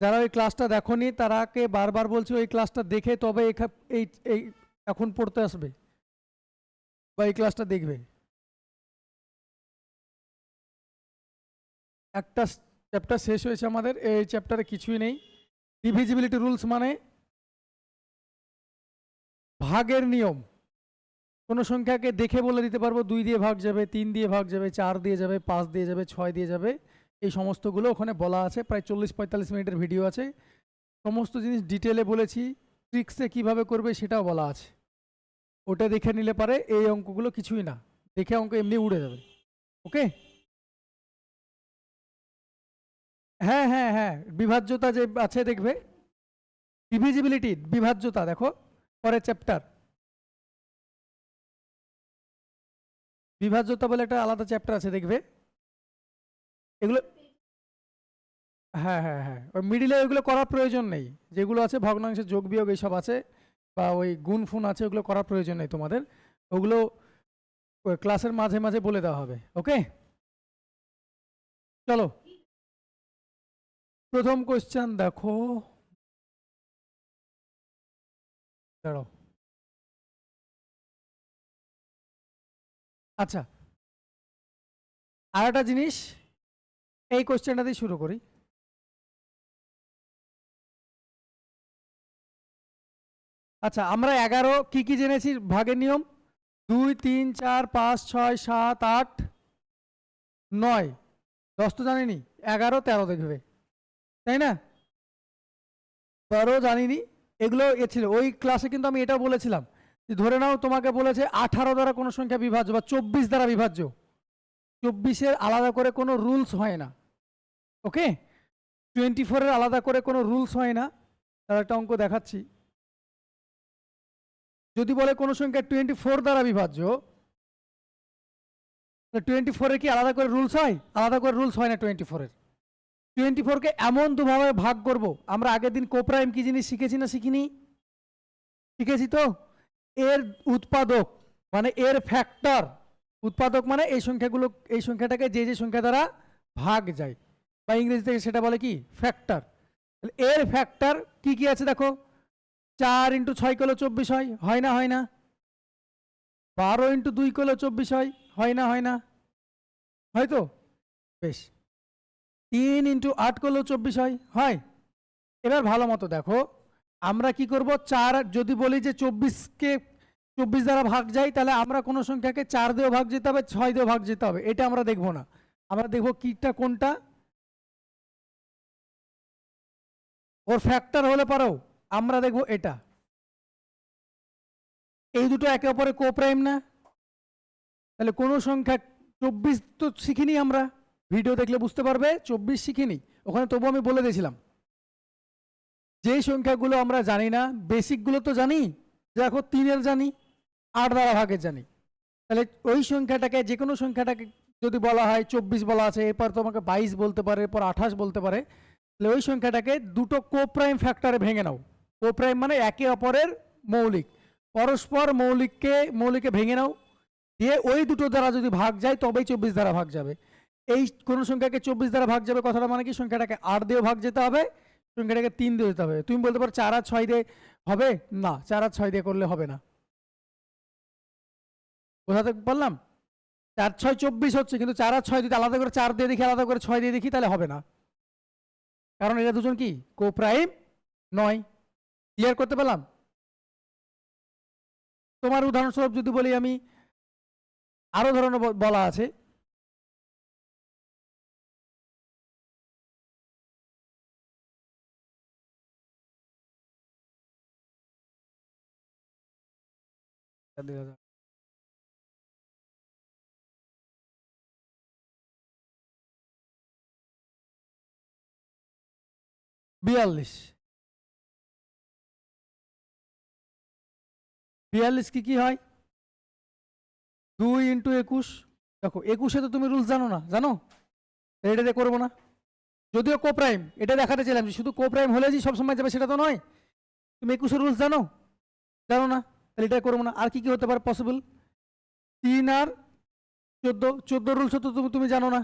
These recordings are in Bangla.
যারা ওই ক্লাসটা দেখোনি তারাকে বারবার বলছি ওই ক্লাসটা দেখে তবে এই এই এখন পড়তে আসবে বা এই ক্লাসটা দেখবে। একটা চ্যাপ্টার শেষ হয়েছে আমাদের, এই চ্যাপ্টারে কিছুই নেই। ডিভিজিবিলিটি রুলস মানে ভাগের নিয়ম। কোনো সংখ্যাকে দেখে বলে দিতে পারবো 2 দিয়ে ভাগ যাবে, 3 দিয়ে ভাগ যাবে, 4 দিয়ে যাবে, 5 দিয়ে যাবে, 6 দিয়ে যাবে, এই সমস্তগুলো ওখানে বলা আছে। প্রায় 40-45 মিনিটের ভিডিও আছে, সমস্ত জিনিস ডিটেলে বলেছি। ট্রিক্সে কিভাবে করবে সেটাও বলা আছে, ওটা দেখে নিলে পারে এই অঙ্কগুলো কিছুই না, দেখে অঙ্ক এমনি উড়ে যাবে। ওকে, হ্যাঁ হ্যাঁ হ্যাঁ, বিভাজ্যতা যে আছে দেখবে, ডিভিজিবিলিটি বিভাজ্যতা দেখো পরের চ্যাপ্টার, বিভাজ্যতা বলে একটা আলাদা চ্যাপ্টার আছে দেখবে এগুলো। হ্যাঁ হ্যাঁ হ্যাঁ, ওই মিডিলে ওইগুলো করার প্রয়োজন নেই, যেগুলো আছে ভগ্নাংশের যোগ বিয়োগ এইসব আছে বা ওই গুণ ফুন আছে, ওগুলো করার প্রয়োজন নেই তোমাদের, ওগুলো ক্লাসের মাঝে মাঝে বলে দেওয়া হবে। ওকে, চলো প্রথম কোশ্চেন দেখো, দাঁড়াও। আচ্ছা, আর একটা জিনিস, এই কোশ্চেনটা দিয়ে শুরু করি। আচ্ছা, আমরা 11 কি কি জেনেছি ভাগের নিয়ম? 2, 3, 4, 5, 6, 7, 8, 9, 10 তো জানিনি, 11, 13 দেখবে, তাই না? 12 জানিনি, এগুলো এ ছিল ওই ক্লাসে। কিন্তু আমি এটাও বলেছিলাম যে ধরে নাও তোমাকে বলেছে 18 দ্বারা কোনো সংখ্যা বিভাজ্য বা 24 দ্বারা বিভাজ্য, 24-এর আলাদা করে কোনো রুলস হয় না। ওকে, 24-এর আলাদা করে কোনো রুলস হয় না। তার একটা অঙ্ক দেখাচ্ছি। যদি বলে কোনো সংখ্যা 24 দ্বারা বিভাজ্য, 24-এর কি আলাদা করে রুলস হয়? আলাদা করে রুলস হয় না 24-এর। 24-কে এমন দুভাবে ভাগ করব। আমরা আগের দিন কোপ্রাইম কি জিনিস শিখেছি না শিখিনি? শিখেছি তো। এর উৎপাদক মানে এর ফ্যাক্টর, উৎপাদক মানে এই সংখ্যাগুলো, এই সংখ্যাটাকে যে যে সংখ্যা দ্বারা ভাগ যায় বা ইংরেজি থেকে সেটা বলে কি ফ্যাক্টর। এর ফ্যাক্টর কি কি আছে দেখো, 4 × 6 করলে 24 হয়, হয় না হয় না? 12 × 2 করলে 24 হয়, হয় না হয় না? হয়তো, বেশ। 3 × 8 করলেও 24 হয়, হয়। এবার ভালো মতো দেখো, আমরা কি করব, 4 যদি বলি যে 24-কে 24 দ্বারা ভাগ যায়, তাহলে আমরা কোনো সংখ্যাকে 4 দিয়েও ভাগ যেতে হবে, 6 দিয়েও ভাগ যেতে হবে, এটা আমরা দেখব না। আমরা দেখব কিটা কোনটা ওর ফ্যাক্টর হলে পারো, আমরা দেখব এটা। এই দুটো একে অপরে কোপ্রাইম না? তাহলে কোনো সংখ্যা 24 তো শিখিনি আমরা, ভিডিও দেখলে বুঝতে পারবে 24 শিখিনি, ওখানে তবু আমি বলে দিয়েছিলাম যেই সংখ্যাগুলো আমরা জানি না, বেসিকগুলো তো জানি, দেখো 3-এর জানি, 8 দ্বারা ভাগের জানি, তাহলে ওই সংখ্যাটাকে, যে কোনো সংখ্যাটাকে যদি বলা হয় 24 বলা আছে, এরপর তোমাকে 22 বলতে পারে, এরপর 28 বলতে পারে, তাহলে ওই সংখ্যাটাকে দুটো কোপ্রাইম ফ্যাক্টরে ভেঙে নাও। কোপ্রাইম মানে একে অপরের মৌলিক, পরস্পর মৌলিকে ভেঙে নাও, দিয়ে ওই দুটো দ্বারা যদি ভাগ যায় তবেই 24 দ্বারা ভাগ যাবে। এই কোন সংখ্যাকে 24 দ্বারা ভাগ যাবে কথাটা মানে কি, সংখ্যাটাকে 8 দিয়ে ভাগ যেতে হবে, সংখ্যাটাকে 3 দিয়ে যেতে হবে। তুমি বলতে পারো 4 আর 6 দিয়ে হবে না, 4 আর 6 দিয়ে করলে হবে না। বোঝাতে পারলাম? 4, 6, 24 হচ্ছে, কিন্তু 4 আর 6 যদি আলাদা করে 4 দিয়ে দেখি, আলাদা করে 6 দিয়ে দেখি, তাহলে হবে না, কারণ এরা দুজন কি কোপ্রাইম নয়। ক্লিয়ার করতে পারলাম? তোমার উদাহরণস্বরূপ যদি বলি আমি, আরো ধরনের বলা আছে, বিয়াল্লিশ। 42 কি হয়? 2 × 21। দেখো 21-এ তো তুমি রুলস জানো না, জানো? এটা দিয়ে করবো না, যদিও কোপ্রাইম, এটা দেখাতে চাইলাম যে শুধু কোপ্রাইম হলে যে সবসময় যাবে সেটা তো নয়। তুমি 21-এর রুলস জানো? জানো না, তাহলে এটা করবো না। আর কি কি হতে পারে পসিবল? 3 আর 14, 14 রুলস তো তুমি জানো না,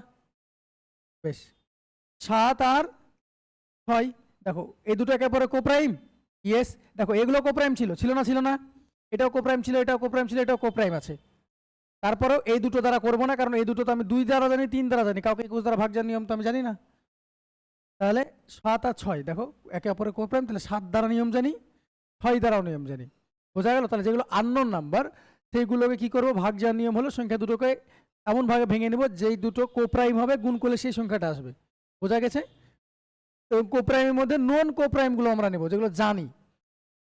বেশ। 7 আর 6, দেখো এই দুটো একের পরে কোপ্রাইম, ইয়েস। দেখো এগুলো কোপ্রাইম ছিল, ছিল না ছিল না, এটাও কোপ্রাইম ছিল, এটাও কোপ্রাইম ছিল, এটাও কোপ্রাইম আছে। তারপরেও এই দুটো দ্বারা করবো না, কারণ এই দুটো তো আমি 2 দ্বারা জানি, 3 দ্বারা জানি, কাউকে 21 দ্বারা ভাগ যাওয়ার নিয়ম তো আমি জানি না। তাহলে 7 আর 6 দেখো একে অপরের কোপ্রাইম, তাহলে 7 দ্বারা নিয়ম জানি, 6 দ্বারাও নিয়ম জানি, বোঝা গেল? তাহলে যেগুলো আননোন নাম্বার সেইগুলোকে কি করবো, ভাগ যাওয়ার নিয়ম হলো সংখ্যা দুটোকে এমন ভাগে ভেঙে নেব যেই দুটো কোপ্রাইম হবে গুণ করলে সেই সংখ্যাটা আসবে, বোঝা গেছে? তো কোপ্রাইমের মধ্যে নন কোপ্রাইমগুলো আমরা নেব, যেগুলো জানি,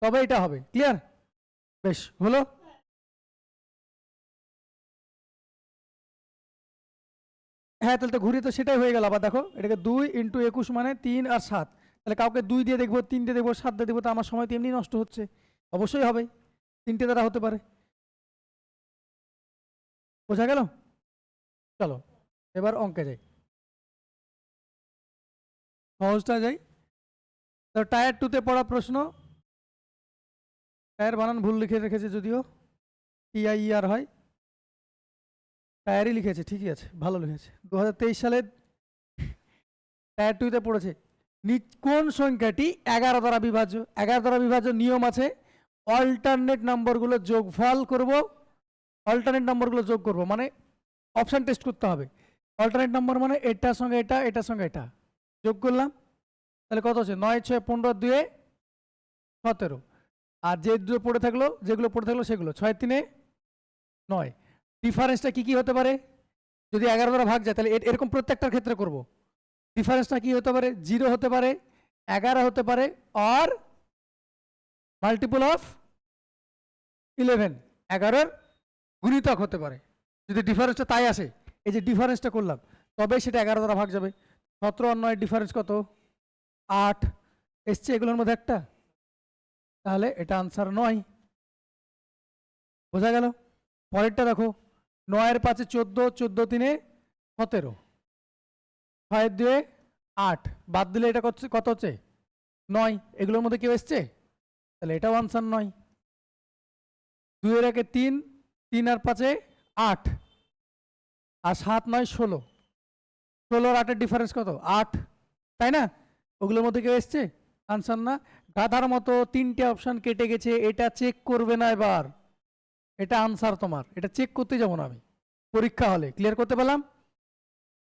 তবে এটা হবে। ক্লিয়ার? বেশ, হলো। হ্যাঁ, তাহলে তো ঘুরিয়ে তো সেটাই হয়ে গেল। আবার দেখো এটাকে 2 × 21 মানে 3 আর 7, তাহলে কাউকে 2 দিয়ে দেখবো, 3 দিয়ে দেখবো, 7 দিয়ে দেখবো, তো আমার সময় তো এমনি নষ্ট হচ্ছে, অবশ্যই হবে 3টে দ্বারা হতে পারে, বোঝা গেল? চলো এবার অঙ্কে যাই, সহজটা যাই। তো টায়ার 2তে পড়া প্রশ্ন, টায়ার বানান ভুল লিখে রেখেছে, যদিও TIER হয়, টায়ারই লিখেছে, ঠিকই আছে, ভালো লিখেছে। 2023 সালে টায়ার 2তে পড়েছে, কোন সংখ্যাটি 11 দ্বারা বিভাজ্য? 11 দ্বারা বিভাজ্য নিয়ম আছে, অল্টারনেট নাম্বারগুলো যোগফল করব, অল্টারনেট নাম্বারগুলো যোগ করব, মানে অপশন টেস্ট করতে হবে। অল্টারনেট নাম্বার মানে এটার সঙ্গে এটা, এটার সঙ্গে এটা যোগ করলাম, তাহলে কত হচ্ছে? 9 6 15 2 17। আর যেগুলো পড়ে থাকলো সেগুলো 6 3 9। ডিফারেন্সটা কি কি হতে পারে? যদি 11 দ্বারা ভাগ যায় তাহলে এরকম প্রত্যেকটার ক্ষেত্রে করব। ডিফারেন্সটা কি হতে পারে? 0 হতে পারে, 11 হতে পারে, আর মাল্টিপল অফ 11, 11-র গুণিতক হতে পারে। যদি ডিফারেন্সটা তাই আসে, এই যে ডিফারেন্সটা করলাম, তবে সেটা 11 দ্বারা ভাগ যাবে। 17 আর 9 ডিফারেন্স কত? 8 এসছে এগুলোর মধ্যে একটা, তাহলে এটা আনসার 9, বোঝা গেল? পরেরটা দেখো, 9 এর 5 14, 14 3 17, 6 2 8, বাদ দিলে এটা কত হচ্ছে? 9। এগুলোর মধ্যে কেউ এসছে? তাহলে এটাও আনসার 9। 2 এর 1 3, 3 আর 5 8, আর 7 9 16, 16 আর 8-এর ডিফারেন্স কত? 8, তাই না? ওগুলোর মধ্যে কেউ এসছে? আনসার না। গাধার মতো 3টে অপশন কেটে গেছে, এটা চেক করবে না এবার, এটা আনসার তোমার, এটা চেক করতে যাবো না আমি পরীক্ষা হলে। ক্লিয়ার করতে পারলাম?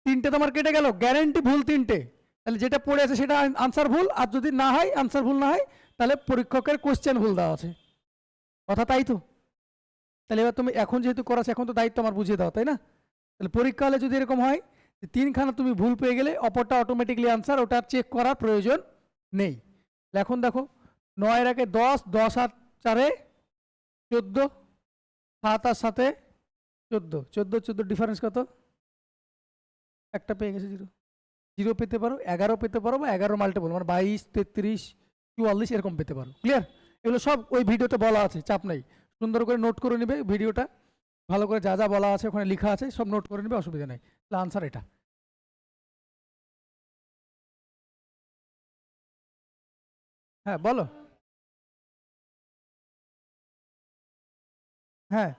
3টে তোমার কেটে গেল, গ্যারেন্টি ভুল 3টে, তাহলে যেটা পড়ে আছে সেটা আনসার ভুল, আর যদি না হয় আনসার ভুল না হয় তাহলে পরীক্ষকের কোশ্চেন ভুল দেওয়া আছে, কথা তাই তো? তাহলে এবার তুমি এখন যেহেতু করাছো, এখন তো দায়িত্ব আমার বুঝিয়ে দাও, তাই না? তাহলে পরীক্ষা হলে যদি এরকম হয় 3খানা তুমি ভুল পেয়ে গেলে, অপরটা অটোমেটিকলি আনসার, ওটা চেক করার প্রয়োজন নেই। এখন দেখো 9 এর 1 10, 10 আর 4 14, 7 আর 7 14, 14 14 ডিফারেন্স কত? একটা পেয়ে গেছে, 0 0 পেতে পারো, 11 পেতে পারো, বা 11 মাল্টিপল মানে 22 33 44 এরকম পেতে পারো। ক্লিয়ার? এগুলো সব ওই ভিডিওতে বলা আছে, চাপ নাই, সুন্দর করে নোট করে নেবে ভিডিওটা, ভালো করে যা যা বলা আছে ওখানে লেখা আছে সব নোট করে নেবে, অসুবিধা নেই। তাহলে আনসার এটা। হ্যাঁ বলো। হ্যাঁ,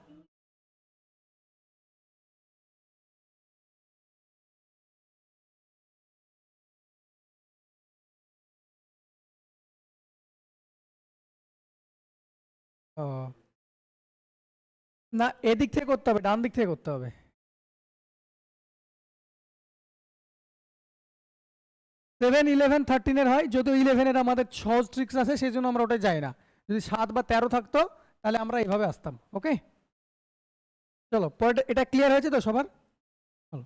ও না, এদিক থেকে করতে হবে, ডান দিক থেকে করতে হবে। 7 11 13 হয়, যদিও 11-এর আমাদের সহজ ট্রিক্স আছে, সেই জন্য আমরা ওটা যাই না। যদি 7 বা 13 থাকতো তাহলে আমরা এইভাবে আসতাম। ওকে, চলো পরেরটা, এটা ক্লিয়ার হয়েছে তো সবার? চলো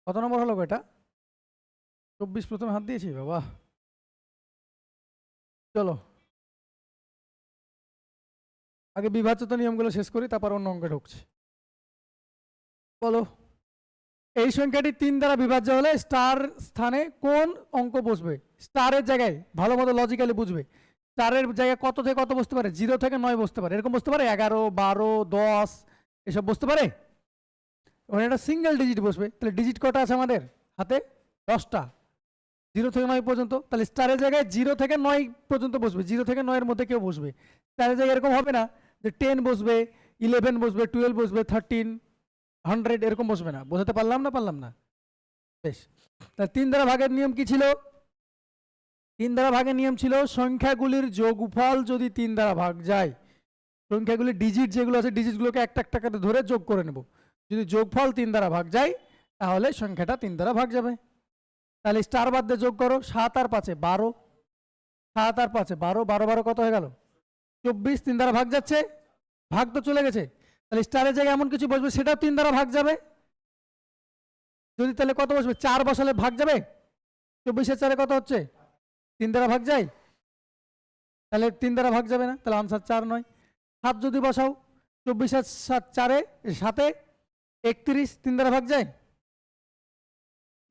কত নম্বর হলো গো এটা? 24 প্রথমে হাত দিয়েছি, বাবা। চলো আগে বিভাজ্যতা নিয়মগুলো শেষ করি, তারপর অন্য অঙ্কে ঢুকছি। বলো, এই সংখ্যাটি 3 দ্বারা বিভাজ্য হলে স্টার স্থানে কোন অঙ্ক বসবে? স্টারের জায়গায় ভালো মতো লজিক্যালি বুঝবে, স্টারের জায়গায় কত থেকে কত বসতে পারে? 0 থেকে 9 বসতে পারে, এরকম বসতে পারে, 11 12 10 এসব বসতে পারে। ওখানে একটা সিঙ্গেল ডিজিট বসবে, তাহলে ডিজিট কটা আছে আমাদের হাতে? 10টা। 0 থেকে 9 পর্যন্ত, তাহলে স্টারের জায়গায় 0 থেকে 9 পর্যন্ত বসবে, 0 থেকে 9 এর মধ্যে কেউ বসবে। স্টারের জায়গায় এরকম হবে না যে 10 বসবে, 11 বসবে, 12 বসবে, 13, 100 এরকম বসবে না। বোঝাতে পারলাম না? বেশ, তাহলে 3 দ্বারা ভাগের নিয়ম কি ছিল? 3 দ্বারা ভাগের নিয়ম ছিল সংখ্যাগুলির যোগফল যদি 3 দ্বারা ভাগ যায়, সংখ্যাগুলির ডিজিট যেগুলো আছে ডিজিটগুলোকে একটা একটা করে ধরে যোগ করে নেব। যদি যোগফল 3 দ্বারা ভাগ যায় তাহলে সংখ্যাটা 3 দ্বারা ভাগ যাবে। তাহলে স্টার বাদ দিয়ে যোগ করো, 7 আর 5 12, 7 আর 5 12, 12 12 কত হয়ে গেল? 24। 3 দ্বারা ভাগ যাচ্ছে, ভাগ তো চলে গেছে, তাহলে স্টারের জায়গায় এমন কিছু বসবে সেটাও 3 দ্বারা ভাগ যাবে। যদি তাহলে কত বসবে? 4 বসালে ভাগ যাবে। 24 এর 4 কত হচ্ছে? 3 দ্বারা ভাগ যায়, তাহলে 3 দ্বারা ভাগ যাবে না, তাহলে আনসার 4 নয়। 7 যদি বসাও, 24 আর 7 4 7 31, 3 দ্বারা ভাগ যায়।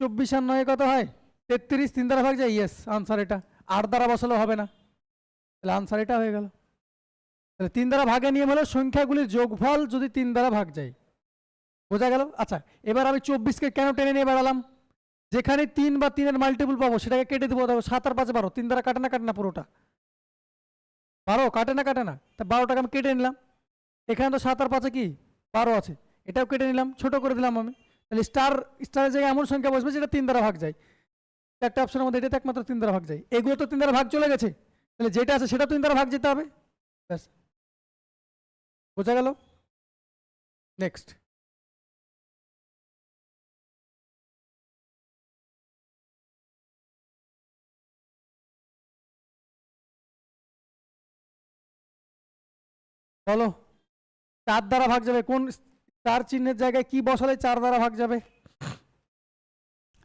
24 আর 9 কত হয়? 33, 3 দ্বারা ভাগ যায়। ইয়েস, আনসার এটা। 8 দ্বারা বসালেও হবে না, তাহলে আনসার এটা হয়ে গেল। তাহলে 3 দ্বারা ভাগের নিয়ম হলো সংখ্যাগুলির যোগফল যদি 3 দ্বারা ভাগ যায়। বোঝা গেল? আচ্ছা, এবার আমি 24কে কেন টেনে নিয়ে বেড়ালাম? যেখানে 3 বা 3 এর মাল্টিপল পাবো সেটাকে কেটে দেবো। 7 আর 5 12, 3 দ্বারা কাটে না পুরোটা? 12 কাটে না? তা 12টাকে আমি কেটে নিলাম। এখানে তো 7 আর 5 কি 12 আছে, এটাও কেটে নিলাম, ছোট করে দিলাম আমি। তাহলে স্টারের জায়গায় এমন সংখ্যা বসবে যেটা 3 দ্বারা ভাগ যায়। একটা অপশনের মধ্যে এটা একমাত্র 3 দ্বারা ভাগ যায়। এগুলো তো 3 দ্বারা ভাগ চলে গেছে, তাহলে যেটা আছে সেটা 3 দ্বারা ভাগ যেতে হবে। ব্যাস, বোঝা গেল? নেক্সট। বলো, 4 দ্বারা ভাগ যাবে কোন? 4 চিহ্নের জায়গায় কি বসালে 4 দ্বারা ভাগ যাবে?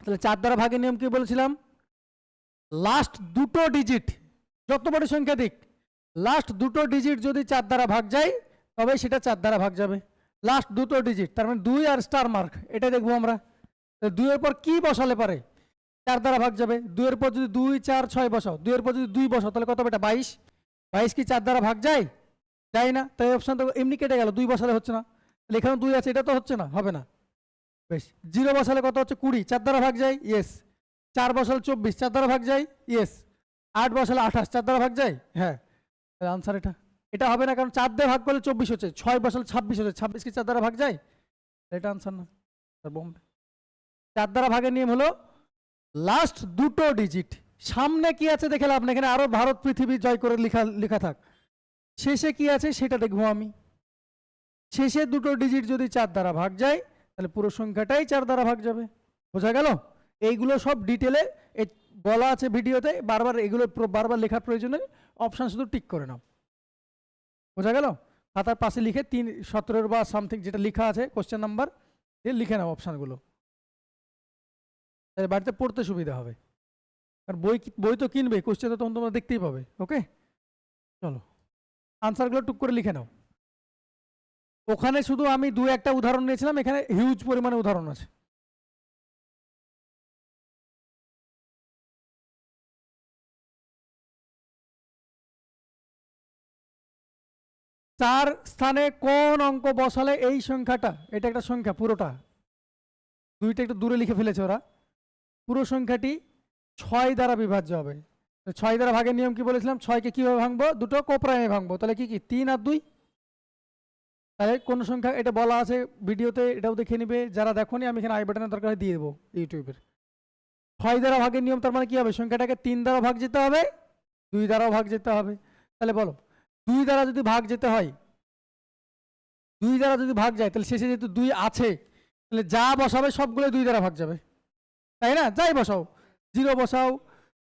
তাহলে 4 দ্বারা ভাগের নিয়ম কি বলেছিলাম? লাস্ট দুটো ডিজিট, যত বড় সংখ্যা দিক, লাস্ট দুটো ডিজিট যদি 4 দ্বারা ভাগ যায় তবে সেটা 4 দ্বারা ভাগ যাবে। লাস্ট দুটো ডিজিট, তার মানে 2 আর স্টার মার্ক, এটা দেখবো আমরা। 2 এর পর কি বসালে পারে 4 দ্বারা ভাগ যাবে? 2 এর পর যদি 2 4 6 বসাও, 2 এর পর যদি 2 বসাও তাহলে কত হবে? এটা 22। 22 কি 4 দ্বারা ভাগ যায়? যায় না, তাই অপশন তো এমনি কেটে গেল, 2 বসালে হচ্ছে না। তাহলে এখানে 2 আছে, এটা তো হচ্ছে না, হবে না। বেশ, 0 বসালে কত হচ্ছে? 20, 4 দ্বারা ভাগ যায়। ইয়েস। 4 বসালে 24, 4 দ্বারা ভাগ যায়। ইয়েস। 8 বসালে 28, 4 দ্বারা ভাগ যায়। হ্যাঁ, তাহলে আনসার এটা। এটা হবে না, কারণ 4 দিয়ে ভাগ করলে 24 হচ্ছে, 6 বসালে 26 হচ্ছে, 26 কি 4 দ্বারা ভাগ যায়? এটা আনসার না, বোম্বে। 4 দ্বারা ভাগের নিয়ম হলো লাস্ট দুটো ডিজিট, সামনে কি আছে দেখে লাভ না, এখানে আরো ভারত পৃথিবী জয় করে লেখা থাক, শেষে কি আছে সেটা দেখবো আমি। শেষে দুটো ডিজিট যদি 4 দ্বারা ভাগ যায় তাহলে পুরো সংখ্যাটাই 4 দ্বারা ভাগ যাবে। বোঝা গেল? এইগুলো সব ডিটেলে বলা আছে ভিডিওতে, বারবার এগুলো বারবার লেখার প্রয়োজন নেই, অপশন শুধু টিক করে নাও। বোঝা গেল? খাতার পাশে লিখে 3 17 বা সামথিং যেটা লেখা আছে কোশ্চেন নাম্বার দিয়ে লিখে নাও অপশানগুলো, তাহলে বাড়িতে পড়তে সুবিধা হবে। আর বই তো কিনবে, কোশ্চেন তো তখন তোমরা দেখতেই পাবে। ওকে, চলো আনসারগুলো টুক করে লিখে নাও। ওখানে শুধু আমি 2-1টা উদাহরণ নিয়েছিলাম, এখানে হিউজ পরিমাণে উদাহরণ আছে। চার স্থানে কোন অঙ্ক বসালে এই সংখ্যাটা, এটা একটা সংখ্যা পুরোটা, 2টা একটু দূরে লিখে ফেলেছে ওরা, পুরো সংখ্যাটি 6 দ্বারা বিভাজ্য হবে। 6 দ্বারা ভাগের নিয়ম কি বলেছিলাম? 6কে কিভাবে ভাঙবো? দুটো কোপ্রাইমে ভাঙবো। তাহলে কি 3 আর 2। তাহলে কোন সংখ্যা, এটা বলা আছে ভিডিওতে, এটাও দেখে নিবে যারা দেখোনি, আমি এখানে আই বাটনের দরকার দিয়ে দেবো ইউটিউবের। 6 দ্বারা ভাগের নিয়ম, তার মানে কি হবে? সংখ্যাটাকে 3 দ্বারা ভাগ যেতে হবে, 2 দ্বারাও ভাগ যেতে হবে। তাহলে বলো, 2 দ্বারা যদি ভাগ যেতে হয়, 2 দ্বারা যদি ভাগ যায়, তাহলে শেষে যেহেতু 2 আছে, তাহলে যা বসাবে সবগুলো 2 দ্বারা ভাগ যাবে, তাই না? যাই বসাও, 0 বসাও,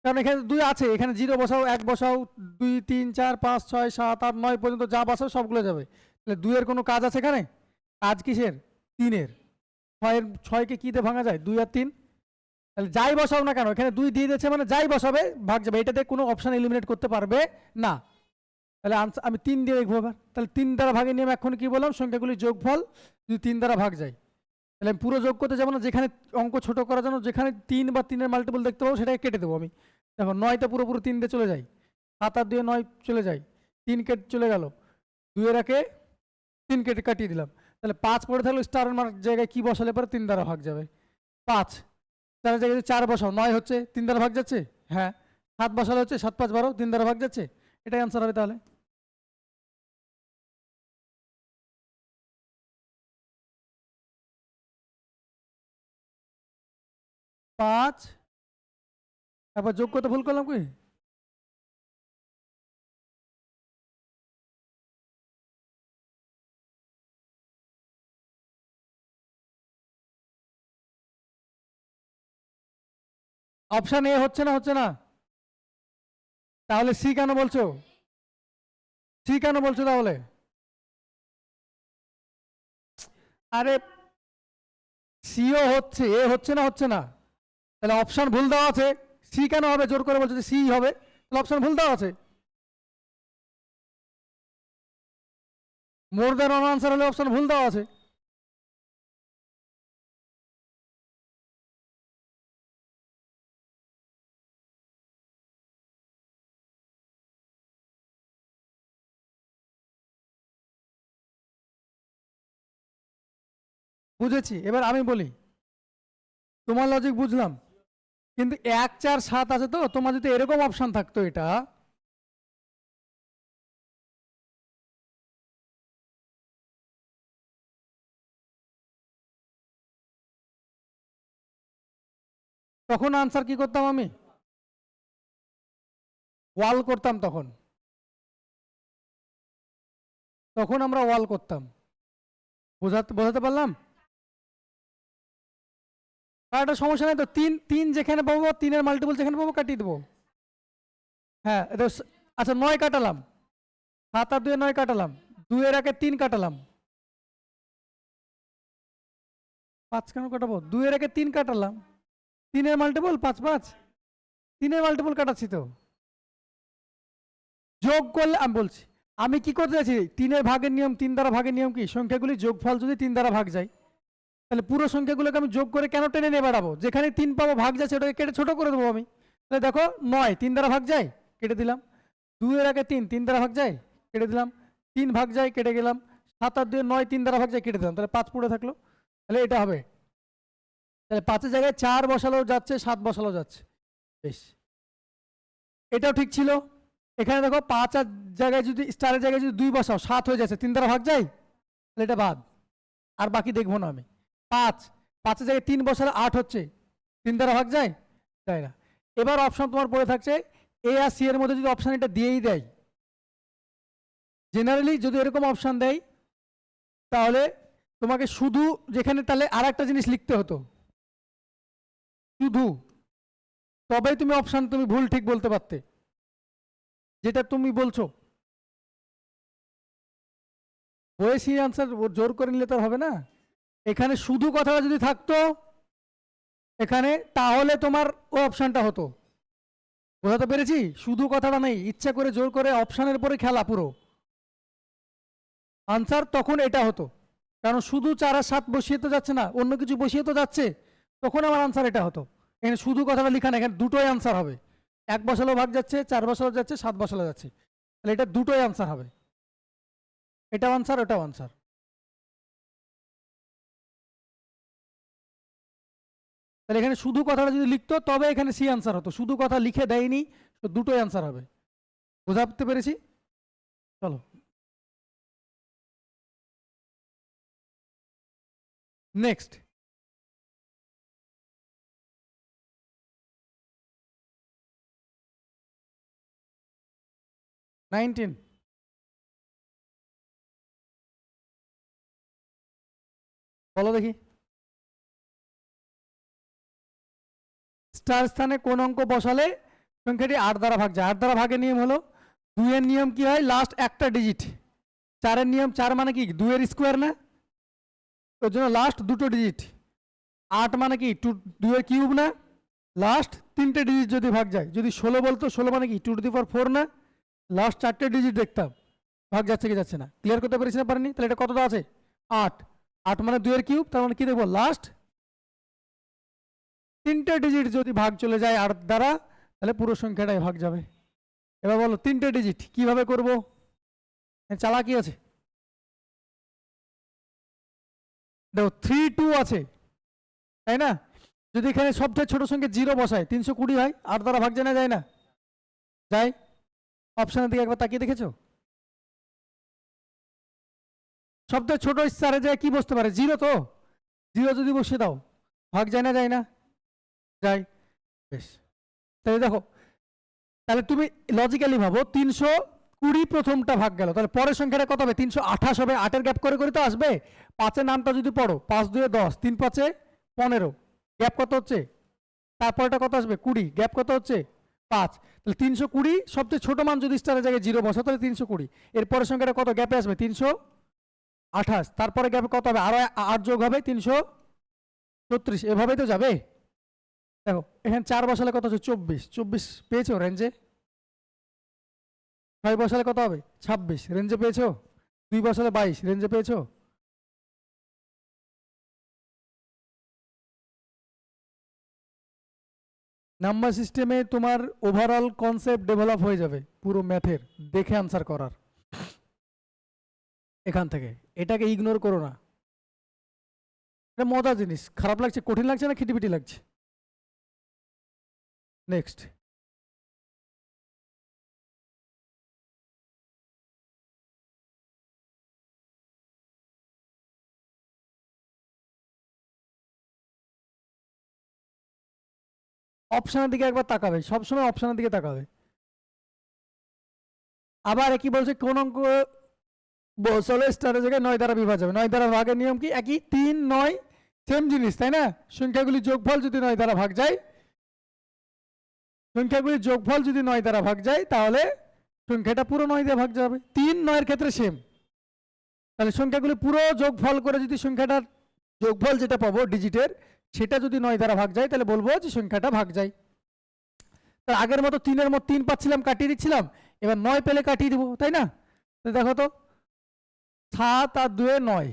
কারণ এখানে 2 আছে, এখানে 0 বসাও, 1 বসাও, 2 3 4 5 6 7 8 9 পর্যন্ত যা বসাও সবগুলো যাবে। তাহলে 2 এর কোনো কাজ আছে এখানে? কাজ কিসের? 3 এর। 6কে কি দিয়ে ভাঙা যায়? 2 আর 3। তাহলে যাই বসাও না কেন, এখানে 2 দিয়ে দিয়েছে মানে যাই বসাবে ভাগ যাবে, এটাতে কোনো অপশন এলিমিনেট করতে পারবে না। তাহলে আমি 3 দিয়ে দেখবো এবার। তাহলে 3 দ্বারা ভাগের নিয়ম এখন কি বললাম? সংখ্যাগুলির যোগফল যদি 3 দ্বারা ভাগ যায়, তাহলে আমি পুরো যোগ করতে যাবো না, যেখানে অঙ্ক ছোট করার জন্য যেখানে 3 বা 3 এর মাল্টিপল দেখতে পাবো সেটাকে কেটে দেবো আমি। দেখো 9টা পুরোপুরি 3 দিয়ে চলে যায়, 7 আর 2 9 চলে যায়, 3 কেটে চলে গেল, 2 এর একে 3 কেটে কাটিয়ে দিলাম। তাহলে 5 পড়ে থাকলে স্টারের মার্ক জায়গায় কি বসালে পরে 3 দ্বারা ভাগ যাবে? 5। চারের জায়গায় 4 বসাও, 9 হচ্ছে, 3 দ্বারা ভাগ যাচ্ছে। হ্যাঁ, 7 বসালে হচ্ছে 7 5 12, 3 দ্বারা ভাগ যাচ্ছে। এটাই আনসার হবে তাহলে। পাঁচ, তারপর যোগ করতে ভুল করলাম কি? অপশন এ হচ্ছে না, হচ্ছে না, তাহলে সি কেন বলছো? সি কেন বলছো তাহলে? আরে সিও হচ্ছে, এ হচ্ছে না, হচ্ছে না, তাহলে অপশন ভুল দেওয়া আছে। সি কেন হবে? জোর করে বলছো যে সি হবে, তাহলে অপশন ভুল দেওয়া আছে। মোর দ্যান ওয়ান আনসার হলে অপশন ভুল দেওয়া আছে। বুঝেছি, এবার আমি বলি, তোমার লজিক বুঝলাম, কিন্তু 1 4 7 আছে, তো তোমার যদি এরকম অপশন থাকতো এটা, তখন আনসার কি করতাম আমি? ওয়াল করতাম তখন, তখন আমরা ওয়াল করতাম। বোঝাতে বোঝাতে পারলাম? আর একটা সমস্যা নেই তো, 3 3 যেখানে পাবো, 3 এর মাল্টিপল যেখানে পাবো কাটিয়ে দেবো। হ্যাঁ, এটা আচ্ছা 9 কাটালাম, 7 আর 2 9 কাটালাম, 2 এর আগে 3 কাটালাম, 5 কেন কাটাবো? 2 এর আগে 3 কাটালাম, 3 এর মাল্টিপল 5 5, 3 এর মাল্টিপল কাটাচ্ছি তো। যোগ করলে আমি বলছি, আমি কি করতে চাইছি, 3 এর ভাগের নিয়ম, 3 দ্বারা ভাগের নিয়ম কি, সংখ্যাগুলি যোগফল যদি 3 দ্বারা ভাগ যায়, তাহলে পুরো সংখ্যাগুলোকে আমি যোগ করে কেন টেনে নিয়ে বেড়াবো? যেখানে 3 পাবো ভাগ যাচ্ছে, ওটাকে কেটে ছোট করে দেবো আমি। তাহলে দেখো 9 3 দ্বারা ভাগ যায়, কেটে দিলাম। 2 এর আগে 3 3 দ্বারা ভাগ যায়, কেটে দিলাম। 3 ভাগ যায়, কেটে গেলাম। 7 আর 2 9, 3 দ্বারা ভাগ যায়, কেটে দিলাম। তাহলে 5 পড়ে থাকলো, তাহলে এটা হবে। তাহলে 5 এর জায়গায় 4 বসালেও যাচ্ছে, 7 বসালেও যাচ্ছে। বেশ, এটাও ঠিক ছিল। এখানে দেখো 5 আর জায়গায় যদি স্টারের জায়গায় যদি 2 বসাও, 7 হয়ে যাচ্ছে, 3 দ্বারা ভাগ যায়, তাহলে এটা বাদ, আর বাকি দেখবো না আমি। 5 5 এর জায়গায় 3 বসালে 8 হচ্ছে, 3 দ্বারা ভাগ যায়, তাই না? এবার অপশন তোমার পড়ে থাকছে এ আর সি এর মধ্যে যদি অপশন এটা দিয়েই দেয়, জেনারেলি যদি এরকম অপশন দেয়, তাহলে তোমাকে শুধু, যেখানে তাহলে আর একটা জিনিস লিখতে হতো, শুধু, তবেই তুমি অপশন তুমি ভুল ঠিক বলতে পারতে, যেটা তুমি বলছো। বইয়ে সি আনসার জোর করে নিলে তো হবে না। এখানে শুধু কথাটা যদি থাকতো এখানে, তাহলে তোমার ও অপশনটা হতো। বোঝাতে পেরেছি? শুধু কথাটা নেই, ইচ্ছা করে জোর করে অপশনের পরে খেলা পুরো। আনসার তখন এটা হতো, কারণ শুধু 4 আর 7 বসিয়ে তো যাচ্ছে না, অন্য কিছু বসিয়ে তো যাচ্ছে, তখন আমার আনসার এটা হতো। এখানে শুধু কথাটা লিখা না, এখানে দুটোই আনসার হবে। 1 বসালেও ভাগ যাচ্ছে, 4 বসালেও যাচ্ছে, 7 বসালেও যাচ্ছে, তাহলে এটা দুটোই আনসার হবে। এটাও আনসার, ওটাও আনসার। তাহলে এখানে শুধু কথাটা যদি লিখতো তবে এখানে সি আনসার হতো, শুধু কথা লিখে দেয়নি, তো দুটোই আনসার হবে। বোঝাতে পেরেছি? চলো নেক্সট। নাইনটিন, বলো দেখি। স্টার স্থানে কোন অঙ্ক বসালে সংখ্যাটি 8 দ্বারা ভাগ যায়? 8 দ্বারা ভাগের নিয়ম হলো, 2 এর নিয়ম কি হয়, লাস্ট একটা ডিজিট। 4 এর নিয়ম, 4 মানে কি 2 এর স্কোয়ার না, ওর জন্য লাস্ট দুটো ডিজিট। 8 মানে কি 2 এর কিউব না, লাস্ট 3টে ডিজিট যদি ভাগ যায়। যদি 16 বলতো, 16 মানে কি 2^4 না, লাস্ট 4টে ডিজিট দেখতাম ভাগ যাচ্ছে কি যাচ্ছে না। ক্লিয়ার করতে পেরেছি না পারিনি? তাহলে এটা কতটা আছে? 8। 8 মানে 2 এর কিউব, তার মানে কি দেখবো, লাস্ট 3টে ডিজিট যদি ভাগ চলে যায় 8 দ্বারা, তাহলে পুরো সংখ্যাটাই ভাগ যাবে। এবার বলো 3টে ডিজিট কিভাবে করবো? চালাকি আছে। দেখো 3 2 আছে, তাই না? যদি এখানে সবচেয়ে ছোট সংখ্যা 0 বসায় 320 হয়, 8 দ্বারা ভাগ যায় না, যায় না? যায়। অপশনের দিকে একবার তাকিয়ে দেখেছো? সবচেয়ে ছোট স্টারে যায় কি বসতে পারে? 0 তো। 0 যদি বসিয়ে দাও ভাগ যায় না, যায় না? যায়। বেশ, তাহলে দেখো, তাহলে তুমি লজিক্যালি ভাবো 320 প্রথমটা ভাগ গেল, তাহলে পরের সংখ্যাটা কত হবে? 328 হবে। 8-এর গ্যাপ করে করে তো আসবে। 5-এর নামটা যদি পড়ো, 5-2 10, 3-5 15, গ্যাপ কত হচ্ছে? তারপরটা কত আসবে? 20, গ্যাপ কত হচ্ছে? 5। তাহলে 320 সবচেয়ে ছোট মান যদি স্টারের জায়গায় 0 বসা, তাহলে 320। এর পরের সংখ্যাটা কত গ্যাপে আসবে? 328। তারপরে গ্যাপে কত হবে? আরো 8 যোগ হবে 336। এভাবেই তো যাবে। দেখো এখানে 4 বসালে কত হচ্ছে? 24। 24 পেয়েছো রেঞ্জে? 6 বসালে কত হবে? 26 রেঞ্জে পেয়েছো? 2 বসালে 22 রেঞ্জে পেয়েছো? নাম্বার সিস্টেমে তোমার ওভারঅল কনসেপ্ট ডেভেলপ হয়ে যাবে পুরো ম্যাথের, দেখে আনসার করার। এখান থেকে এটাকে ইগনোর করো না, এটা মজার জিনিস। খারাপ লাগছে, কঠিন লাগছে না খিটিপিটি লাগছে? নেক্সট, অপশনের দিকে একবার তাকাবে, সবসময় অপশনের দিকে তাকাবে। আবার একই বলছে কোন অঙ্ক বসালে স্টারের জায়গায় 9 দ্বারা বিভাজ্য হবে। 9 দ্বারা ভাগের নিয়ম কি? একই, 3 9 সেম জিনিস, তাই না? সংখ্যাগুলি যোগফল যদি 9 দ্বারা ভাগ যায়, সংখ্যাগুলি যোগফল যদি 9 দ্বারা ভাগ যায়, তাহলে সংখ্যাটা পুরো 9 দিয়ে ভাগ যাবে। 3 9 এর ক্ষেত্রে সেম। তাহলে সংখ্যাগুলি পুরো যোগফল করে যদি সংখ্যাটার যোগফল যেটা পাবো ডিজিটের, সেটা যদি 9 দ্বারা ভাগ যায়, তাহলে বলবো যে সংখ্যাটা ভাগ যায়। তার আগের মতো 3-এর মতো 3 পাচ্ছিলাম, কাটিয়ে দিচ্ছিলাম। এবার 9 পেলে কাটিয়ে দিব, তাই না? তো দেখো তো, 7 আর 2 9,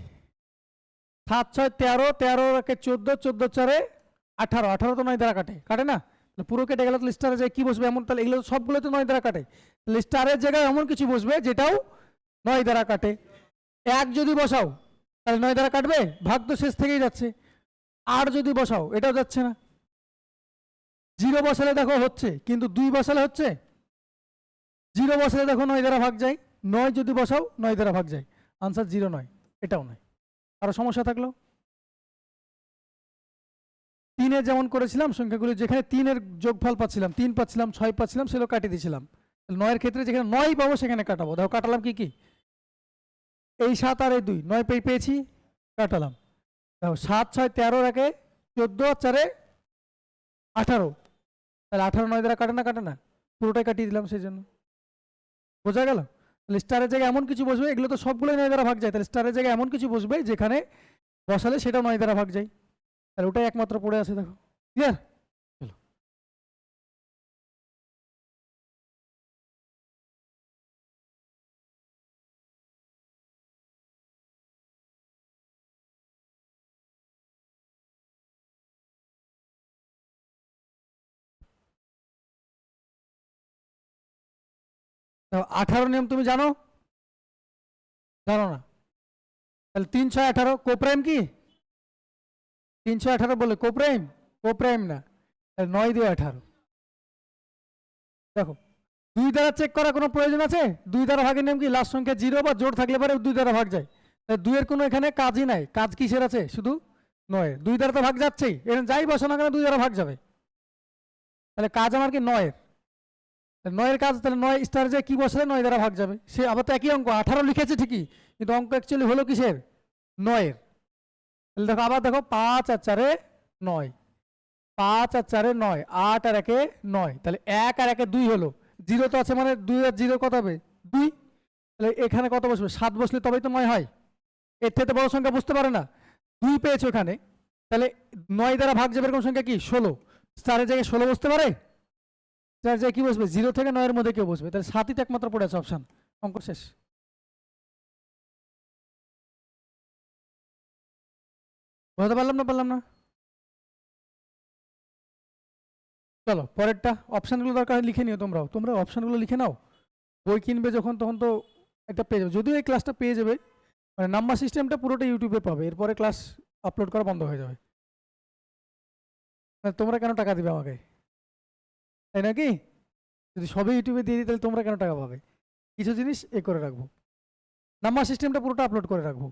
7 6 13, 13 একে 14, 14 4 18, 18 তো 9 দ্বারা কাটে, কাটে না? পুরো কেটে গেল, তাহলে স্টারের জায়গায় কি বসবে? এমন, তাহলে এগুলো সবগুলো তো 9 দ্বারা কাটে, তাহলে স্টারের জায়গায় এমন কিছু বসবে যেটাও 9 দ্বারা কাটে। 1 যদি বসাও তাহলে 9 দ্বারা কাটবে, ভাগ তো শেষ থেকেই যাচ্ছে। 8 যদি বসাও এটাও যাচ্ছে না। 0 বসালে দেখো হচ্ছে, কিন্তু 2 বসালে হচ্ছে? 0 বসালে দেখো 9 দ্বারা ভাগ যায়। 9 যদি বসাও 9 দ্বারা ভাগ যায়। আনসার 0 নয়, এটাও নয়। আরো সমস্যা থাকলো? 3-এ যেমন করেছিলাম, সংখ্যাগুলি যেখানে 3-এর যোগফল পাচ্ছিলাম, 3 পাচ্ছিলাম, 6 পাচ্ছিলাম, সেগুলো কাটিয়ে দিয়েছিলাম। 9-এর ক্ষেত্রে যেখানে 9 পাবো সেখানে কাটাবো। দেখো কাটালাম কি কি? এই 7 আর এই 2, 9 পেয়েছি, কাটালাম। দেখো 7 6 13 একে 14 আর 4 18, তাহলে 18 9 দ্বারা কাটে না, কাটে না? পুরোটাই কাটিয়ে দিলাম সেই জন্য। বোঝা গেল? তাহলে স্টারের জায়গায় এমন কিছু বসবে, এগুলো তো সবগুলোই 9 দ্বারা ভাগ যায়, তাহলে স্টারের জায়গায় এমন কিছু বসবে যেখানে বসালে সেটাও 9 দ্বারা ভাগ যায়। তাহলে ওটাই একমাত্র পড়ে আছে, দেখো। ক্লিয়ার? চলো, তো 18 নিয়ম তুমি জানো? জানো না? তাহলে 3 6 18 কোপ্রাইম কি? 3 6 18 বলে কোপ্রাইম? কোপ্রাইম না, 9 দিয়ে 18। দেখো 2 দ্বারা চেক করার কোনো প্রয়োজন আছে? 2 দ্বারা ভাগের নিয়ম কি? লাস্ট সংখ্যা 0 বা জোড় থাকলে পরে 2 দ্বারা ভাগ যায়। 2 এর কোনো এখানে কাজই নাই। কাজ কিসের আছে? শুধু 9 এর। 2 দ্বারা তো ভাগ যাচ্ছেই, এখানে যাই বসো না কেন 2 দ্বারা ভাগ যাবে। তাহলে কাজ আমার কি? 9 এর। 9 এর কাজ, তাহলে 9 স্টার যে কি বসলে 9 দ্বারা ভাগ যাবে। সে আবার তো একই অঙ্ক, 18 লিখেছে ঠিকই, কিন্তু অঙ্ক অ্যাকচুয়ালি হলো কিসের? 9 এর। তাহলে দেখো আবার দেখো, 5 আর 4 9, 5 আর 4 9, 8 আর 1 9, তাহলে 1 আর 1 2 হলো। 0 তো আছে, মানে 2 আর 0 কত হবে? 2। তাহলে এখানে কত বসবে? 7 বসলে তবেই তো 9 হয়। এর থেকে বড় সংখ্যা বুঝতে পারে না। 2 পেয়েছো এখানে, তাহলে 9 দ্বারা ভাগ যাবে এরকম সংখ্যা কি? 16। স্টারের জায়গায় 16 বসতে পারে? স্টারের জায়গায় কি বসবে? 0 থেকে 9 এর মধ্যে কেউ বসবে, তাহলে 7ই তো একমাত্র পড়ে আছে অপশন। অঙ্ক শেষ। বুঝতে পারলাম না? পারলাম না? চলো পরেরটা। অপশনগুলো দরকার হয় লিখে নিও, তোমরা অপশনগুলো লিখে নাও। বই কিনবে যখন, তখন তো এটা পেয়ে যাবে। যদিও এই ক্লাসটা পেয়ে যাবে, মানে নাম্বার সিস্টেমটা পুরোটা ইউটিউবে পাবে, এরপরে ক্লাস আপলোড করা বন্ধ হয়ে যাবে। তোমরা কেন টাকা দিবে আমাকে, তাই নাকি? যদি সবই ইউটিউবে দিয়ে দিই তাহলে তোমরা কেন টাকা পাবে? কিছু জিনিস এ করে রাখবো, নাম্বার সিস্টেমটা পুরোটা আপলোড করে রাখবো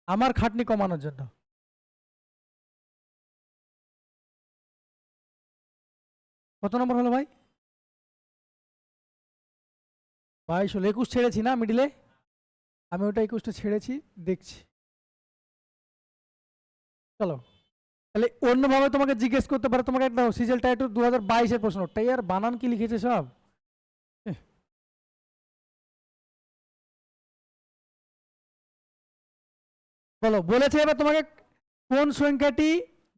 আমার খাটনি কমানোর জন্য। কত নম্বর হলো ভাই? 22 হলো। 21 ছেড়েছি না মিডিলে? আমি ওটা 21টা ছেড়েছি, দেখছি। চলো তাহলে অন্যভাবে তোমাকে জিজ্ঞেস করতে পারে, তোমাকে একটা সিজেল টাইটল 2022-এর প্রশ্ন, ওটাই আর বানান কি লিখেছে সব। বলো, বলেছে এবার তোমাকে কোন সংখ্যাটি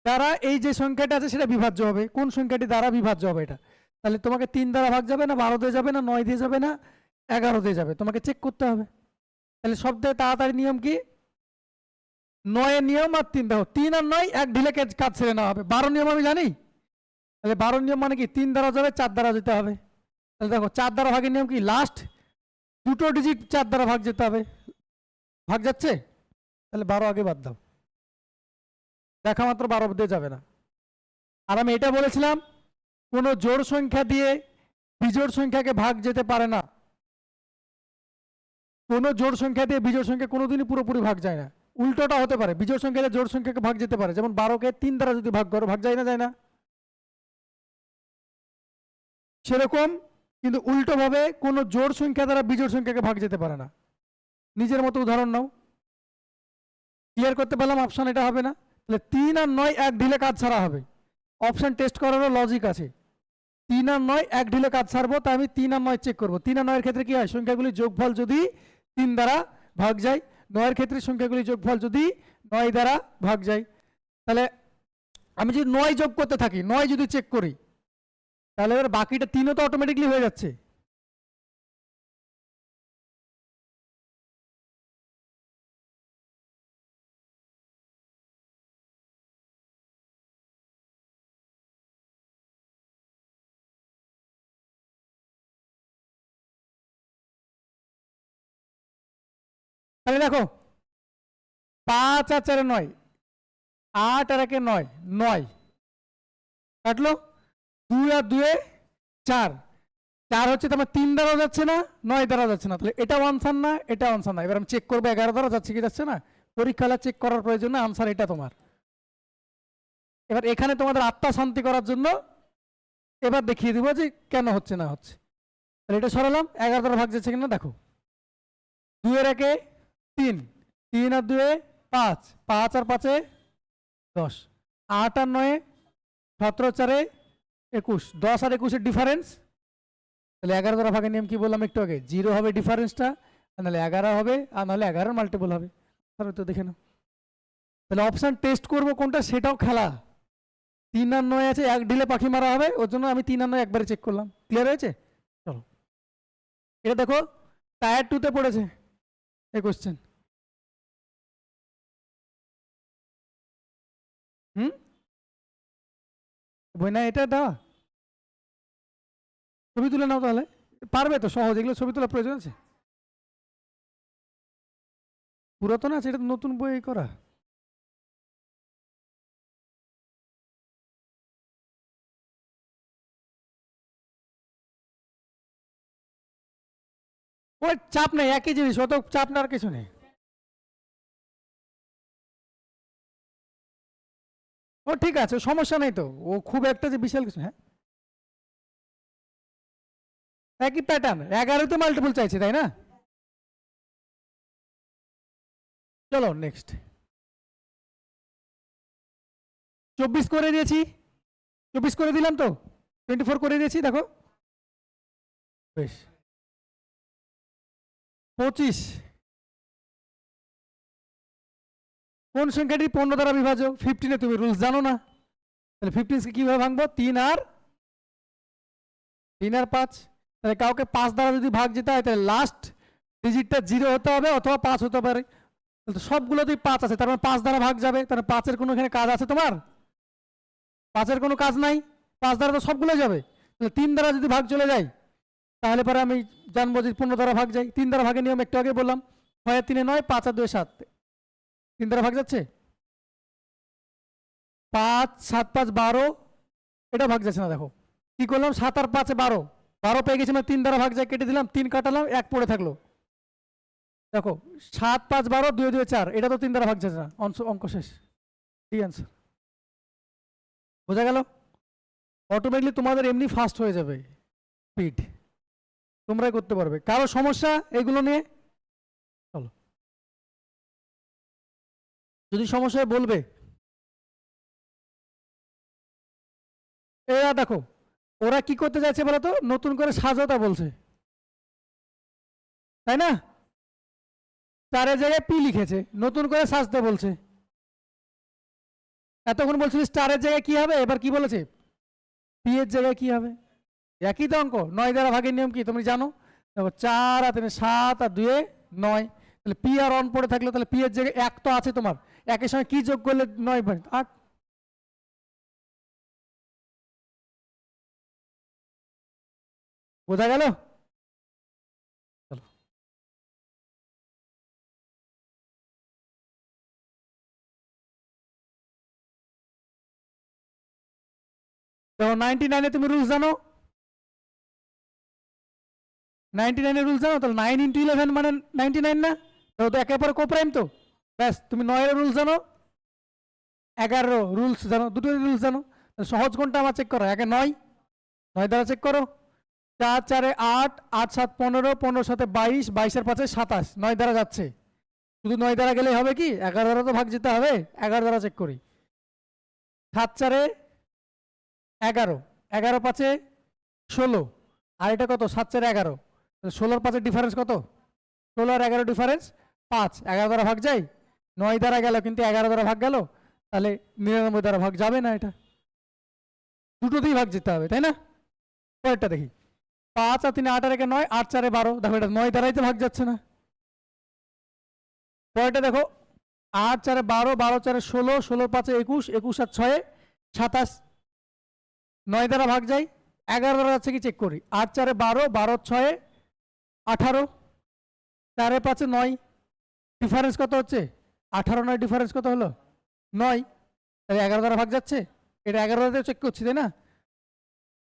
দ্বারা এই যে সংখ্যাটা আছে সেটা বিভাজ্য হবে, কোন সংখ্যাটি দ্বারা বিভাজ্য হবে এটা। তাহলে তোমাকে 3 দ্বারা ভাগ যাবে না, 12 দিয়ে যাবে না, 9 দিয়ে যাবে না, 11 দিয়ে যাবে, তোমাকে চেক করতে হবে। তাহলে সব থেকে তাড়াতাড়ি নিয়ম কি? 9 নিয়ম আর 3 দেখো, 3 আর 9 এক ঢিলে কাজ ছেড়ে নেওয়া হবে। 12 নিয়ম আমি জানি, তাহলে 12 নিয়ম মানে কি 3 দ্বারা যাবে, 4 দ্বারা যেতে হবে। তাহলে দেখো 4 দ্বারা ভাগের নিয়ম কি, লাস্ট দুটো ডিজিট 4 দ্বারা ভাগ যেতে হবে, ভাগ যাচ্ছে, তাহলে 12 আগে বাদ দাও, দেখা মাত্র 12 দিয়ে যাবে না। আর আমি এটা বলেছিলাম কোনো জোড় সংখ্যা দিয়ে বিজোড় সংখ্যাকে ভাগ যেতে পারে না, কোনো জোড় সংখ্যা দিয়ে বিজোড় সংখ্যা কোনোদিনই পুরোপুরি ভাগ যায় না, উল্টোটা হতে পারে, বিজোড় সংখ্যা দিয়ে জোড় সংখ্যাকে ভাগ যেতে পারে, যেমন 12কে 3 দ্বারা যদি ভাগ করো ভাগ যায় না, যায় না সেরকম। কিন্তু উল্টোভাবে কোনো জোড় সংখ্যা দ্বারা বিজোড় সংখ্যাকে ভাগ যেতে পারে না। নিজের মতো উদাহরণ নাও, ক্লিয়ার করতে পারলাম অপশন এটা হবে না। তাহলে 3 আর 9 এক ঢিলে কাজ ছাড়া হবে, অপশন টেস্ট করারও লজিক আছে। 3 আর 9 এক ঢিলে কাজ ছাড়বো, তাই আমি 3 আর 9 চেক করবো। 3 আর 9 এর ক্ষেত্রে কি হয়, সংখ্যাগুলি যোগফল যদি 3 দ্বারা ভাগ যায়, 9 এর ক্ষেত্রে সংখ্যাগুলি যোগফল যদি 9 দ্বারা ভাগ যায়। তাহলে আমি যদি 9 যোগ করতে থাকি, 9 যদি চেক করি, তাহলে এবার বাকিটা 3ও তো অটোমেটিকলি হয়ে যাচ্ছে। তাহলে দেখো 5 আর 4 9, 8 আর 1 9, 9 কাটলো, 2 আর 2 4, 4 হচ্ছে, তোমার 3 দ্বারাও যাচ্ছে না, 9 দ্বারাও যাচ্ছে না, তাহলে এটা আনসার না, এটা আনসার না। এবার আমি চেক করবো 11 দ্বারা যাচ্ছে কি যাচ্ছে না, পরীক্ষাটা চেক করার প্রয়োজন না, আনসার এটা তোমার। এবার এখানে তোমাদের আত্মা শান্তি করার জন্য এবার দেখিয়ে দিব যে কেন হচ্ছে না হচ্ছে। তাহলে এটা সরালাম, 11 দ্বারা ভাগ যাচ্ছে কিনা দেখো, 2 এর 1 3, 3 আর 2 5, 5 আর 5 10, 8 আর 9 17, 4 21, 10 আর 21 ডিফারেন্স। তাহলে 11 দ্বারা ভাগের নিয়ম কি বললাম একটু আগে, 0 হবে ডিফারেন্সটা, আর নাহলে 11 হবে, আর নাহলে 11 মাল্টিপল হবে। তাহলে তো দেখে নাও। তাহলে অপশন টেস্ট করবো কোনটা সেটাও খেলা। 3 আর 9 আছে, এক ঢিলে পাখি মারা হবে, ওর জন্য আমি 3 আর 9 একবারে চেক করলাম। ক্লিয়ার হয়েছে? চলো এটা দেখো, টায়ার 2-তে পড়েছে এই কোশ্চেন। বই না এটা দেওয়া, ছবি তুলে নাও তাহলে, পারবে তো সহজ, এগুলো ছবি তোলার প্রয়োজন আছে? পুরাতন আছে, এটা তো নতুন বই করা। ওই চাপ নেই, একই জিনিস, অত চাপ নেওয়ার কিছু নেই। ও ঠিক আছে, সমস্যা নেই তো, ও খুব একটা যে বিশাল কিছু। হ্যাঁ একই প্যাটার্ন, 11 তো মাল্টিপল চাইছে তাই না? চলো নেক্সট, 24 করে দিয়েছি, 24 করে দিলাম তো, 24 করে দিয়েছি দেখো, বেশ 25 কোন সংখ্যাটি 15 দ্বারা বিভাজ্য? 15-এ তুমি রুলস জানো না, তাহলে 15 কিভাবে ভাঙবো, 3 আর 5। তাহলে কাউকে 5 দ্বারা যদি ভাগ যেতে হয় তাহলে লাস্ট ডিজিটটা 0 হতে হবে অথবা 5 হতে পারে। তাহলে সবগুলোতেই 5 আছে, তার মানে 5 দ্বারা ভাগ যাবে, তাহলে 5-এর কোনো এখানে কাজ আছে তোমার? 5-এর কোনো কাজ নাই, 5 দ্বারা তো সবগুলো যাবে। তাহলে 3 দ্বারা যদি ভাগ চলে যায় তাহলে পরে আমি জানবো যে 15 দ্বারা ভাগ যায়। 3 দ্বারা ভাগের নিয়ম একটু আগে বললাম, 6 আর 3 9, 5 আর 2 7, 3 দ্বারা ভাগ যাচ্ছে, 5 7 5 12, এটা ভাগ যাচ্ছে না, দেখো কি করলাম, 7 আর 5 12, 12 পেয়ে গেছি, মানে 3 দ্বারা ভাগ যায়, কেটে দিলাম, 3 কাটালাম, 1 পড়ে থাকলো। দেখো 7 5 12, 2 2 4, এটা তো 3 দ্বারা ভাগ যাচ্ছে না, অঙ্ক শেষ, ঠিক অ্যান্সার। বোঝা গেল? অটোমেটিকলি তোমাদের এমনি ফাস্ট হয়ে যাবে স্পিড, তোমরাই করতে পারবে। কারো সমস্যা এগুলো নিয়ে? চলো, যদি সমস্যা হয় বলবে। এরা দেখো ওরা কি করতে চাইছে বলতো, নতুন করে সাজাতা বলছে, তাই না? 4 জায়গায় পি লিখেছে, নতুন করে সাজতে বলছে। এতক্ষণ বলছিল স্টারের জায়গায় কি হবে, এবার কি বলেছে, পি এর জায়গায় কি হবে? একই তো অঙ্ক, 9 দ্বারা ভাগের নিয়ম কি তুমি জানো? দেখো 4 আর 3 7 আর 2 9, তাহলে পি আর অন পড়ে থাকলো, তাহলে পি এর জায়গায় 1 তো আছে তোমার, একের সঙ্গে কি যোগ করলে 9 8। বোঝা গেল? চলো, দেখো 99 তুমি রুলস জানো, 99 রুলস জানো, তাহলে 9 ইন্টু 11 মানে 99 না? তো একেবারে কোপ্রাইম তো, ব্যাস তুমি 9 এর রুলস জানো, 11 রুলস জানো, দুটো রুলস জানো, সহজ কোনটা আমার চেক করো, 1 এ 9, 9 দ্বারা চেক করো, 4 4 এ 8, 8 7 15, 15 7 22, 22 এর 5 27, 9 দ্বারা যাচ্ছে। শুধু 9 দ্বারা গেলেই হবে কি, 11 দ্বারা তো ভাগ যেতে হবে, 11 দ্বারা চেক করি। 7 4 এ 11, 11 5 এ 16, আর এটা কত, 7 4 এ 11, 16 5 এর ডিফারেন্স কত, 16 আর 11 ডিফারেন্স 5, 11 দ্বারা ভাগ যায়, 9 দ্বারা গেল কিন্তু 11 দ্বারা ভাগ গেল, তাহলে 99 দ্বারা ভাগ যাবে না, এটা দুটোতেই ভাগ যেতে হবে, তাই না? পরেরটা দেখি, 5 আর 3 8 আর 1 9, 8 4 এ 12, দেখো এটা 9 দ্বারাই তো ভাগ যাচ্ছে না। পরেরটা দেখো, 8 4 এ 12, 12 4 এ 16, 16 5 এ 21, 21 আর 6 এ 27, 9 দ্বারা ভাগ যায়, 11 দ্বারা যাচ্ছে কি চেক করি, 8 4 এ 12, 12 6 এ 18, 4 এ 5 এ 9, ডিফারেন্স কত হচ্ছে, 18 9 ডিফারেন্স কত হলো 9, তাহলে 11 দ্বারা ভাগ যাচ্ছে, এটা 11 দ্বারা চেক করছি, তাই না?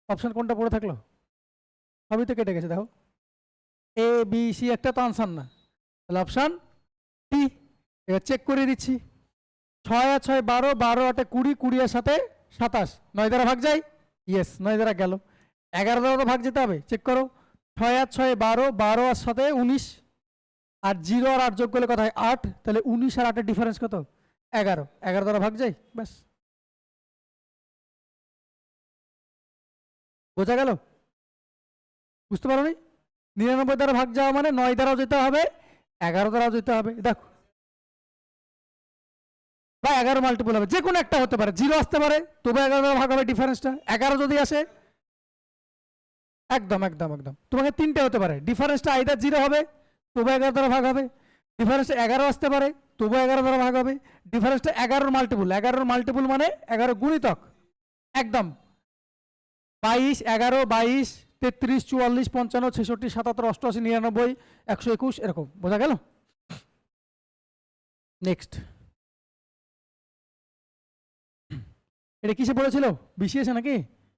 অপশন কোনটা পড়ে থাকলো, সবই তো কেটে গেছে, দেখো এ বি সি একটা তো আনসার না, তাহলে অপশন ডি। এবার চেক করে দিচ্ছি, 6 আর 6 12, 12 8 20, 20 আর 7 27, 9 দ্বারা ভাগ যায়, ইয়েস 9 দ্বারা গেল, 11 দ্বারা তো ভাগ যেতে হবে, চেক করো, 6 আর 6 12, 12 আর 7 19, আর 0 আর 8 যোগ করলে কত হয় 8, তাহলে 19 আর 8 এর ডিফারেন্স কত 11, 11 দ্বারা ভাগ যায়, ব্যাস। বোঝা গেল? বুঝতে পারো নি? 99 দ্বারা ভাগ যাওয়া মানে 9 দ্বারাও যেতে হবে, 11 দ্বারাও যেতে হবে, দেখো, বা 11 মাল্টিপল হবে, যে কোনো একটা হতে পারে, 0 আসতে পারে, তবে 11 দ্বারা ভাগ হবে, ডিফারেন্সটা 11 যদি আসে, একদম একদম একদম, তোমাকে 3টে হতে পারে, ডিফারেন্সটা আইদার 0 হবে, তবে 11 দ্বারা ভাগ হবে, ডিফারেন্সটা 11 আসতে পারে, তবু 11 দ্বারা ভাগ হবে, ডিফারেন্সটা 11 মাল্টিপুল, 11 মাল্টিপুল মানে 11 গুণিতক, একদম 22 11 22 33 44 55 66 77 88 99 121, এরকম, বোঝা গেল? নেক্সট, এটা কিসে পড়েছিল, বিসিএস নাকি,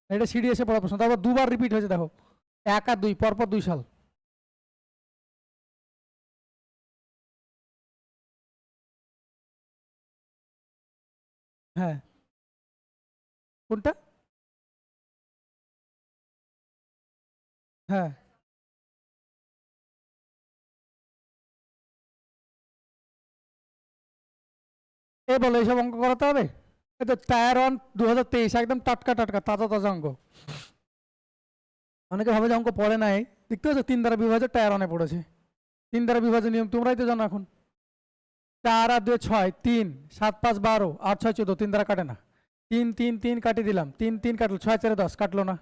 এটা সিডিএস এ পড়া প্রশ্ন, তারপর দুবার রিপিট হয়েছে, দেখো 1 আর 2 পরপর 2 সাল। হ্যাঁ, কোনটা? হ্যাঁ, এ বলো এইসব অঙ্ক করাতে হবে, এই তো টায়ার ওয়ান 2023, একদম টাটকা টাটকা তাজা তাজা অঙ্ক। অনেকে ভাবে যে অঙ্ক পড়ে নাই, দেখতে পাচ্ছ 3 দ্বারা বিভাজন টায়ার ওয়ানে পড়েছে, 3 দ্বারা বিভাজন নিয়ম তোমরাই তো জানো এখন, 4 আর 2 6, 3 7 5 12, 8 6 14, 3 দ্বারা কাটে না, 3 3 3 কাটিয়ে দিলাম, 3 3 কাটলো, 6 4 10 কাটলো না,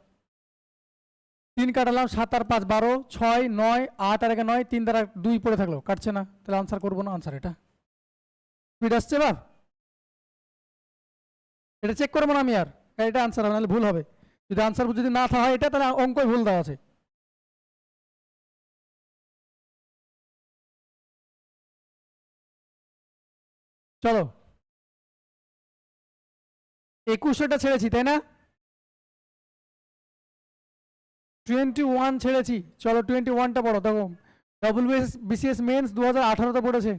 3 কাটালাম, 7 আর 5 12, 6 9 8 আর 1 9, 3 দ্বারা 2 পড়ে থাকলো, কাটছে না, তাহলে আনসার করবো না, আনসার এটা। স্পিড আসছে এবার, এটা চেক করবো না আমি আর, এটা আনসার হবে, নাহলে ভুল হবে, যদি আনসার যদি না হয় এটা, তাহলে অঙ্কই ভুল দেওয়া আছে। চলো 2100টা ছেড়েছি, তাই না? 21 ছেড়েছি, চলো 21টা পড়ো। দেখো বিসিএস মেন্স 2018-তে পড়েছে।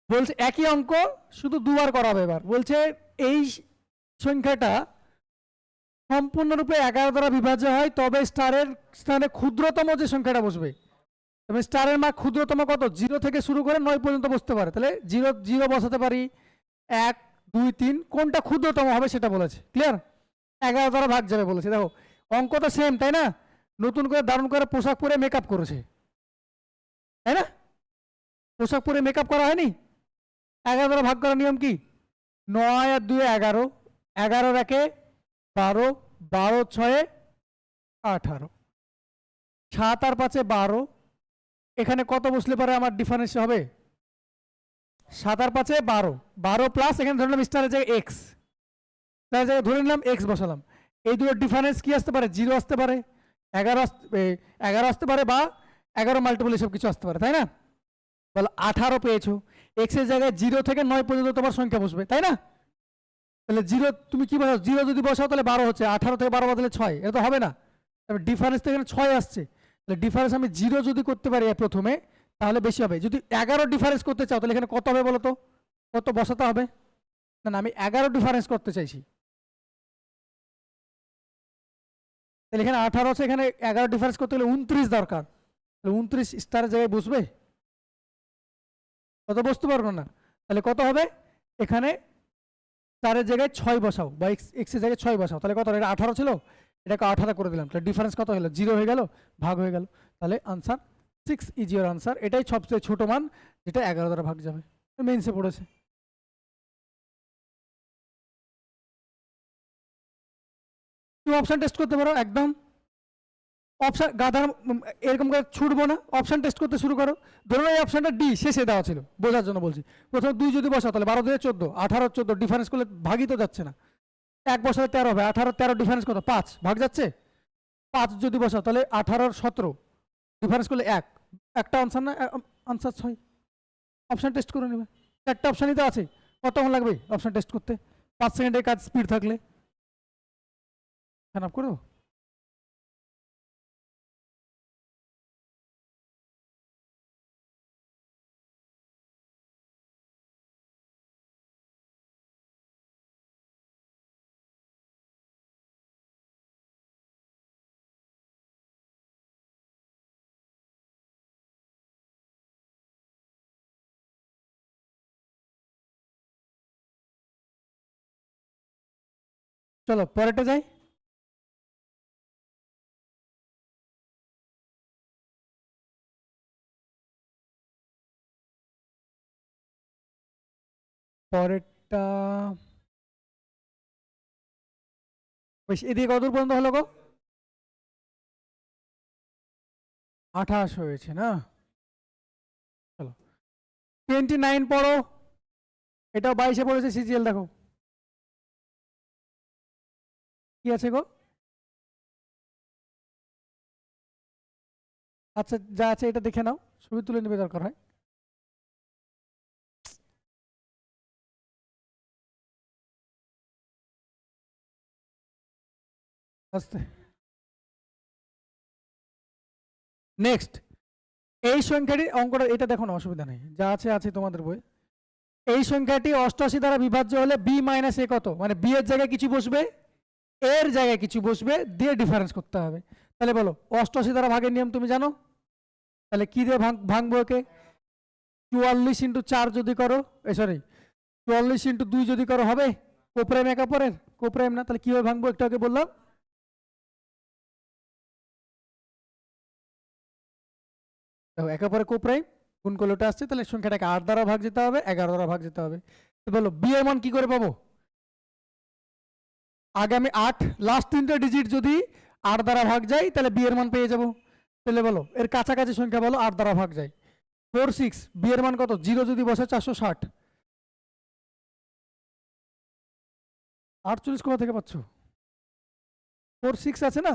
বলছে একই অঙ্ক শুধু দুবার করাবে। এবার বলছে এই সংখ্যাটা সম্পূর্ণরূপে 11 দ্বারা বিভাজ্য হয়, তবে স্টারের স্থানে ক্ষুদ্রতম যে সংখ্যাটা বসবে, তবে স্টারের মান ক্ষুদ্রতম কত, 0 থেকে শুরু করে 9 পর্যন্ত বসতে পারে। তাহলে 0 বসাতে পারি, 1 2 3, কোনটা ক্ষুদ্রতম হবে সেটা বলেছে। ক্লিয়ার? 11 দ্বারা ভাগ যাবে বলেছে। দেখো অঙ্কটা সেম, তাই না? নতুন করে দারুণ করে পোশাক পরে মেকআপ করেছে, তাই না? পোশাক পরে মেকআপ করা হয়নি? 11 দ্বারা ভাগ করার নিয়ম কি? 9 আর 2 11, 11 1 12, 12 6 18, 7 আর 5 12। এখানে কত বসলে পারে আমার ডিফারেন্স হবে? 7 আর 5 12, 12 প্লাস এখানে ধরে নিলাম স্টারের জায়গায় এক্স, তার জায়গায় ধরে নিলাম এক্স বসালাম। এই দুটো ডিফারেন্স কি আসতে পারে? 0 আসতে পারে, 11 আসতে পারে, বা 11 মাল্টিপল এসব কিছু আসতে পারে, তাই না? বলো 18 পেয়েছো, এক্স এর জায়গায় 0 থেকে 9 পর্যন্ত তোমার সংখ্যা বসবে, তাই না? তাহলে 0 তুমি কি বসাও? 0 যদি বসাও তাহলে 12 হচ্ছে, 18 থেকে 12 বদলে 6, এটা তো হবে না। তবে ডিফারেন্স তো এখানে 6 আসছে, তাহলে ডিফারেন্স আমি 0 যদি করতে পারি প্রথমে তাহলে বেশি হবে। যদি 11 ডিফারেন্স করতে চাও তাহলে এখানে কত হবে বলো তো? কত বসাতে হবে? না না, আমি 11 ডিফারেন্স করতে চাইছি, তাহলে এখানে 18 আছে, এখানে 11 ডিফারেন্স করতে গেলে 29 দরকার। তাহলে 29 স্টারের জায়গায় বসবে? কত বসতে পারবো না। তাহলে কত হবে? এখানে স্টারের জায়গায় 6 বসাও, বা এক্স এর জায়গায় 6 বসাও, তাহলে কত? এটা 18 ছিল, এটাকে 18 করে দিলাম, তাহলে ডিফারেন্স কত হলো? 0 হয়ে গেল, ভাগ হয়ে গেল। তাহলে আনসার 6 ইজ ইয়োর আনসার। এটাই সবচেয়ে ছোট মান, যেটা 11 দ্বারা ভাগ যাবে। মেইনসে পড়েছে। তুমি অপশন টেস্ট করতে পারো একদম। অপশন গাধার এরকম করে ছুটবো না, অপশন টেস্ট করতে শুরু করো। ধরুন এই অপশনটা ডি শেষে দেওয়া ছিল, বোঝার জন্য বলছি। প্রথমে 2 যদি বসাও তাহলে 12 2 14, 18 14, ডিফারেন্স করলে ভাগই তো যাচ্ছে না। 1 বসালে 13 হবে, 18 13 ডিফারেন্স কত? 5, ভাগ যাচ্ছে। 5 যদি বসাও তাহলে 18 17, ডিফারেন্স করলে 1, একটা আনসার না, আনসার 6। অপশন টেস্ট করে নেবে, 4টা অপশনই তো আছে, কতক্ষণ লাগবে অপশন টেস্ট করতে? 5 সেকেন্ডের কাজ স্পিড থাকলে। হ্যাঁ করো। চলো পরেরটা যাই। পরেরটা বেশ, এদিকে কতদূর পর্যন্ত হলো গো? 28 হয়েছে না? চলো 29 পড়ো। এটাও 22-এ পড়েছে, সিজিএল দেখো কি আছে গো। আচ্ছা যা আছে এটা দেখে নাও, ছবি তুলে নেবে দরকার হয়। আস্তে। নেক্সট, এই সংখ্যাটি অঙ্কটা এটা দেখো না, অসুবিধা নেই, যা আছে আছে তোমাদের বই। এই সংখ্যাটি 88 দ্বারা বিভাজ্য হলে বি মাইনাস এ কত? মানে বি এর জায়গায় কিছু বসবে, এর জায়গায় কিছু বসবে, দিয়ে ডিফারেন্স করতে হবে। তাহলে বলো 88 দ্বারা ভাগের নিয়ম তুমি জানো, তাহলে কি দিয়ে ভাঙবো একে? 44 ইন্টু 4 যদি করো, সরি 44 ইন্টু 2 যদি করো হবে? কোপ্রাইম একা পরের, কোপ্রাইম না, তাহলে কিভাবে ভাঙবো একটু আগে বললাম। দেখো একে পরে কোপ্রাইম গুণ করলে ওটা আসছে, তাহলে সংখ্যাটাকে 8 দ্বারা ভাগ যেতে হবে, 11 দ্বারা ভাগ যেতে হবে। তো বলো বি এর মান কি করে পাবো? আগে আমি 8 লাস্ট 3টে ডিজিট যদি 8 দ্বারা ভাগ যায় তাহলে বি এর মান পেয়ে যাবো। তাহলে বলো এর কাছাকাছি সংখ্যা বলো 8 দ্বারা ভাগ যায়। 4 6, বি এর মান কত? 0 যদি বসে 460। 48 কোথা থেকে পাচ্ছ? 4 6 আছে না,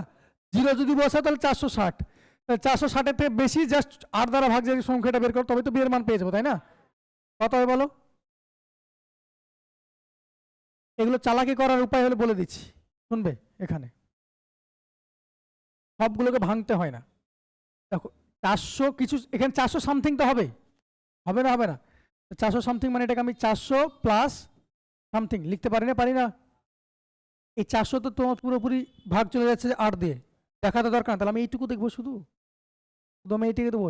0 যদি বসে তাহলে 460, তাহলে 460-এর থেকে বেশি জাস্ট 8 দ্বারা ভাগ যায় সংখ্যাটা বের করো, তবে তো বি এর মান পেয়ে যাবো, তাই না? কত হবে বলো? এগুলো চালাকি করার উপায় হলে বলে দিচ্ছি, শুনবে। এখানে সবগুলোকে ভাঙতে হয় না। দেখো 400 কিছু, এখানে 400 সামথিং তো হবে, হবে না? হবে না। 400 সামথিং মানে এটাকে আমি 400 প্লাস সামথিং লিখতে পারি না? পারি না? এই 400 তো তোমার পুরোপুরি ভাগ চলে যাচ্ছে 8 দিয়ে, দেখাতে দরকার না। তাহলে আমি এইটুকু দেখবো, শুধু শুধু আমি এইটুকু দেবো।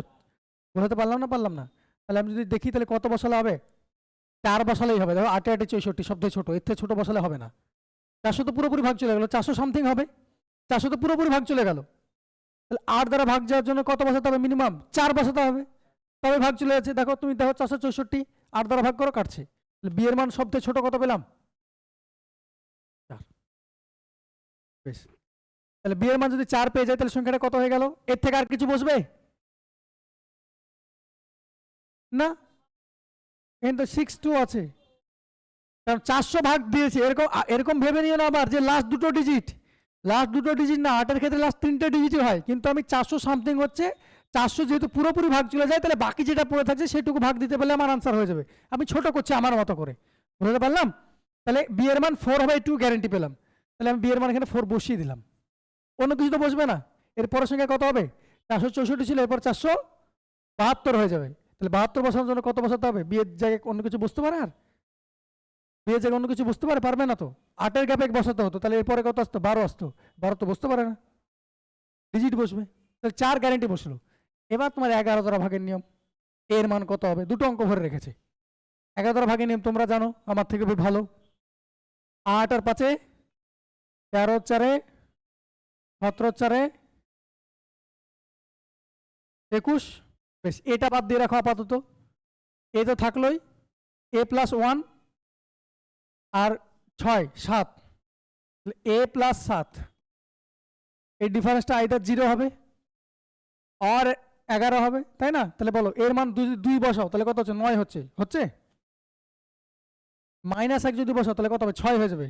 বোঝাতে পারলাম না? পারলাম না? তাহলে আমি যদি দেখি তাহলে কত বসালে হবে? 4 বসালেই হবে। দেখো 8 8 64 সবথেকে ছোট, এর থেকে ছোট বসালে হবে না। 400 তো পুরোপুরি ভাগ চলে গেল, 400 সামথিং হবে। 400 তো পুরোপুরি ভাগ চলে গেল। তাহলে 8 দ্বারা ভাগ যাওয়ার জন্য কত বসাতে হবে? মিনিমাম 4 বসাতে হবে, তবে ভাগ চলে যাচ্ছে। দেখো তুমি দেখো 464 8 দ্বারা ভাগ করো, কাটছে। বি এর মান সবথেকে ছোট কত পেলাম? 4। বেশ, তাহলে বি এর মান যদি 4 পেয়ে যায় তাহলে সংখ্যাটা কত হয়ে গেল? এর থেকে আর কিছু বসবে না? এখানে তো 62 আছে, কারণ 400 ভাগ দিয়েছে। এরকম এরকম ভেবে নিও না আবার যে লাস্ট দুটো ডিজিট, লাস্ট দুটো ডিজিট না, 8 এর ক্ষেত্রে লাস্ট 3টে ডিজিটই হয়। কিন্তু আমি 400 সামথিং হচ্ছে, 400 যেহেতু পুরোপুরি ভাগ চলে যায়, তাহলে বাকি যেটা পড়ে থাকছে সেটুকু ভাগ দিতে পারলে আমার আনসার হয়ে যাবে। আমি ছোট করছি আমার মতো করে, বুঝতে পারলাম? তাহলে বি এর মান 4 হবে, 2 গ্যারেন্টি পেলাম। তাহলে আমি বি এর মান এখানে 4 বসিয়ে দিলাম, অন্য কিছু তো বসবে না। এর পরের সংখ্যা কত হবে? 464 ছিল, এরপর 472 হয়ে যাবে। তাহলে 72 বসানোর জন্য কত বসাতে হবে? বি এর জায়গায় অন্য কিছু বুঝতে পারে? আর বি এর জায়গায় অন্য কিছু বুঝতে পারে? পারবে না তো। 8 এর গ্যাপে বসাতে হতো, তাহলে এরপরে কত আসতো? 12 আসতো। 12 তো বুঝতে পারে না, ডিজিট বসবে। তাহলে 4 গ্যারেন্টি বসলো। এবার তোমার 11 দ্বারা ভাগের নিয়ম, এর মান কত হবে? দুটো অঙ্ক ভরে রেখেছে। 11 দ্বারা ভাগের নিয়ম তোমরা জানো আমার থেকে ভালো। 8 আর 5 13 4 17 4 21। বেশ, এটা বাদ দিয়ে রাখো আপাতত। এ তো থাকলোই, এ প্লাস 1 আর 6 7, এ প্লাস 7, এই ডিফারেন্সটা আইদার 0 হবে আর 11 হবে, তাই না? তাহলে বলো এর মান 2 বসাও, তাহলে কত হচ্ছে? 9 হচ্ছে। হচ্ছে -1 যদি বসাও তাহলে কত হবে? 6 হয়ে যাবে।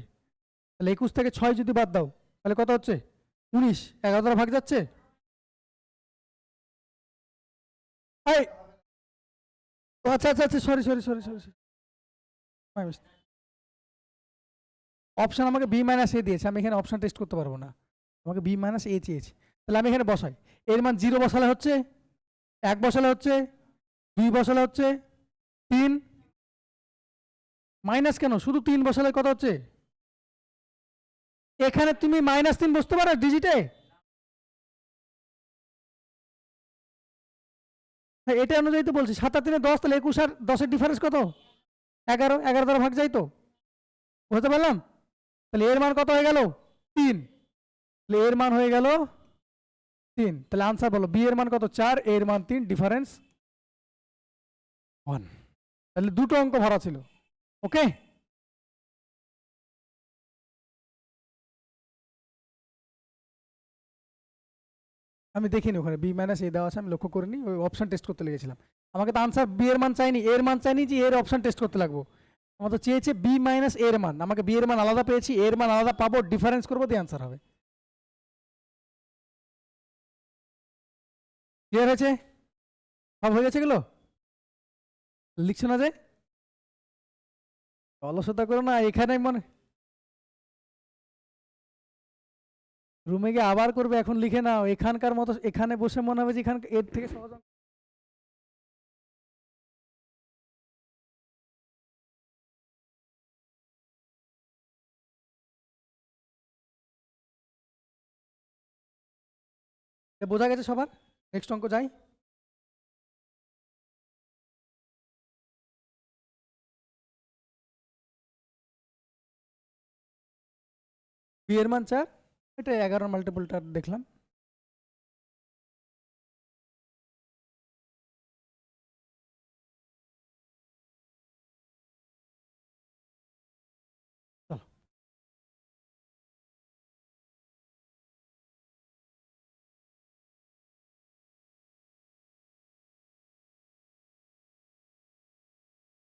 তাহলে 21 থেকে 6 যদি বাদ দাও তাহলে কত হচ্ছে? 19। 11 দ্বারা ভাগ যাচ্ছে। এই আচ্ছা আচ্ছা আচ্ছা, sorry sorry sorry sorry, option আমাকে বি মাইনাস এ দিয়েছে, আমি এখানে অপশন টেস্ট করতে পারবো না, আমাকে বি মাইনাস এ চেয়েছে। তাহলে আমি এখানে বসাই, এর মান 0 বসালে হচ্ছে, 1 বসালে হচ্ছে, 2 বসালে হচ্ছে, 3 মাইনাস কেন, শুধু 3 বসালে কত হচ্ছে? এখানে তুমি -3 বসতে পারো ডিজিটে। হ্যাঁ, এটা অনুযায়ী তো বলছি। 7 আর 3 10, তাহলে 21 আর 10 ডিফারেন্স কত? 11। 11 দ্বারা ভাগ যাই তো, বুঝতে পারলাম? তাহলে এর মান কত হয়ে গেল? 3। তাহলে এর মান হয়ে গেল 3। তাহলে আনসার বলো, বি এর মান কত? 4, এর মান 3, ডিফারেন্স 1। তাহলে দুটো অঙ্ক ভরা ছিল। ওকে, আমি দেখিনি ওখানে বি মাইনাস এ দেওয়া আছে, আমি লক্ষ্য করিনি, ওই অপশন টেস্ট করতে লেগেছিলাম। আমাকে তো আনসার বি এর মান চাইনি, এর মান চাইনি যে এর অপশন টেস্ট করতে লাগবো। আমার তো চেয়েছে বি মাইনাস এর মান, আমাকে বি এর মান আলাদা পেয়েছি, এর মান আলাদা পাবো, ডিফারেন্স করবো, দিয়ে আনসার হবে। ক্লিয়ার হয়েছে? সব হয়ে গেছে এগুলো? লিখছো না যে? অলসতা করো না, এখানে মনে রুমে গিয়ে আবার করবে, এখন লিখে নাও। এখানকার মতো এখানে বসে মনে হবে যে এখান এর থেকে সহজ অঙ্ক। বোঝা গেছে সবার? নেক্সট অঙ্ক যাই। বি এর মান 4, এটা 11 মাল্টিপলটা দেখলাম। চলো,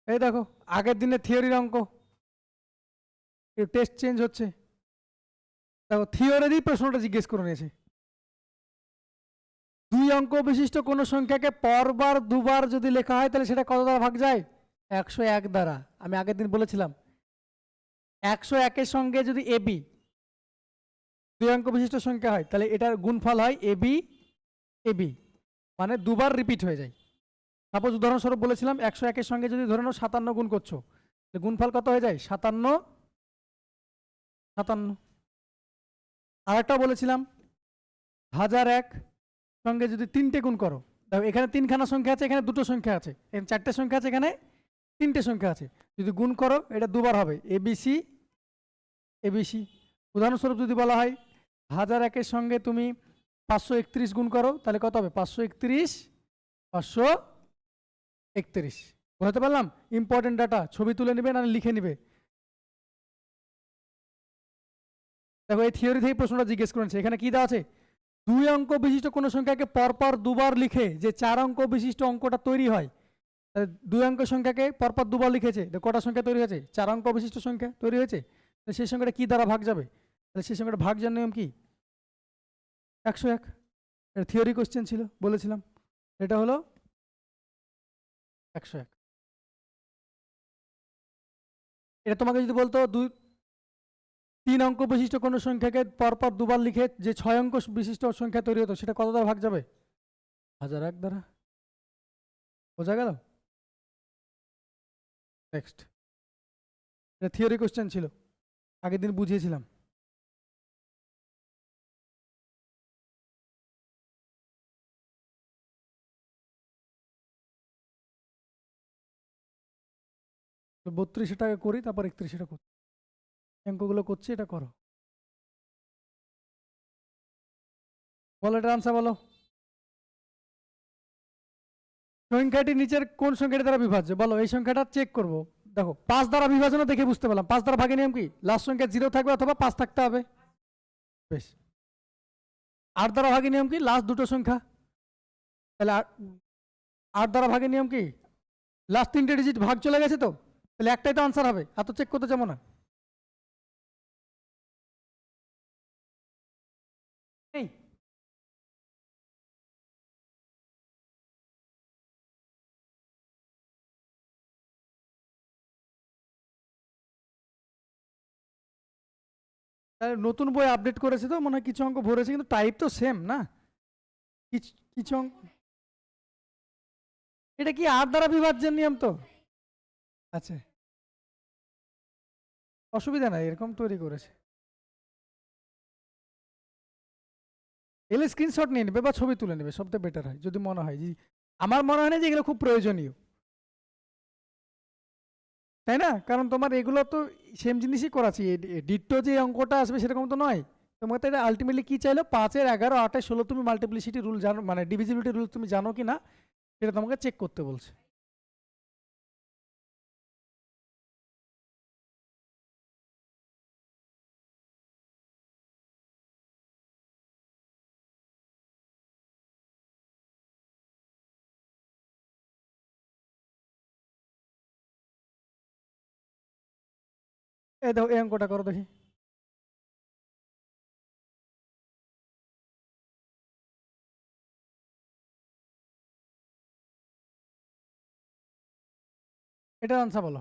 এই দেখো আগের দিনের থিওরির অঙ্ক, টেস্ট চেঞ্জ হচ্ছে। দেখো থিওরিরই প্রশ্নটা জিজ্ঞেস করে নিয়েছে। 2 অঙ্ক বিশিষ্ট কোন সংখ্যাকে পরবার দুবার যদি লেখা হয় তাহলে সেটা কত দ্বারা ভাগ যায়? 101 দ্বারা। আমি আগের দিন বলেছিলাম 101-এর সঙ্গে যদি এবি 2 অঙ্ক বিশিষ্ট সংখ্যা হয় তাহলে এটার গুণফল হয় এবি এবি, মানে দুবার রিপিট হয়ে যায়। সাপোজ উদাহরণস্বরূপ বলেছিলাম 101-এর সঙ্গে যদি ধরে নাও 57 গুণ করছো, গুণফল কত হয়ে যায়? 57 57। আরেকটা বলেছিলাম 1001 সঙ্গে যদি 3টে গুণ করো, দেখো এখানে 3খানা সংখ্যা আছে, এখানে 2টো সংখ্যা আছে, এখানে 4টে সংখ্যা আছে, এখানে 3টে সংখ্যা আছে, যদি গুণ করো এটা দুবার হবে এবিসি এবিসি। উদাহরণস্বরূপ যদি বলা হয় 1001-এর সঙ্গে তুমি 531 গুণ করো তাহলে কত হবে? 531 531। বুঝতে পারলাম? ইম্পর্টেন্ট ডাটা, ছবি তুলে নিবে না লিখে নিবে। দেখো এই থিওরি থেকে প্রশ্নটা জিজ্ঞেস করেছে, এখানে কি দেওয়া আছে? 2 অঙ্ক বিশিষ্ট কোনো সংখ্যাকে পরপর দুবার লিখে যে 4 অঙ্ক বিশিষ্ট অঙ্কটা তৈরি হয়, 2 অঙ্ক সংখ্যাকে পরপর দুবার লিখেছে, কটা সংখ্যা তৈরি হয়েছে? 4 অঙ্ক বিশিষ্ট সংখ্যা তৈরি হয়েছে। সেই সংখ্যাটা কি দ্বারা ভাগ যাবে? তাহলে সেই সংখ্যাটা ভাগ যাওয়ার নিয়ম কি? 101। এটা থিওরি কোশ্চেন ছিল, বলেছিলাম এটা হলো 101। এটা তোমাকে যদি বলতো 3 অঙ্ক বিশিষ্ট কোনো সংখ্যাকে পরপর দুবার লিখে যে 6 অঙ্ক বিশিষ্ট সংখ্যা তৈরি হতো, সেটা কত দ্বারা ভাগ যাবে? 1001 দ্বারা। বোঝা গেল? নেক্সট, এটা থিওরি কোশ্চেন ছিল, আগের দিন বুঝিয়েছিলাম। তো 32 টাকা করি, তারপর 31 টা করছি, অঙ্কগুলো করছি, এটা করো। বলো এটা আনসার বলো। সংখ্যাটি নিচের কোন সংখ্যাটি দ্বারা বিভাজ্য? বলো এই সংখ্যাটা চেক করব। দেখো 5 দ্বারা বিভাজনও দেখে বুঝতে পারলাম। 5 দ্বারা ভাগের নিয়ম কি? লাস্ট সংখ্যা 0 থাকবে অথবা 5 থাকতে হবে। বেশ। 8 দ্বারা ভাগের নিয়ম কি? লাস্ট দুটো সংখ্যা। তাহলে 8 দ্বারা ভাগের নিয়ম কি? লাস্ট 3টে ডিজিট ভাগ চলে গেছে, তো তাহলে একটাই তো আনসার হবে, আর তো চেক করতে যাবো না। এই তাহলে নতুন বই আপডেট করেছে তো মনে হয় কিছু অঙ্ক ভরেছে, কিন্তু টাইপ তো সেম না। কিছু কিছু অঙ্ক, এটা কি 8 দ্বারা বিভাজ্যের নিয়ম তো? আচ্ছা, অসুবিধা নাই, এরকম তৈরি করেছে। এলে স্ক্রিনশট নিয়ে নেবে বা ছবি তুলে নেবে, সবথেকে বেটার হয় যদি মনে হয় যে, আমার মনে হয় না যে এগুলো খুব প্রয়োজনীয়, তাই না? কারণ তোমার এগুলো তো সেম জিনিসই করাচ্ছি, ডিট্টো যে অঙ্কটা আসবে সেরকম তো নয়। তোমাকে তো এটা আলটিমেটলি কি চাইলো? 5-এর 11, 8-এর 16 তুমি মাল্টিপ্লিসিটি রুল জানো, মানে ডিভিজিবিলিটি রুল তুমি জানো কি না সেটা তোমাকে চেক করতে বলছে। এই দেখো এই অঙ্কটা করো দেখি। এটার আনসার বলো।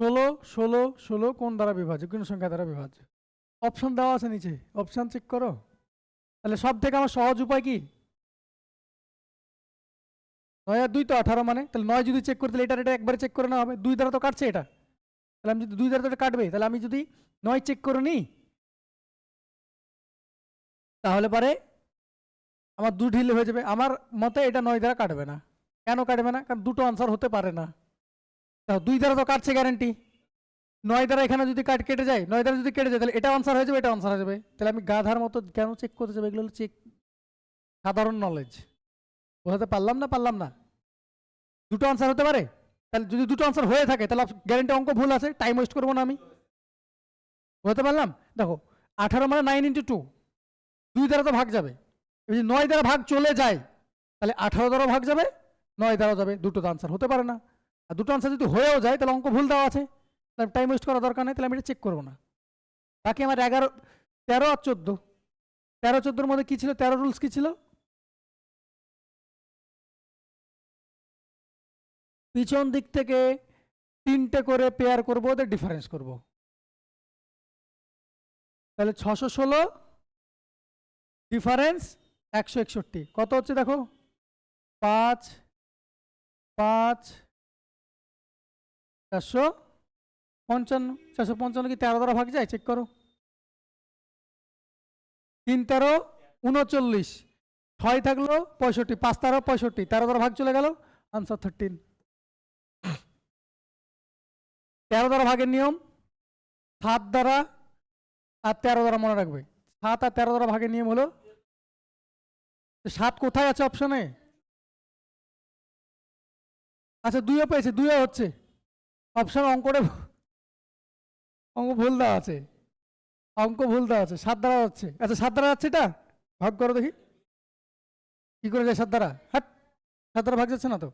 16 16 16 কোন দ্বারা বিভাজ্য? কোন সংখ্যা দ্বারা বিভাজ্য? অপশন দেওয়া আছে নিচে, অপশন চেক করো। তাহলে সব থেকে আমার সহজ উপায় কি? 9 আর 2 তো 18, মানে তাহলে 9 যদি চেক করতে, এটা একবারে চেক করে নেওয়া হবে। 2 দ্বারা তো কাটছে এটা, তাহলে আমি যদি 2 দ্বারা তো এটা কাটবে, তাহলে আমি যদি 9 চেক করে নিই তাহলে পরে আমার 2 ঢিলে হয়ে যাবে। আমার মতে এটা 9 দ্বারা কাটবে না। কেন কাটবে না? কারণ দুটো আনসার হতে পারে না। 2 দ্বারা তো কাটছে গ্যারান্টি, 9 দ্বারা এখানে যদি কেটে যায়, 9 দ্বারা যদি কেটে যায় তাহলে এটা আনসার হয়ে যাবে, এটা আনসার হয়ে যাবে। তাহলে আমি গাধার মতো কেন চেক করতে যাবো? এগুলো চেক সাধারণ নলেজ। বোঝাতে পারলাম না? পারলাম না? দুটো আনসার হতে পারে, তাহলে যদি দুটো আনসার হয়ে থাকে তাহলে গ্যারান্টি অঙ্ক ভুল আছে, টাইম ওয়েস্ট করবো না আমি। বুঝতে পারলাম? দেখো 18 মানে 9 × 2, 2 দ্বারা তো ভাগ যাবে। যদি 9 দ্বারা ভাগ চলে যায় তাহলে 18 দ্বারা ভাগ যাবে, 9 দ্বারা যাবে, দুটো তো আনসার হতে পারে না। আর দুটো আনসার যদি হয়েও যায় তাহলে অঙ্ক ভুল দেওয়া আছে, তাহলে টাইম ওয়েস্ট করার দরকার নেই, তাহলে আমি এটা চেক করবো না। বাকি আমার 11 13 আর 14, 13 14-র মধ্যে কি ছিল? 13 রুলস কি ছিল? পিছন দিক থেকে তিনটে করে পেয়ার করবো, ওদের ডিফারেন্স করব। তাহলে 616 ডিফারেন্স 161 কত হচ্ছে দেখো, 5 5 455। 455 কি 13 দ্বারা ভাগ যায়? চেক করো। 3 13 39, 6 থাকলো 65, 5 13 65, 13 দ্বারা ভাগ চলে গেল, আনসার 13। 13 দ্বারা ভাগের নিয়ম 7 দ্বারা আর 13 দ্বারা মনে রাখবে। 7 আর 13 দ্বারা ভাগের নিয়ম হলো, 7 কোথায় আছে অপশনে? আচ্ছা 2ও পেয়েছে, 2ও হচ্ছে অপশন, অঙ্কটা অঙ্ক ভুল দেওয়া আছে, অঙ্ক ভুল দেওয়া আছে। 7 দ্বারা হচ্ছে, আচ্ছা 7 দ্বারা যাচ্ছে, এটা ভাগ করো দেখি কি করে যায় 7 দ্বারা। হ্যাঁ 7 দ্বারা ভাগ যাচ্ছে না তো।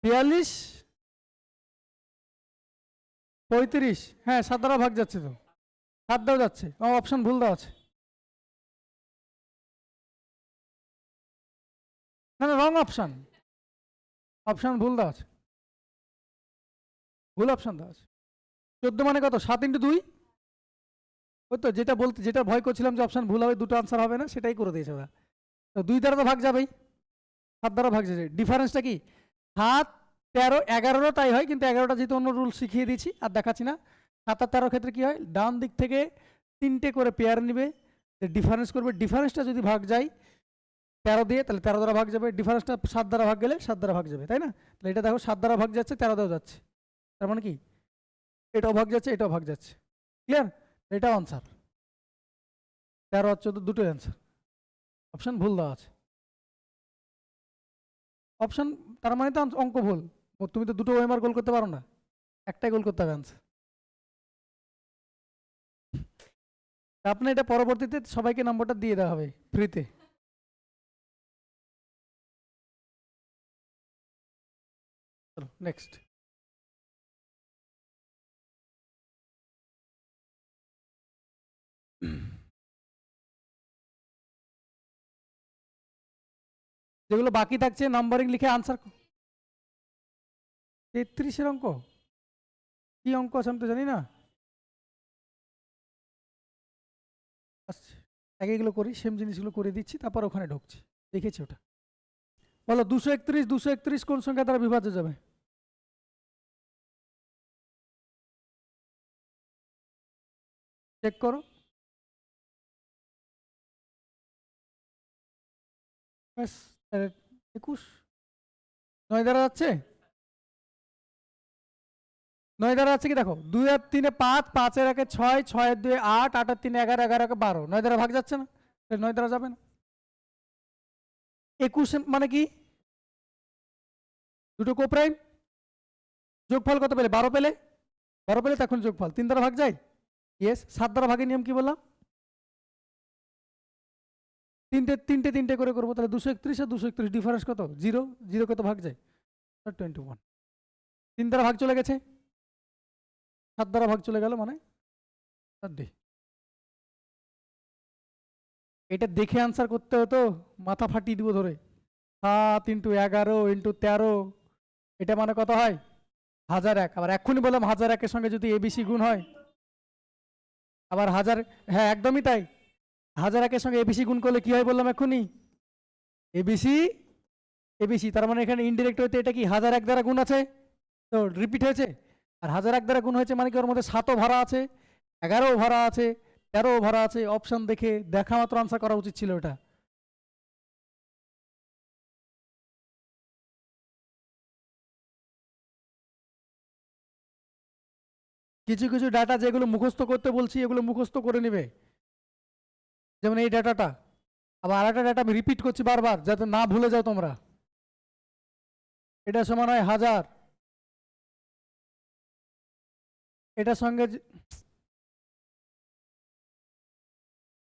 42 35, হ্যাঁ 7 দ্বারা ভাগ যাচ্ছে তো, 7 দ্বারা যাচ্ছে, অপশন ভুল দেওয়া আছে। না না রং অপশন, অপশন ভুল দেওয়া আছে, ভুল অপশন দেওয়া আছে। 14 মানে কত? 7 × 2, ওই তো যেটা বলতে, যেটা ভয় করছিলাম যে অপশন ভুল হবে, দুটো আনসার হবে না, সেটাই করে দিয়েছে ওরা। তো 2 দ্বারা তো ভাগ যাবেই, 7 দ্বারা ভাগ যাবে। ডিফারেন্সটা কি? 7 13 11, তাই হয়, কিন্তু 11টা যেহেতু অন্য রুল শিখিয়ে দিয়েছি আর দেখাচ্ছি না। 7 আর 13 ক্ষেত্রে কি হয়, ডান দিক থেকে 3টে করে পেয়ার নিবে, ডিফারেন্স করবে, ডিফারেন্সটা যদি ভাগ যায় 13 দিয়ে, তাহলে 13 দ্বারা ভাগ যাবে। ডিফারেন্সটা 7 দ্বারা ভাগ গেলে 7 দ্বারা ভাগ যাবে, তাই না? তাহলে এটা দেখো 7 দ্বারা ভাগ যাচ্ছে, 13 দ্বারা যাচ্ছে, তার মানে কি এটাও ভাগ যাচ্ছে, এটাও ভাগ যাচ্ছে। ক্লিয়ার? এটাও আনসার। 13 আর 14 দুটোই আনসার, অপশন ভুল দেওয়া আছে। অপশন তার মানে তো অঙ্ক ভুল। তুমি তো দুটো ওএমআর গোল করতে পারো না, একটাই গোল করতে হবে আনসার। আপনার এটা পরবর্তীতে সবাইকে নম্বরটা দিয়ে দেওয়া হবে ফ্রিতে। চলো নেক্সট। যেগুলো বাকি থাকছে নাম্বারিং লিখে আনসার। 33-এর অঙ্ক কি অঙ্ক আছে আমি তো জানি না। আচ্ছা আগে এগুলো করি, সেম জিনিসগুলো করে দিচ্ছি, তারপর ওখানে ঢুকছি। দেখেছি ওটা। বলো 231, 231 কোন সংখ্যা দ্বারা বিভাজ্য যাবে? চেক করো। ব্যাস 21। 9 দ্বারা যাচ্ছে, 9 দ্বারা যাচ্ছে কি দেখো, 2 আর 3 5, 5 এর 1 6, 6 এর 2 8, 8 আর 3 11, 11 এর 12, 9 দ্বারা ভাগ যাচ্ছে না, 9 দ্বারা যাবে না। 21 মানে কি, দুটো কোপ্রাইম, যোগফল কত পেলে? 12 পেলে, 12 পেলে তখন যোগফল 3 দ্বারা ভাগ যায়। ইয়েস। 7 দ্বারা ভাগের নিয়ম কি বললাম? তিনটে তিনটে তিনটে করে করবো, তাহলে 231 আর 231 ডিফারেন্স কত? 0, 0 কত ভাগ যায়? 21। 3 দ্বারা ভাগ চলে গেছে, 7 দ্বারা ভাগ চলে গেল, মানে এটা দেখে আনসার করতে হতো, মাথা ফাটিয়ে দিব ধরে। 7 × 11 × 13, এটা মানে কত হয়? 1001। আবার এক্ষুনি বললাম 1001-এর সঙ্গে যদি এবিসি গুণ হয়, আবার 1000, হ্যাঁ একদমই তাই। 1001-এর সঙ্গে এবিসি গুণ করলে কি হয় বললাম এক্ষুনি? এবিসি এবিসি, তার মানে এখানে ইনডিরেক্ট হইতে এটা কি 1001 দ্বারা গুণ আছে, তো রিপিট হয়েছে। আর 1001 দ্বারা গুণ হয়েছে মানে কি ওর মধ্যে 7ও ভরা আছে, 11ও ভরা আছে, 13ও ভরা আছে। অপশন দেখে দেখা মাত্র আনসার করা উচিত ছিল এটা। কিছু কিছু ডাটা যেগুলো মুখস্থ করতে বলছি, এগুলো মুখস্থ করে নেবে, যেমন এই ডাটাটা। আবার আরেকটা ডাটা আমি রিপিট করছি বারবার, যাতে না ভুলে যাও তোমরা। এটা সমান হয় 1000, এটার সঙ্গে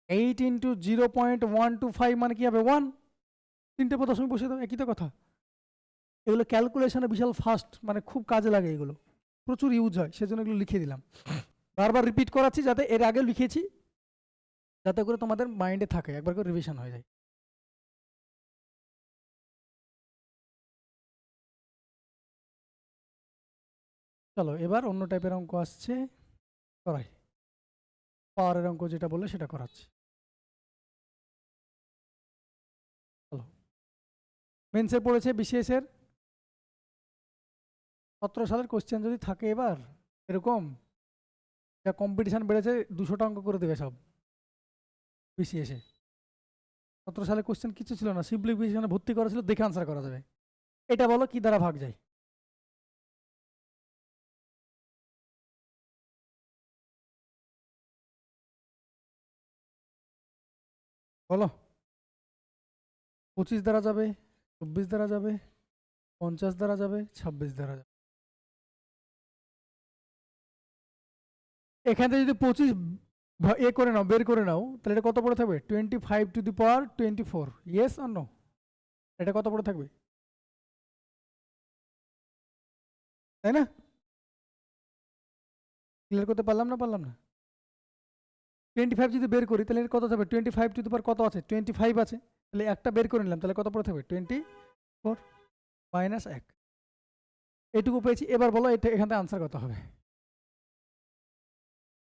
8 × 0.125 মানে কি হবে? 1। 3টে দশমিক বসে দাও, একই তো কথা। এগুলো ক্যালকুলেশনে বিশাল ফাস্ট, মানে খুব কাজে লাগে, এগুলো প্রচুর ইউজ হয়, সেজন্য এগুলো লিখে দিলাম। বারবার রিপিট করাচ্ছি, যাতে এর আগে লিখেছি, যাতে করে তোমাদের মাইন্ডে থাকে, একবার করে রিভিশন হয়ে যায়। চলো এবার অন্য টাইপের অঙ্ক আসছে, করাই। পাওয়ারের অঙ্ক যেটা বললে সেটা করাচ্ছি। চলো, মেন্সে পড়েছে বিসিএস এর 17 সালের কোশ্চেন যদি থাকে এবার এরকম, যা কম্পিটিশন বেড়েছে 200টা অঙ্ক করে দেবে সব বিসিএস এ। 17 সালে কোশ্চেন কিছু ছিল না, সিম্পলিফিকেশনে ভর্তি করা ছিল, দেখে আনসার করা যাবে। এটা বলো কি দ্বারা ভাগ যায়? বলো। 25 দ্বারা যাবে, 24 দ্বারা যাবে, 50 দ্বারা যাবে, 26 দ্বারা যাবে। এখান থেকে যদি 25 এ করে নাও, বের করে নাও, তাহলে এটা কত পড়ে থাকবে? 25 to the power 24। Yes or no? এটা কত পড়ে থাকবে, তাই না? ক্লিয়ার করতে পারলাম না? পারলাম না? 25 যদি বের করি তাহলে কত থাকবে? 25 টু দি পাওয়ার কত আছে? 25 আছে। তাহলে একটা বের করে নিলাম, তাহলে কত পড়ে থাকবে? 24 মাইনাস 1। এটুকু পেয়েছি। এবার বলো এটা এখান থেকে আনসার কত হবে?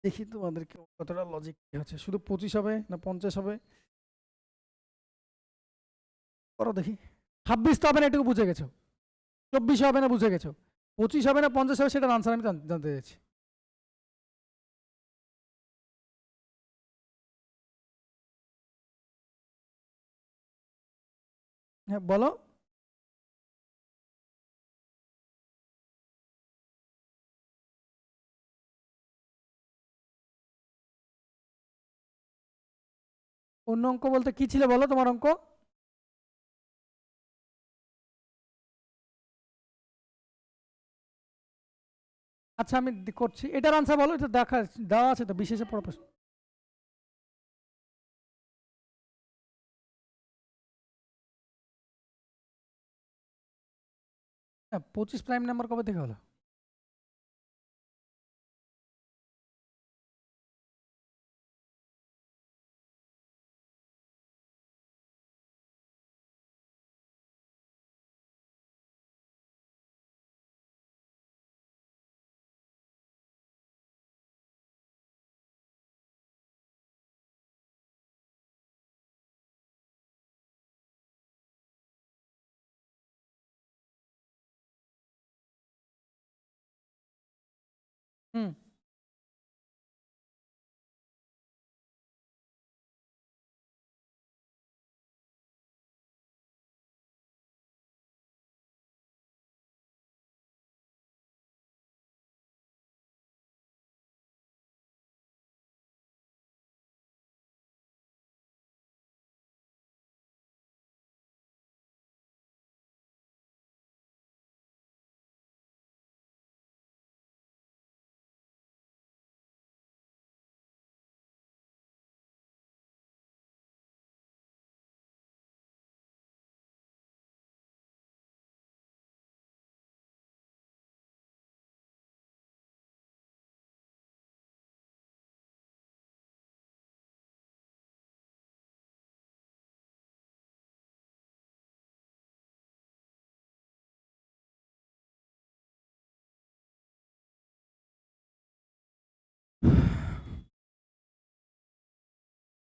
দেখি তোমাদেরকে কতটা লজিক হচ্ছে। শুধু 25 হবে না 50 হবে? করো দেখি। 26 তো হবে না, এটুকু বুঝে গেছো। 24 হবে না, বুঝে গেছো। 25 হবে না 50 হবে, সেটার আনসার আমি জানতে চাইছি। হ্যাঁ বলো। অন্য অঙ্ক বলতে কি ছিল বলো তোমার অঙ্ক? আচ্ছা আমি করছি, এটার আনসার বলো। এটা দেখা দেওয়া আছে তো বিশেষে পড়া প্রশ্ন। হ্যাঁ, 25 প্রাইম নাম্বার কবে থেকে হলো? হুম।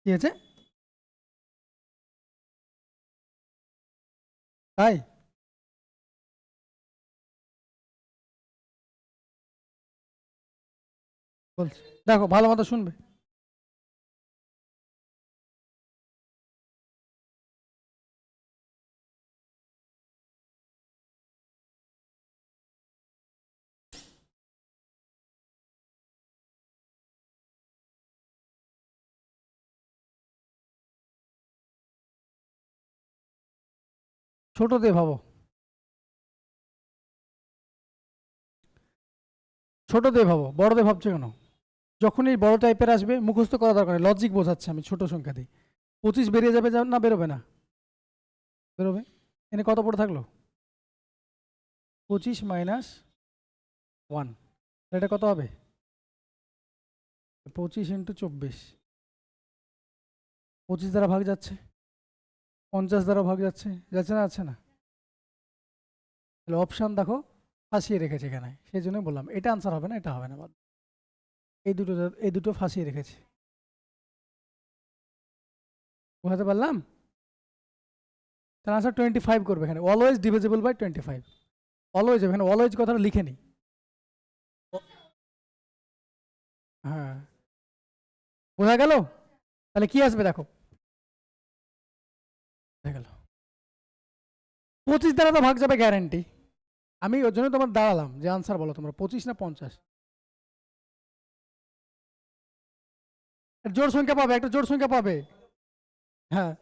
কি আছে? তাই বলছি, দেখো ভালো মতো শুনবে। ছোট দিয়ে ভাবো, ছোট দিয়ে ভাবো, বড় দিয়ে ভাবছো কেন? যখনই বড় টাইপের আসবে মুখস্থ করা দরকার নেই, লজিক বোঝাচ্ছে আমি ছোট সংখ্যা দিই। 25 বেরিয়ে যাবে না বেরোবে না? বেরোবে। এনে কত পড়ে থাকলো? 25 মাইনাস 1। এটা কত হবে? 25 ইন্টু 24। 25 দ্বারা ভাগ যাচ্ছে, 50 দ্বারা ভাগ যাচ্ছে, যাচ্ছে না? যাচ্ছে না? তাহলে অপশান দেখো, ফাঁসিয়ে রেখেছে এখানে, সেই জন্য বললাম এটা আনসার হবে না, এটা হবে না, এই দুটো ফাঁসিয়ে রেখেছে। বুঝাতে পারলাম? তার আনসার 25 করবে এখানে, অলওয়েজ ডিভিজিবল বাই 25। অলওয়েজ, এখানে অলওয়েজ কথাটা লিখে নিই। হ্যাঁ, বোঝা গেল? তাহলে কি আসবে দেখো, বোঝা গেল। 25 দ্বারা তো ভাগ যাবে গ্যারান্টি। আমি ওর জন্য তোমার দাঁড়ালাম যে আনসার বলো তোমরা, 25 না 50? জোড় সংখ্যা পাবে, একটা জোড় সংখ্যা পাবে। হ্যাঁ,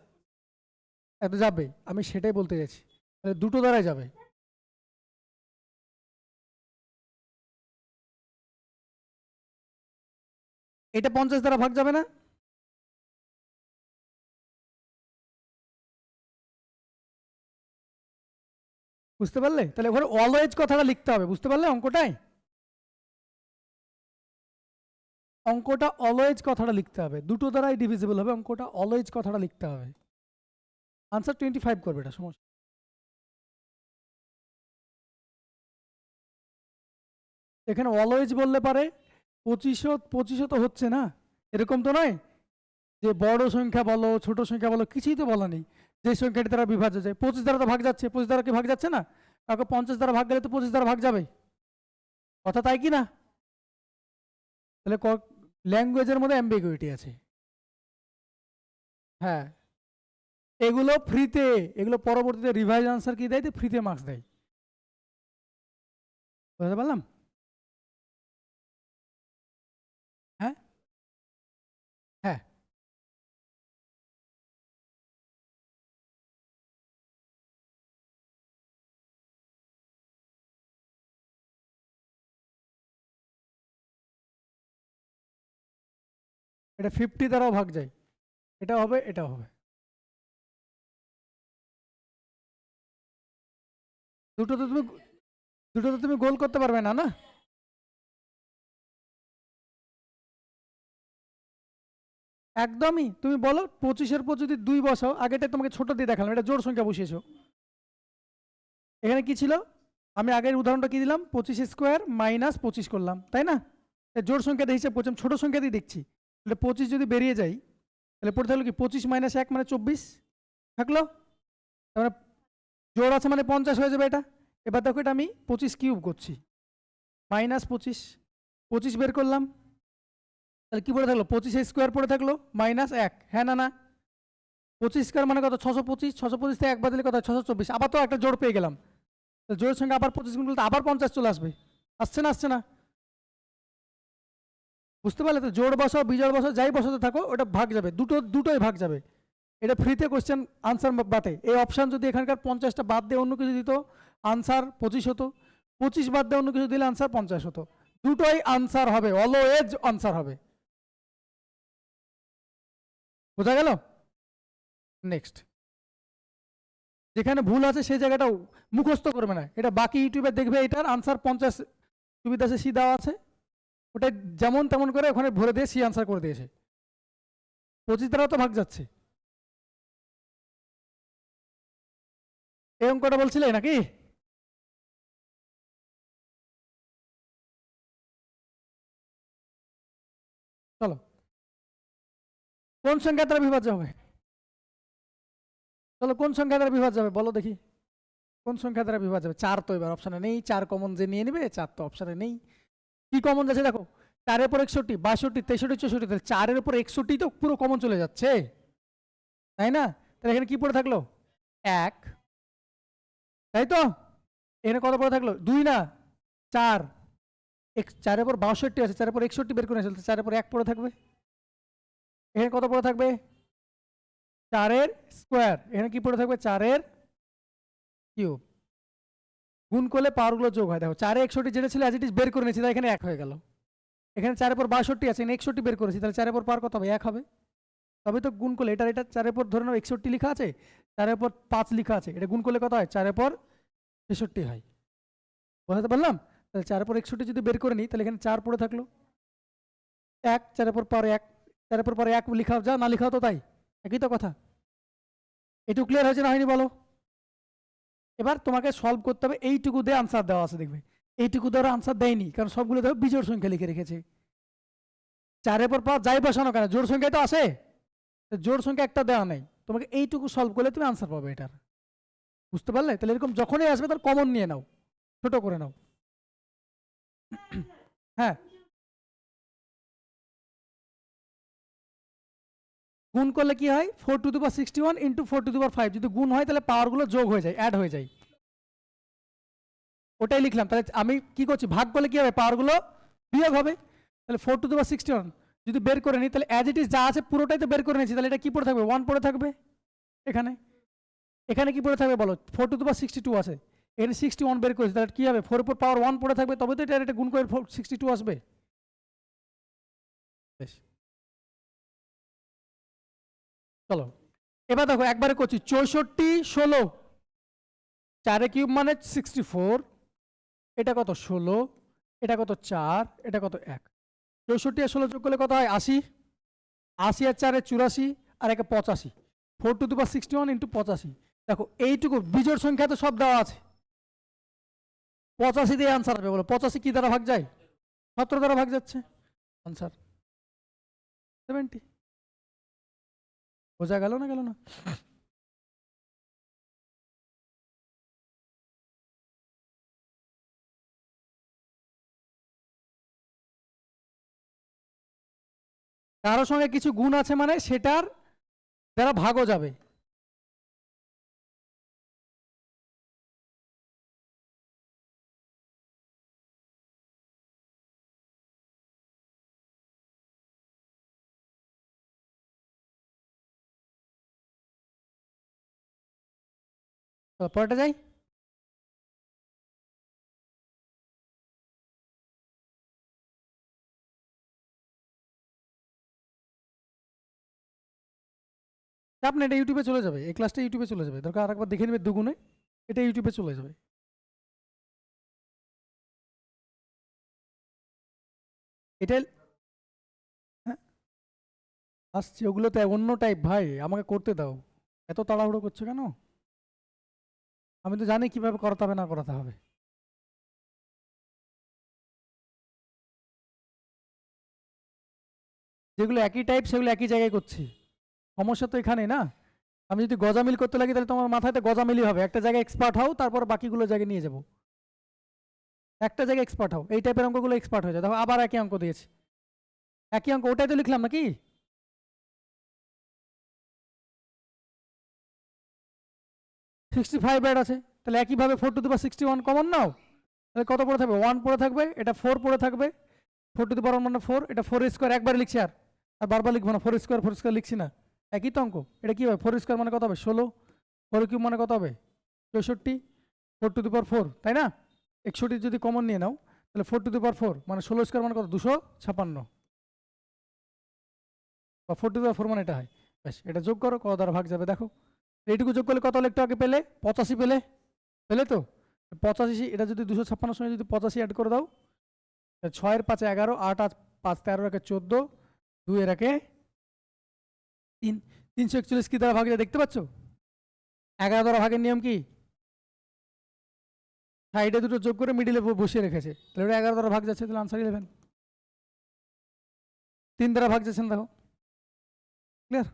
এটা যাবে, আমি সেটাই বলতে গেছি, তাহলে দুটো দ্বারাই যাবে। এটা 50 দ্বারা ভাগ যাবে না? বুঝতে পারলে? তাহলে ওখানে অলওয়েজ কথাটা লিখতে হবে, বুঝতে পারলে অঙ্কটাই? অঙ্কটা অলওয়েজ কথাটা লিখতে হবে, দুটো দ্বারাই ডিভিজিবল হবে, অঙ্কটা অলওয়েজ কথাটা লিখতে হবে। আনসার 25 করবে, এটা সমস্যা। এখানে অলওয়েজ বললে পারে 25 তো হচ্ছে না, এরকম তো নয় যে বড় সংখ্যা বলো ছোট সংখ্যা বলো কিছুই তো বলা নেই, যে সংখ্যাটি দ্বারা বিভাজ্য যায়। 25 দ্বারা তো ভাগ যাচ্ছে, 25 দ্বারা কি ভাগ যাচ্ছে না? কাউকে 50 দ্বারা ভাগ গেলে তো 25 দ্বারা ভাগ যাবে, কথা তাই কি না? তাহলে ল্যাঙ্গুয়েজের মধ্যে অ্যাম্বিগুইটি আছে। হ্যাঁ, এগুলো ফ্রিতে, এগুলো পরবর্তীতে রিভাইজ আনসার কি দেয়, ফ্রিতে মার্কস দেয়। বুঝতে পারলাম? হ্যাঁ হ্যাঁ, এটা 50 দ্বারাও ভাগ যায়, এটা হবে, এটা হবে, দুটো তো তুমি দুটো তো তুমি গোল করতে পারবে না, না? একদমই, তুমি বলো 25-এর পর যদি 2 বসাও, আগেটা তোমাকে ছোট দিয়ে দেখালাম, এটা জোড় সংখ্যা বসিয়েছো, এখানে কি ছিল? আমি আগের উদাহরণটা কি দিলাম, 25 স্কোয়ার মাইনাস 25 করলাম, তাই না? জোড় সংখ্যা দিয়ে হিসাব করছি, ছোট সংখ্যা দিয়ে দেখছি, তাহলে 25 যদি বেরিয়ে যায় তাহলে পড়ে থাকলো কি 25 মাইনাস 1 মানে 24 থাকলো, তারপরে জোড় আছে মানে 50 হয়ে যাবে এটা। এবার দেখো এটা আমি 25 কিউব করছি, মাইনাস 25 বের করলাম, তাহলে কি পড়ে থাকলো 25 স্কোয়ার পড়ে থাকলো মাইনাস 1, হ্যাঁ না? না, 25 স্কোয়ার মানে কত? 625 থেকে 1 বাদ দিলে কত? 624, আবার তো একটা জোড় পেয়ে গেলাম, জোড়ের সঙ্গে আবার 25 গুণ করলে আবার 50 চলে আসবে, আসছে না? আসছে না? বুঝতে পারলে? তো জোড় বসাও বিজোড় বসাও যাই বসাতে থাকো, ওটা ভাগ যাবে, দুটোই ভাগ যাবে। এটা ফ্রিতে কোশ্চেন আনসার বাটে, এই অপশান যদি এখানকার 50টা বাদ দিয়ে অন্য কিছু দিত আনসার 25 হতো, 25 বাদ দিয়ে অন্য কিছু দিলে আনসার 50 হতো, দুটোই আনসার হবে, অলওয়েজ আনসার হবে। বোঝা গেল? নেক্সট, যেখানে ভুল আছে সেই জায়গাটা মুখস্থ করবে না, এটা বাকি ইউটিউবে দেখবে, এটার আনসার 50 সুবিধা সি দেওয়া আছে, ওটা যেমন তেমন করে ওখানে ভরে দিয়ে সি আনসার করে দিয়েছে, 25 দ্বারা তো ভাগ যাচ্ছে। এই অঙ্কটা বলছিলে নাকি? চলো, কোন সংখ্যা দ্বারা বিভাজ্য হবে? চলো, কোন সংখ্যা দ্বারা বিভাজ্য হবে বলো দেখি, কোন সংখ্যা দ্বারা বিভাজ্য হবে? 4 তো এবার অপশানে নেই, 4 কমন যে নিয়ে নিবে, 4 তো অপশানে নেই। কি কমন যাচ্ছে দেখো, 4-এর উপর 61, 62, 63, 64, তাহলে 4-এর উপর 61 তো পুরো কমন চলে যাচ্ছে, তাই না? তাহলে এখানে কি পড়ে থাকলো? 1, তাই তো? এখানে কত পড়ে থাকলো? 2 না 4, 4-এর উপর 62 আছে, 4-এর উপর 61 বের করে আসলে 4-এর উপর 1 পড়ে থাকবে, এখানে কত পড়ে থাকবে? 4-এর স্কোয়ার, এখানে কি পড়ে থাকবে? 4-এর কিউব, গুণ করলে পাওয়ারগুলো যোগ হয়, দেখো 4-এ 61 যেটা ছিল অ্যাজ ইট ইজ বের করে নিয়েছি, তাই এখানে 1 হয়ে গেল। এখানে 4-এর উপর 62 আছে, এখানে 61 বের করেছি, তাহলে 4-এর উপর পাওয়ার কত হবে? 1 হবে। তবে তো গুণ করলে এটা 4-এর উপর ধরে নাও 61 লেখা আছে, 4-এর উপর 5 লেখা আছে, এটা গুণ করলে কত হয়? 4-এর উপর 63 হয়। বোঝাতে পারলাম? তাহলে 4-এর উপর 61 যদি বের করে নিই, তাহলে এখানে 4 পড়ে থাকলো, 1, 4-এর উপর পাওয়ার 1, 4-এর উপর পাওয়ার 1 লেখা যা না লেখাও তো তাই, একই তো কথা। এটুকু ক্লিয়ার হয়েছে না হয়নি বলো? এবার তোমাকে সলভ করতে হবে, এইটুকু দিয়ে আনসার দেওয়া আছে দেখবে, এইটুকু ধরো আনসার দেয়নি, কারণ সবগুলো ধরো বিজোড় সংখ্যা লিখে রেখেছে। 4-এর পর পাওয়া যাই বসানো কেন, জোড় সংখ্যায় তো আসে, জোড় সংখ্যা একটা দেওয়া নেই, তোমাকে এইটুকু সলভ করলে তুমি আনসার পাবে এটার। বুঝতে পারলে? তাহলে এরকম যখনই আসবে তার কমন নিয়ে নাও, ছোট করে নাও। হ্যাঁ, গুণ করলে কি হয়, 4 to the power 61 into 4 to the power 5, যদি গুণ হয় তাহলে পাওয়ারগুলো যোগ হয়ে যায়, অ্যাড হয়ে যায়। ওটাই লিখলাম। তাহলে আমি কি করছি, ভাগ করলে কি হবে, পাওয়ারগুলো বিয়োগ হবে। তাহলে 4 to the power 61 যদি বের করে নিই, তাহলে অ্যাজ ইট ইজ যা আছে পুরোটাই তো বের করে নিয়েছি, তাহলে এটা কি পড়ে থাকবে, 1 পড়ে থাকবে। এখানে এখানে কি পড়ে থাকবে বলো, 4 to the power 62 আছে, এখানে 61 বের করেছি, তাহলে কি হবে, 4 পাওয়ার 1 পড়ে থাকবে, তবে তো এটা গুণ করে 62 আসবে। বেশ, চলো এবার দেখো একবারে করছি, 64 16, 4 কিউব মানে 64, এটা কত 16, এটা কত 4, এটা কত 1, 64 আর 16 যোগ করলে কত হয় 80, 80 আর 4 84 আর 1 85, 4 to the power 61 ইন্টু 85। দেখো এইটুকু বিজোড় সংখ্যা তো সব দেওয়া আছে, 85 দিয়ে আনসার হবে বলো, 85 কি দ্বারা ভাগ যায়, 17 দ্বারা ভাগ যাচ্ছে, আনসার 70। বোঝা গেল না, গেল না? কারোর সঙ্গে কিছু গুণ আছে মানে সেটার দ্বারা ভাগও যাবে। পরেটা যাই। আপনি এটা ইউটিউবে চলে যাবে, এই ক্লাসটা ইউটিউবে চলে যাবে, দরকার আরেকবার দেখে নেবে দুগুণে, এটা ইউটিউবে চলে যাবে। এটা হ্যাঁ, আসছি, ওগুলো তো অন্য টাইপ ভাই, আমাকে করতে দাও, এত তাড়াহুড়ো করছো কেন? আমি তো জানি কিভাবে করাতে হবে না করাতে হবে। যেগুলো একই টাইপ সেগুলো একই জায়গায় করছি, সমস্যা তো এখানে না। আমি যদি গজামিল করতে লাগি তাহলে তোমার মাথায় তো গজামিলই হবে, একটা জায়গায় এক্সপার্ট হও, তারপর বাকিগুলো জায়গায় নিয়ে যাবো। একটা জায়গায় এক্সপার্ট হও, এই টাইপের অঙ্কগুলো এক্সপার্ট হয়ে যায়। দেখো আবার একই অঙ্ক দিয়েছি, একই অঙ্ক, ওটাই তো লিখলাম নাকি, 65 ব্যাড আছে, তাহলে একইভাবে 4 to the power 61 কমন নাও, তাহলে কত পড়ে থাকবে, 1 পড়ে থাকবে, এটা 4 পড়ে থাকবে, 4 to the power 1 মানে 4, এটা 4 স্কোয়ার একবার লিখছি, আর আর বারবার লিখবো না, 4 স্কোয়ার লিখছি না, একই তো অঙ্ক। এটা কি হবে, 4 স্কোয়ার মানে কত হবে 16, 4 কিউব মানে কত হবে 64, 4 to the power 4, তাই না? 61 যদি কমন নিয়ে নাও তাহলে 4 to the power 4 মানে 16 স্কোয়ার মানে কত 256, বা 4 to the power 4 মানে এটা হয়। ব্যাস, এটা যোগ করো, কত দ্বারা ভাগ যাবে দেখো, এইটুকু যোগ করলে কত একটু আগে পেলে 85 পেলে, পেলে তো 85, এটা যদি 256 সঙ্গে যদি 85 অ্যাড করে দাও, 6 এর 5 11, 8 আর 5 13 একে 14, 2 এর একে 3, 341 কি দ্বারা ভাগ যায় দেখতে পাচ্ছ? 11 দ্বারা ভাগের নিয়ম কি, সাইডে দুটো যোগ করে মিডিলে বসিয়ে রেখেছে, তাহলে ওটা 11 দ্বারা ভাগ যাচ্ছে, তাহলে আনসার 11। 3 দ্বারা ভাগ যাচ্ছে না, দেখো ক্লিয়ার।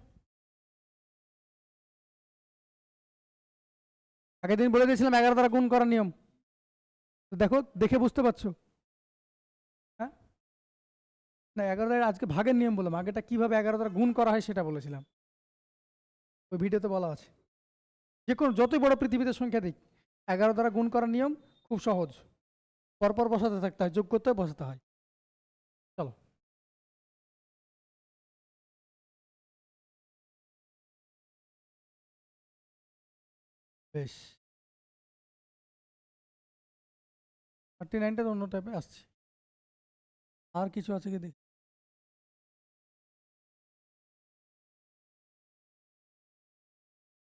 আগের দিন বলে দিয়েছিলাম 11 দ্বারা গুণ করার নিয়ম, দেখো দেখে বুঝতে পারছো? হ্যাঁ, না 11 দ্বারা আজকে ভাগের নিয়ম বললাম, আগেটা কিভাবে 11 দ্বারা গুণ করা হয় সেটা বলেছিলাম, ওই ভিডিওতে বলা আছে। যে কোনো যতই বড় পৃথিবীতে সংখ্যা দিক, 11 দ্বারা গুণ করার নিয়ম খুব সহজ, পরপর বসাতে থাকতে হয়, যোগ করতে বসাতে হয়। চলো বেশ, 39টা অন্য টাইপে আসছে, আর কিছু আছে কি দেখ,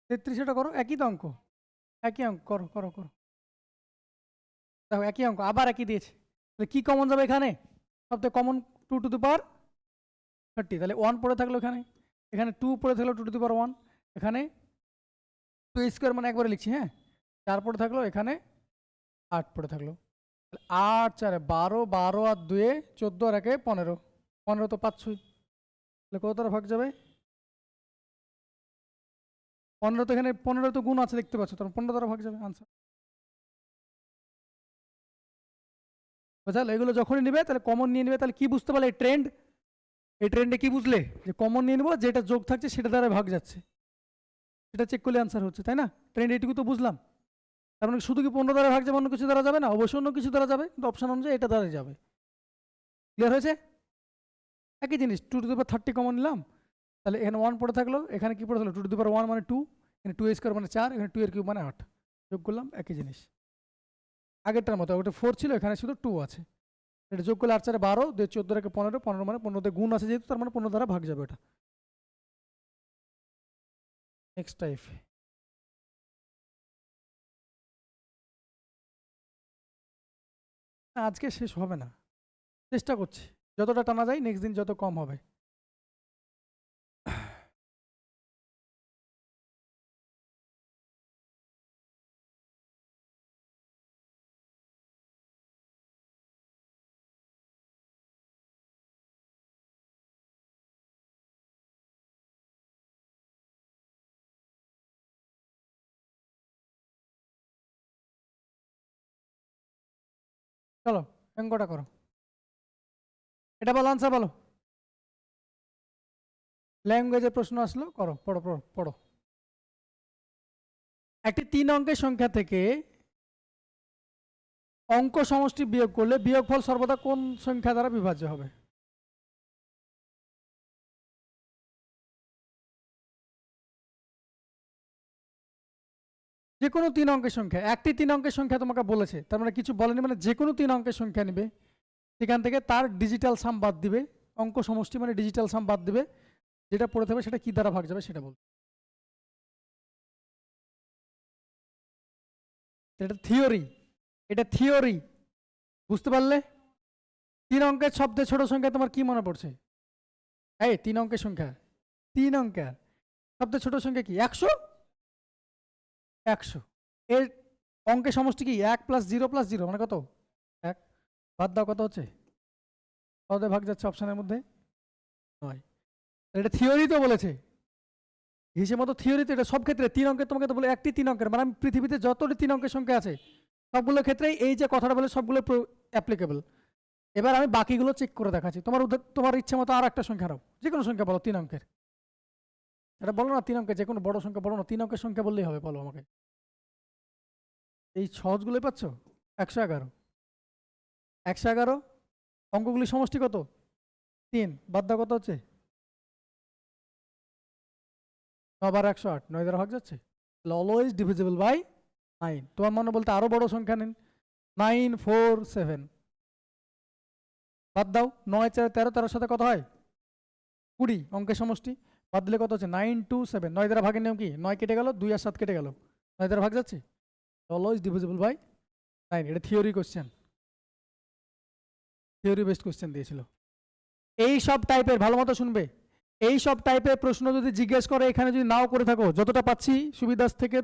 33 করো, একই তো অঙ্ক, একই অঙ্ক করো করো করো, দেখো একই অঙ্ক আবার একই দিয়েছে, তাহলে কি কমন যাবে এখানে, সবথেকে কমন 2 to the power 30, তাহলে 1 পড়ে থাকলো এখানে, এখানে 2 পড়ে থাকলো 2 to the power 1, এখানে 2 স্কোয়ার মানে একবারে লিখছি, হ্যাঁ 4 পড়ে থাকলো, এখানে 8 পড়ে থাকলো, 8 4 12, 12 আর 2 14 আর 1 15, 15 তো পাচ্ছই, তাহলে কত দ্বারা ভাগ যাবে? 15 তো এখানে 15 তো গুণ আছে দেখতে পাচ্ছ, তখন 15 দ্বারা ভাগ যাবে আনসার। বুঝলে? এগুলো যখনই নিবে তাহলে কমন নিয়ে নিবে, তাহলে কি বুঝতে পারলে এই ট্রেন্ড? এই ট্রেন্ডে কি বুঝলে? যে কমন নিয়ে নেবো, যেটা যোগ থাকছে সেটা দ্বারা ভাগ যাচ্ছে, সেটা চেক করলে আনসার হচ্ছে, তাই না? ট্রেন্ড এইটুকু তো বুঝলাম। তার মানে শুধু কি 15 দ্বারা ভাগ যাবে, অন্য কিছু দ্বারা যাবে না? অবশ্যই অন্য কিছু দ্বারা যাবে, কিন্তু অপশন অনুযায়ী এটা দ্বারাই যাবে। ক্লিয়ার হয়েছে? একই জিনিস, 2 টু দি পাওয়ার 30 কমন নিলাম, তাহলে এখানে 1 পড়ে থাকলো, এখানে কি পড়ে থাকলো? 2 টু দি পাওয়ার 1 মানে 2, এখানে 2 স্কোয়ার মানে 4, এখানে 2 এর কিউব মানে 8, যোগ করলাম, একই জিনিস আগেরটার মতো। ওটা 4 ছিল, এখানে শুধু 2 আছে, এটা যোগ করলে 8 4 12, 2 14 রেখে 15, 15 মানে 15 গুণ আছে যেহেতু, তার মানে 15 দ্বারা ভাগ যাবে এটা। Next type. আজকে শেষ হবে না, চেষ্টা করছি যতটা টানা যায়, নেক্সট দিন যত কম হবে। চলো অঙ্কটা করো, এটা বলো, আনসার বলো। ল্যাঙ্গুয়েজের প্রশ্ন আসলো, করো, পড়ো পড়ো পড়ো। একটি 3 অঙ্কের সংখ্যা থেকে অঙ্ক সমষ্টি বিয়োগ করলে বিয়োগফল সর্বদা কোন সংখ্যা দ্বারা বিভাজ্য হবে? যে কোনো 3 অঙ্কের সংখ্যা, একটি 3 অঙ্কের সংখ্যা তোমাকে বলেছে, তার মানে কিছু বলেনি, মানে যে কোনো 3 অঙ্কের সংখ্যা নিবে, সেখান থেকে তার ডিজিটাল সাম বাদ দিবে, অঙ্ক সমষ্টি মানে ডিজিটাল সাম বাদ দিবে, যেটা পড়ে থাকবে সেটা কি দ্বারা ভাগ যাবে সেটা বল। এটা থিওরি, এটা থিওরি, বুঝতে পারলে? 3 অঙ্কের সবচেয়ে ছোট সংখ্যা তোমার কি মনে পড়ছে? এই 3 অঙ্কের সংখ্যা, 3 অঙ্কের সবচেয়ে ছোট সংখ্যা কি? 100। 100 এর অঙ্কের সমষ্টি কি? 1 প্লাস 0 প্লাস 0 মানে কত? 1। বাদ দাও, কত হচ্ছে? কত ভাগ যাচ্ছে অপশনের মধ্যে? 9। এটা থিওরি তো বলেছে, হিসেব মতো থিওরিতে এটা সব ক্ষেত্রে 3 অঙ্কের, তোমাকে তো বলে একটি 3 অঙ্কের, মানে আমি পৃথিবীতে যতটি 3 অঙ্কের সংখ্যা আছে সবগুলো ক্ষেত্রেই এই যে কথাটা বলে সবগুলো অ্যাপ্লিকেবল। এবার আমি বাকিগুলো চেক করে দেখাচ্ছি, তোমার ইচ্ছে মতো আর একটা সংখ্যা নাও, যে কোনো সংখ্যা বলো 3 অঙ্কের। এটা বলো না 3 অঙ্কের, যে কোনো বড় সংখ্যা বলো না, 3 অঙ্কের সংখ্যা বললেই হবে, বলো আমাকে। এই সহজগুলোই পাচ্ছ? 111। 111 অঙ্কগুলির সমষ্টি কত? 3, বাদ দাও, কত হচ্ছে? 9 বার 108, 9 দ্বারা ভাগ যাচ্ছে, অলওয়েজ ডিভিজিবল বাই 9। তোমার মনে বলতে আরো বড় সংখ্যা নিন, 9 4 7, বাদ দাও, 9 4 13, 13 সাথে কত হয়? 20, অঙ্কের সমষ্টি, বাদ দিলে কত হচ্ছে? 9 2 7, 9 দ্বারা ভাগের নিয়ম কি? 9 কেটে গেল, 2 আর 7 কেটে গেল, 9 দ্বারা ভাগ যাচ্ছে, অলওয়েজ ডিভিজিবল বাই 9। এটা theory question, theory based question দিয়েছিল। এই সব টাইপের, ভালো মতো শুনবে, এই সব টাইপের প্রশ্ন যদি জিজ্ঞেস করে, এখানে যদি নাও করে থাকো, যতটা পাচ্ছি সুবিধাস থেকে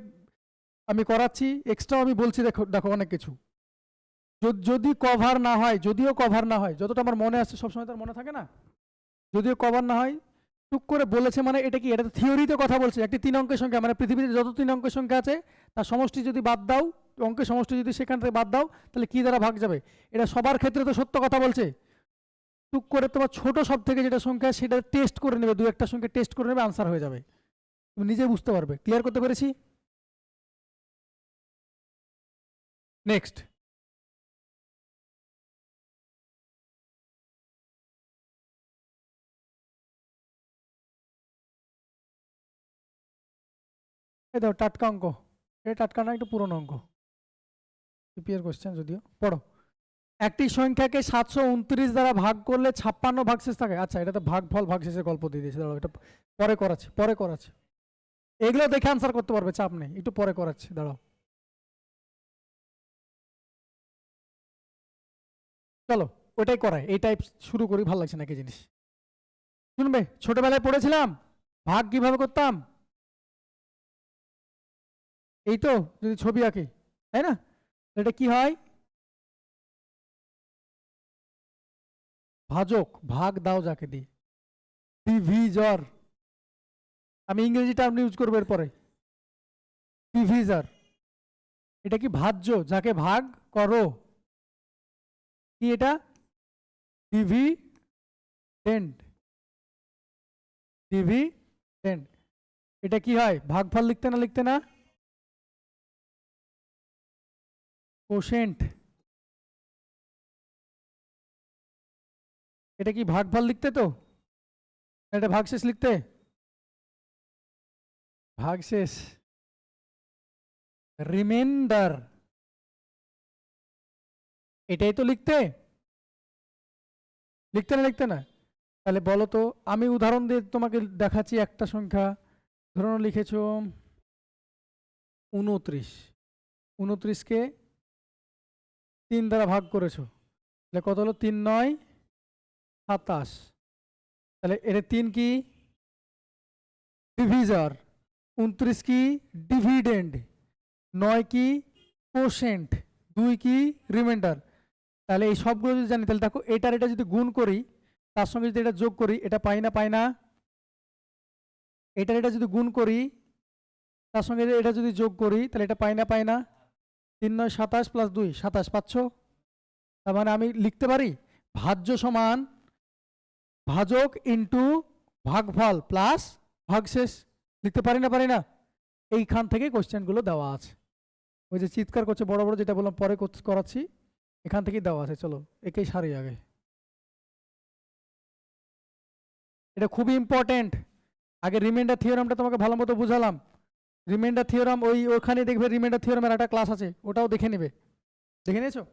আমি করাচ্ছি, এক্সট্রা আমি বলছি, দেখো দেখো অনেক কিছু যদি কভার না হয়, যদিও কভার না হয়, যতটা আমার মনে আসছে সবসময় তার মনে থাকে না, যদিও কভার না হয়, টুক করে বলেছে মানে এটা কি? এটা তো থিওরিতে কথা বলছে, একটি 3 অঙ্কের সংখ্যা, মানে পৃথিবীতে যত 3 অঙ্কের সংখ্যা আছে তার সমষ্টি যদি বাদ দাও, অঙ্কের সমষ্টি যদি সেখান থেকে বাদ দাও, তাহলে কি দ্বারা ভাগ যাবে? এটা সবার ক্ষেত্রে তো সত্য কথা বলছে। টুক করে তোমার ছোট সব থেকে যেটা সংখ্যা সেটা টেস্ট করে নেবে, 2-1টা সংখ্যা টেস্ট করে নেবে, আনসার হয়ে যাবে, তুমি নিজে বুঝতে পারবে। ক্লিয়ার করতে পেরেছি? নেক্সট। এই দেখো টাটকা অঙ্ক, এটা টাটকা না, একটু পুরনো অঙ্ক, সিপিএর কোশ্চেন যদিও, পড়ো। একটি সংখ্যাকে 729 দ্বারা ভাগ করলে 56 ভাগশেষ থাকে। আচ্ছা, এটা তো ভাগফল ভাগশেষের গল্প দিয়ে দিয়েছে, দাঁড়াও এটা পরে করাচ্ছি, পরে করাচ্ছি, এগুলো দেখে আনসার করতে পারবে, চাপ নেই, একটু পরে করাচ্ছি, দাঁড়াও। চলো ওটাই করাই, এই টাইপ শুরু করি, ভালো লাগছে নাকি জিনিস? শুনবে, ছোটবেলায় পড়েছিলাম ভাগ কিভাবে করতাম, এই তো, যদি ছবি আঁকি, তাই না? এটা কি হয়? ভাজক, ভাগ দাও যাকে দিয়ে, ডিভিজর, আমি ইংরেজি টার্ম ইউজ করবো এরপরে, ডিভিজর, এটা কি ভাজ্য, যাকে ভাগ করো, কি এটা, ডিভিডেন্ড, ডিভিডেন্ড, এটা কি হয়, ভাগফল লিখতে না লিখতে না, কোশেন্ট, এটা কি ভাগফল লিখতে তো, এটা ভাগশেষ লিখতে, ভাগশেষ, রিমাইন্ডার, এটাই তো লিখতে, লিখতে না লিখতে না, তাহলে বলো তো, আমি উদাহরণ দিয়ে তোমাকে দেখাচ্ছি, একটা সংখ্যা ধরুন লিখেছ 29, 29কে 3 দ্বারা ভাগ করেছো, তাহলে কত হলো, 3 9 27, তাহলে এটা 3 কি ডিভিজর, 29 কি ডিভিডেন্ড, 9 কি কোশেন্ট, 2 কি রিমাইন্ডার, তাহলে এই সবগুলো যদি জানি, তাহলে দেখো এটার এটা যদি গুণ করি, তার সঙ্গে যদি এটা যোগ করি, এটা পাই না, পাই না, এটার এটা যদি গুণ করি, তার সঙ্গে এটা যদি যোগ করি, তাহলে এটা পাই না, পাই না, 3 9 27 প্লাস 2 27 পাচ্ছ, তার মানে আমি লিখতে পারি ভাজ্য সমান ভাজক ইন্টু ভাগফল প্লাস ভাগশেষ, লিখতে পারি না, পারি না, এইখান থেকে কোশ্চেনগুলো দেওয়া আছে, ওই যে চিৎকার করছে বড় বড়, যেটা বললাম পরে করাচ্ছি, এখান থেকেই দেওয়া আছে, চলো একেই সারি আগে, এটা খুবই ইম্পর্টেন্ট, আগে রিমাইন্ডার থিওরামটা তোমাকে ভালো মতো বুঝালাম, রিমাইন্ডার থিওরাম ওখানে দেখবে, রিমাইন্ডার থিওরামের একটা ক্লাস আছে, ওটাও দেখে নেবে, দেখে নিয়েছো,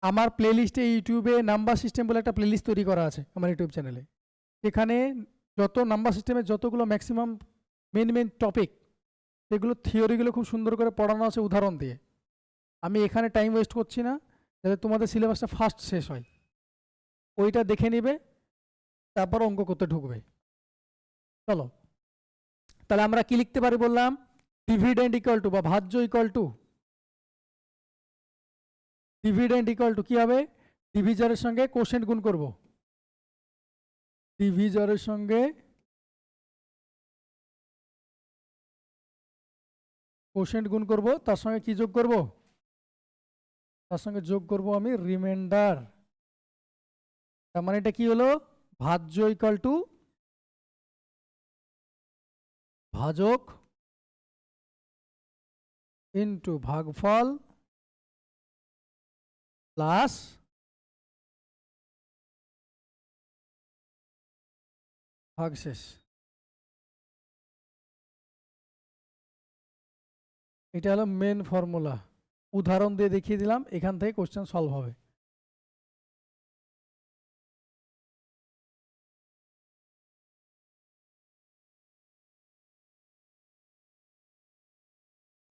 আমার প্লেলিস্টে ইউটিউবে নাম্বার সিস্টেম বলে একটা প্লেলিস্ট তৈরি করা আছে আমার ইউটিউব চ্যানেলে, এখানে যত নাম্বার সিস্টেমের যতগুলো ম্যাক্সিমাম মেন মেন টপিক, সেগুলো থিওরিগুলো খুব সুন্দর করে পড়ানো আছে উদাহরণ দিয়ে, আমি এখানে টাইম ওয়েস্ট করছি না, যাতে তোমাদের সিলেবাসটা ফার্স্ট শেষ হয়, ওইটা দেখে নিবে, তারপর অঙ্ক করতে ঢুকবে, চলো, তাহলে আমরা কি লিখতে পারি বললাম, ডিভিডেন্ড ইকুয়াল টু বা ভাজ্য equal to, dividend equal to কি হবে, ডিভিজরের সঙ্গে কোশেন্ট গুণ করব, ডিভিজরের সঙ্গে কোশেন্ট গুণ করব, তার সঙ্গে কি যোগ করব, তার সঙ্গে যোগ করব আমি রিমাইন্ডার, তার মানে এটা কি হলো, ভাজ্য ইকুয়াল টু ভাজক ইন্টু ভাগফল প্লাস ভাগশেষ, এটা হলো মেন ফর্মুলা, উদাহরণ দিয়ে দেখিয়ে দিলাম, এখান থেকে কোশ্চেন সলভ হবে,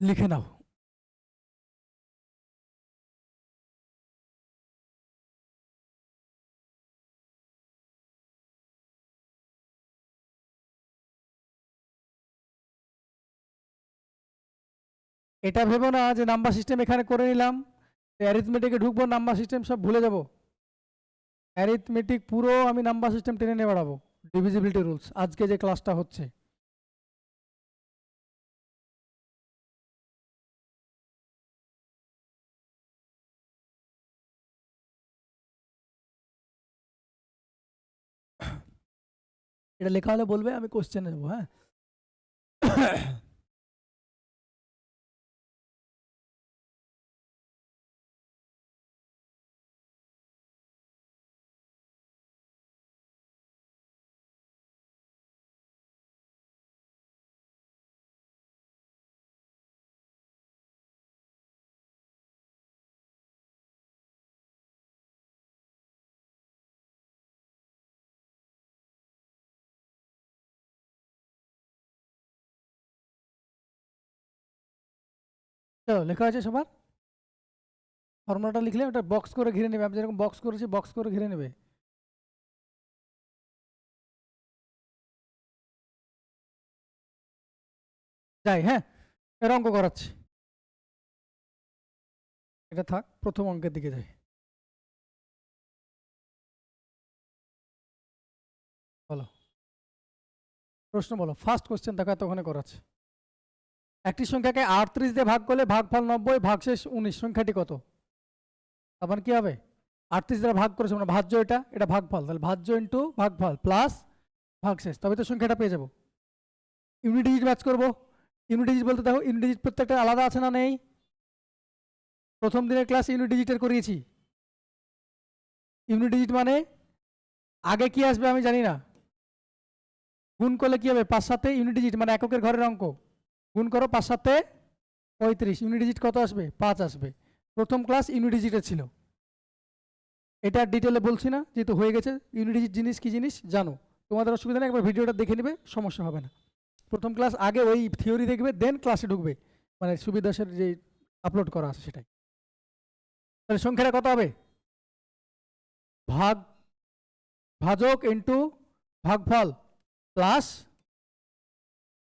লিখে নাও, এটা ভেবো না যে নাম্বার সিস্টেম এখানে করে নিলাম, অ্যারিথমেটিকে ঢুকবো, নাম্বার সিস্টেম সব ভুলে যাব, অ্যারিথমেটিক পুরো আমি নাম্বার সিস্টেম টেনে নিয়ে বাড়াবো, ডিভিজিবিলিটি রুলস আজকে যে ক্লাসটা হচ্ছে, এটা লেখা হলে বলবে, আমি কোশ্চেনে যাবো, হ্যাঁ চলো লেখা আছে সবার, ফর্মুলাটা লিখলে ওটা বক্স করে ঘিরে নেবে, আমি যেরকম বক্স করেছি বক্স করে ঘিরে নেবে, যাই, হ্যাঁ এর অঙ্ক করাচ্ছি, এটা থাক, প্রথম অঙ্কের দিকে যাই, প্রশ্ন বলো, ফার্স্ট কোশ্চেন দেখো এতক্ষণে করাচ্ছে। একটি সংখ্যাকে 38 দিয়ে ভাগ করলে ভাগফল 90, ভাগশেষ 19, সংখ্যাটি কত? তখন কি হবে? 38 দ্বারা ভাগ করেছে মানে ভাজ্য, এটা ভাগফল, তাহলে ভাজ্য ইন্টু ভাগফল প্লাস ভাগশেষ, তবে তো সংখ্যাটা পেয়ে যাবো। ইউনিট ডিজিট ম্যাচ করবো। ইউনিট ডিজিট বলতে দেখো ইউনিট ডিজিট প্রত্যেকটা আলাদা আছে না নেই? প্রথম দিনের ক্লাস ইউনিট ডিজিটের করিয়েছি। ইউনিট ডিজিট মানে আগে কি আসবে আমি জানি না, গুণ করলে কি হবে 5 7 ইউনিট ডিজিট মানে এককের ঘরের অঙ্ক, গুণ করো 5 7 35, ইউনিট ডিজিট কত আসবে? 5 আসবে। প্রথম ক্লাস ইউনিট ডিজিটের ছিল, এটা ডিটেলে বলছি না যেহেতু হয়ে গেছে। ইউনিট ডিজিট জিনিস কি জিনিস জানো, তোমাদের অসুবিধা নেই, একবার ভিডিওটা দেখে নেবে, সমস্যা হবে না। প্রথম ক্লাস আগে ওই থিওরি দেখবে, দেন ক্লাসে ঢুকবে, মানে সুবিধাসের যে আপলোড করা আছে সেটাই। তাহলে সংখ্যাটা কত হবে? ভাজক ইন্টু ভাগফল প্লাস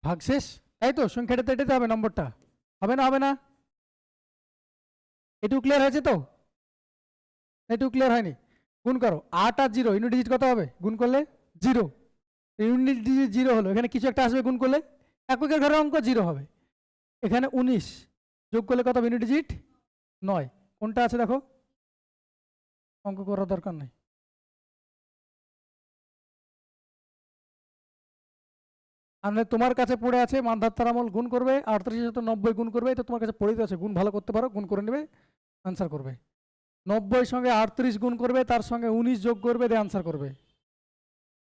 ভাগশেষ, তাই তো? সংখ্যাটা তো এটাতে হবে, নম্বরটা হবে না? হবে না? এটু ক্লিয়ার হয়েছে তো? এটু ক্লিয়ার হয়নি? গুণ করো 8 আর 0, ইউনিট ডিজিট কত হবে? গুণ করলে 0, ইউনিট ডিজিট 0 হলো, এখানে কিছু একটা আসবে, গুণ করলে এককের ঘরের অঙ্ক 0 হবে। এখানে 19 যোগ করলে কত হবে? ইউনিট ডিজিট 9, কোনটা আছে দেখো, অঙ্ক করার দরকার নেই। মানে তোমার কাছে পড়ে আছে মানধার তারামল, গুণ করবে 38 সাথে 90 গুণ করবে, এটা তোমার কাছে পড়েই আছে, গুণ ভালো করতে পারো, গুণ করে নেবে, আনসার করবে। 90 সঙ্গে 38 গুণ করবে, তার সঙ্গে 19 যোগ করবে, দিয়ে আনসার করবে,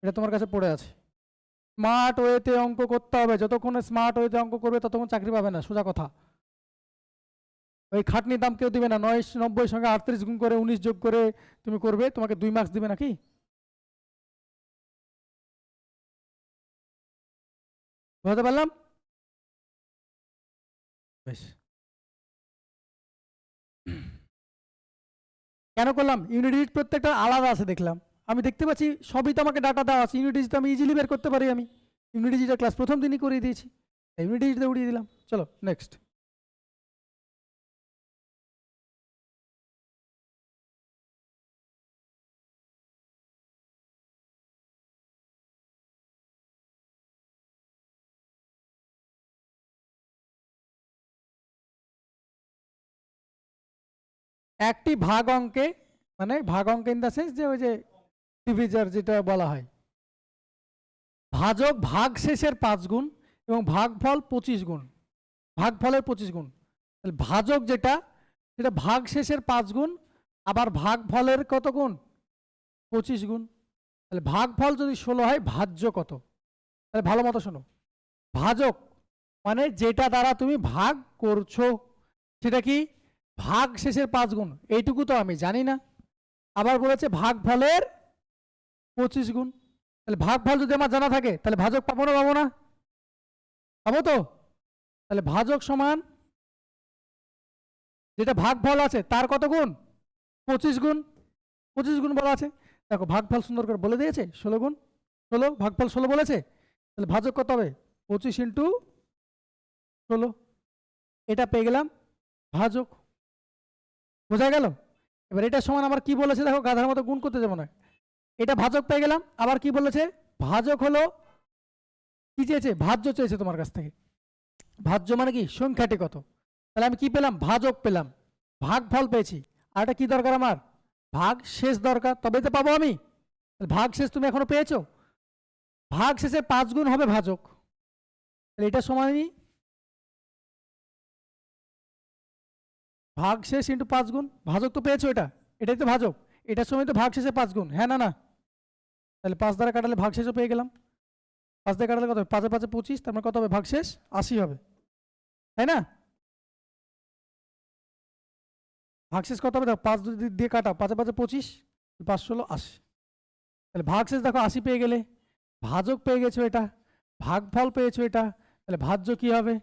এটা তোমার কাছে পড়ে আছে। স্মার্ট ওয়েতে অঙ্ক করতে হবে, যতক্ষণ স্মার্ট ওয়েতে অঙ্ক করবে ততক্ষণ চাকরি পাবে না, সোজা কথা। ওই খাটনির দাম কেউ দিবে না, 90 সঙ্গে 38 গুণ করে 19 যোগ করে তুমি করবে, তোমাকে 2 মার্কস দিবে নাকি? বুঝতে পারলাম? বেশ, কেন করলাম? ইউনিট ডিজিট প্রত্যেকটা আলাদা আছে দেখলাম, আমি দেখতে পাচ্ছি সবই তো আমাকে ডাটা দেওয়া আছে, ইউনিট ডিজিট আমি ইজিলি বের করতে পারি, আমি ইউনিট ডিজিটের ক্লাস প্রথম দিনই করিয়ে দিয়েছি, ইউনিট ডিজিটে উড়িয়ে দিলাম। চলো নেক্সট। একটি ভাগ অঙ্কে, মানে ভাগ অঙ্কে ইন দ্য সেন্স যে ওই যে ডিভিজার যেটা বলা হয়, ভাজক ভাগ শেষের 5 গুণ এবং ভাগফল 25 গুণ, ভাগফলের 25 গুণ, তাহলে ভাজক যেটা সেটা ভাগ শেষের 5 গুণ, আবার ভাগফলের কত গুণ? 25 গুণ। তাহলে ভাগফল যদি 16 হয়, ভাজ্য কত? তাহলে ভালো মতো শোনো, ভাজক মানে যেটা দ্বারা তুমি ভাগ করছো, সেটা কি? ভাগ শেষের 5 গুণ, এইটুকু তো আমি জানি না। আবার বলেছে ভাগফলের 25 গুণ, তাহলে ভাগফল যদি আমার জানা থাকে তাহলে ভাজক পাবো না? পাবো না? পাবো তো? তাহলে ভাজক সমান যেটা ভাগফল আছে তার কত গুণ? 25 গুণ। 25 গুণ বলা আছে, দেখো ভাগফল সুন্দর করে বলে দিয়েছে, 16 গুণ 16, ভাগফল 16 বলেছে, তাহলে ভাজক কত হবে? 25 ইন্টু 16, এটা পেয়ে গেলাম ভাজক। বোঝা গেল? এবার এটা সমান আবার কি বলেছে দেখো, গাধার মতো গুণ করতে যাবো না, এটা ভাজক পেয়ে গেলাম, আবার কি বলেছে? ভাজক হলো কি চেয়েছে? ভাজ্য চেয়েছে তোমার কাছ থেকে। ভাজ্য মানে কি? সংখ্যাটি কত। তাহলে আমি কি পেলাম? ভাজক পেলাম, ভাগফল পেয়েছি, আর এটা কি দরকার আমার? ভাগ শেষ দরকার, তবে তো পাবো আমি। ভাগ শেষ তুমি এখনো পেয়েছো, ভাগ শেষে 5 গুণ হবে ভাজক, তাহলে এটা সমানই ভাগ শেষ ইন্টু 5 গুণ, ভাজক তো পেয়েছো, এটাই তো ভাজক, এটার সময় তো ভাগ শেষে 5 গুণ, হ্যাঁ না? না, তাহলে 5 দ্বারা কাটালে ভাগ শেষও পেয়ে গেলাম, 5 দিয়ে কাটালে কত হবে? 5 5 25, তার মানে কত হবে? ভাগ শেষ 80 হবে, তাই না? ভাগশেষ কত হবে? দেখো 5 দিয়ে কাটাও, 5 5 25, 5 16 80, তাহলে ভাগশেষ দেখো 80 পেয়ে গেলে, ভাজক পেয়ে গেছো, এটা ভাগফল পেয়েছো, এটা তাহলে ভাজ্য কি হবে?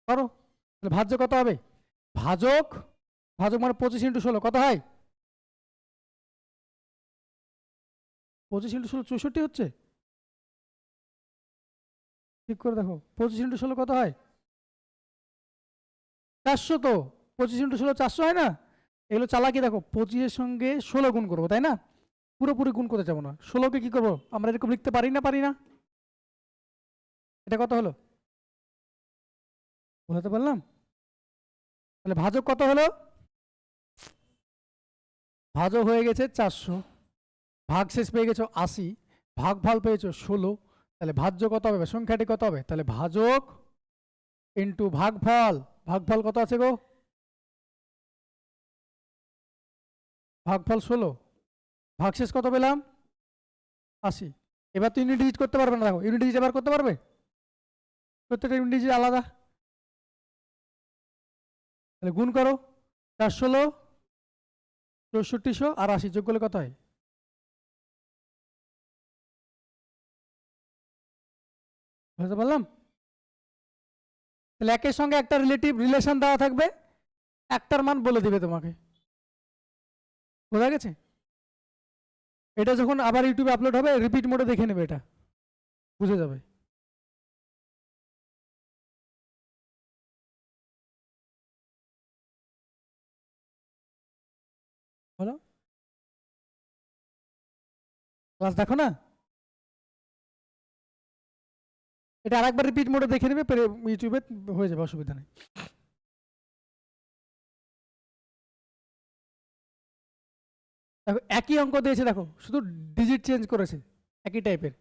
করো, তাহলে ভাজ্য কত হবে? ভাজক ভাজক মানে 25 ইন্টু 16 কত হয়? 25 ইন্টু 16 64 হচ্ছে, ঠিক করে দেখো 25 ইন্টু 16 কত হয়? 400 তো, 25 ইন্টু 16 400 হয় না? এগুলো চালাকি, দেখো 25-এর সঙ্গে 16 গুণ করবো, তাই না? পুরোপুরি গুণ করতে যাবো না, 16কে কি করবো আমরা এরকম লিখতে পারি না? পারি না? এটা কত হলো বোঝাতে পারলাম? তাহলে ভাজক কত হলো? ভাজক হয়ে গেছে 400, ভাগশেষ পেয়ে গেছো 80, ভাগফল পেয়েছো 16, তাহলে ভাজ্য কত হবে? সংখ্যাটি কত হবে? তাহলে ভাজক ইন্টু ভাগফল, ভাগফল কত আছে গো? ভাগফল 16, ভাগশেষ কত পেলাম? 80। এবার তো ইউনিট ডিজিট করতে পারবে না, দেখো ইউনিট ডিজিট এবার করতে পারবে? প্রত্যেকটা ইউনিট ডিজিট আলাদা, তাহলে গুণ করো, 416, 6400 আর 80 যোগ করলে কত হয়? বুঝতে পারলাম? তাহলে একের সঙ্গে একটা রিলেশন দেওয়া থাকবে, একটার মান বলে দিবে তোমাকে, বোঝা গেছে? এটা যখন আবার ইউটিউবে আপলোড হবে রিপিট মোডে দেখে নেবে, এটা বুঝে যাবে। বলো, ক্লাস দেখো না? এটা আরেকবার রিপিট মোডে দেখে নেবে, ইউটিউবে হয়ে যাবে, অসুবিধা নেই। দেখো একই অঙ্ক দিয়েছে, দেখো শুধু ডিজিট চেঞ্জ করেছে, একই টাইপের।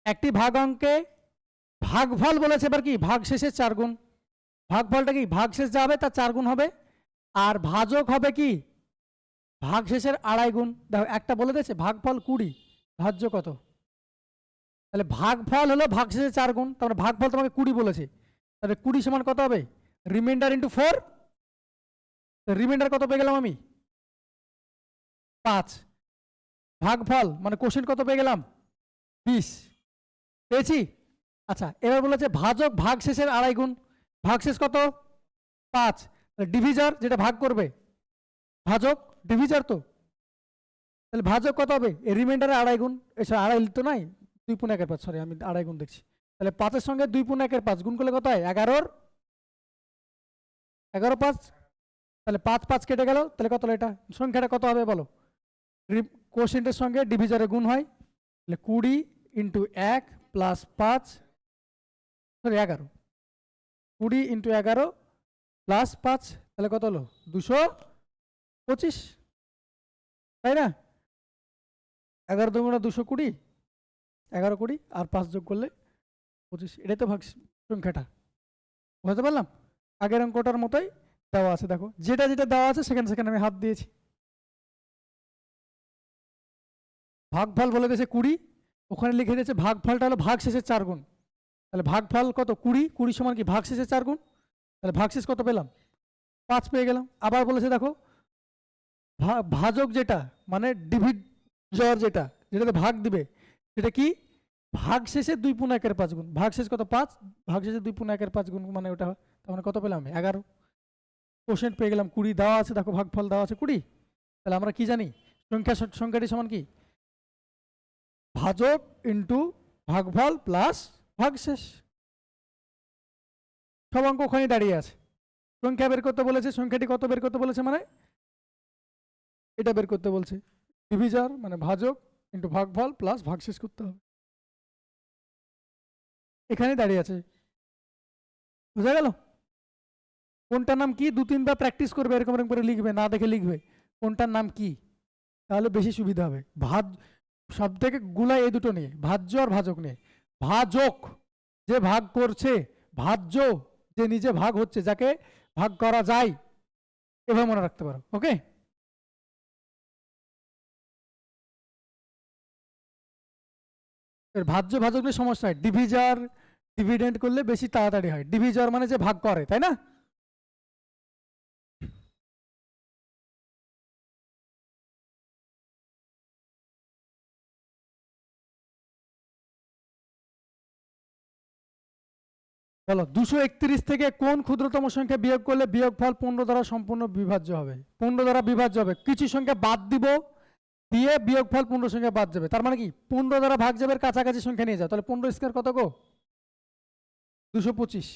একটি ভাগ অঙ্কে ভাগফল বলেছে, এবার কি ভাগ শেষে 4 গুণ, ভাগফলটা কি ভাগ শেষ যা হবে তার 4 গুণ হবে, আর ভাজক হবে কি ভাগ শেষের 2.5 গুণ। দেখো একটা বলে দিয়েছে ভাগফল 20, ভাজ্য কত? তাহলে ভাগফল হলো ভাগ শেষে 4 গুণ, তারপরে ভাগফল তোমাকে 20 বলেছে, তাহলে 20 সমান কত হবে? রিমাইন্ডার ইন্টু 4, রিমাইন্ডার কত পেয়ে গেলাম আমি? 5। ভাগফল মানে কোশ্চেন কত পেয়ে গেলাম? 20 পেয়েছি। আচ্ছা এবার বলেছে ভাজক ভাগ শেষের 2.5 গুণ, ভাগ শেষ কত? 5, ডিভিজার যেটা ভাগ করবে, ভাজক ডিভিজার তো, তাহলে ভাজক কত হবে? এই রিমাইন্ডারে 2.5 গুণ, এসব 2.5 তো নাই, 2.1/5, সরি আমি 2.5 গুণ দেখছি। তাহলে 5-এর সঙ্গে 2.1/5 গুণ করলে কত হয়? 11-5, তাহলে 5 কেটে গেল, তাহলে কত হলো? এটা সংখ্যাটা কত হবে বলো? কোশ্চেন্টের সঙ্গে ডিভিজারে গুণ হয়, তাহলে 20 into 1 plus 5, sorry 11, 20 into 11 plus 5, তাহলে কত হলো? 225, তাই না? 11 দুগুণে 220, 11-20 আর 5 যোগ করলে 25, এটাই তো ভাগ সংখ্যাটা। বুঝতে পারলাম? আগের অঙ্কটার মতোই দেওয়া আছে, দেখো যেটা যেটা দেওয়া আছে সেখানে সেখানে আমি হাত দিয়েছি। ভাগফল বলে দিয়েছে 20, ওখানে লিখে দিয়েছে ভাগফলটা হলো ভাগ শেষে 4 গুণ, তাহলে ভাগফল কত? 20 সমান কি ভাগ শেষে 4 গুণ, তাহলে ভাগ শেষ কত পেলাম? 5 পেয়ে গেলাম। আবার বলেছে দেখো ভাজক যেটা মানে ডিভিজর যেটা, যেটাতে ভাগ দিবে সেটা কি ভাগ শেষে 2.1/5 গুণ, ভাগ শেষ কত? 5, ভাগ শেষে 2.1/5 গুণ মানে ওটা, তার মানে কত পেলাম? 11। কোশ্চেন পেয়ে গেলাম 20 দেওয়া আছে, দেখো ভাগফল দেওয়া আছে 20, তাহলে আমরা কি জানি সংখ্যাটি সমান কি ভাজক ইন্টু ভাগফল প্লাস ভাগশেষ। সব অঙ্ক ওখানে দাঁড়িয়ে আছে, সংখ্যা বের করতে বলেছে, সংখ্যাটি কত বের করতে বলেছে মানে এটা বের করতে বলছে, ডিভিজার মানে ভাজক ইন্টু ভাগফল প্লাস ভাগশেষ করতে হবে, এখানে দাঁড়িয়ে আছে। বুঝা গেল? কোনটার নাম কি 2-3বার প্র্যাকটিস করবে, এরকম এরকম করে লিখবে, না দেখে লিখবে কোনটার নাম কি, তাহলে বেশি সুবিধা হবে। সব থেকে গুলা এই দুটো নিয়ে, ভাজ্য আর ভাজক নিয়ে। ভাজক যে ভাগ করছে, ভাজ্য যে নিজে ভাগ হচ্ছে, যাকে ভাগ করা যায়, এভাবে মনে রাখতে পারো। ওকে, এর ভাজ্য ভাজক নিয়ে সমস্যা হয়, ডিভিজার ডিভিডেন্ড করলে বেশি তাড়াতাড়ি হয়, ডিভিজার মানে যে ভাগ করে, তাই না? বলো 231 থেকে কোন ক্ষুদ্রতম সংখ্যা বিয়োগ করলে বিয়োগফল 15 দ্বারা সম্পূর্ণ বিভাজ্য হবে? 15 দ্বারা বিভাজ্য হবে, কিছু সংখ্যা বাদ দিব, দিয়ে বিয়োগফল 15 সংখ্যা বাদ যাবে, তার মানে কি 15 দ্বারা ভাগ যাবে, কাছাকাছি সংখ্যা নিয়ে যাও, তাহলে 15 স্কয়ার কত গো? 225।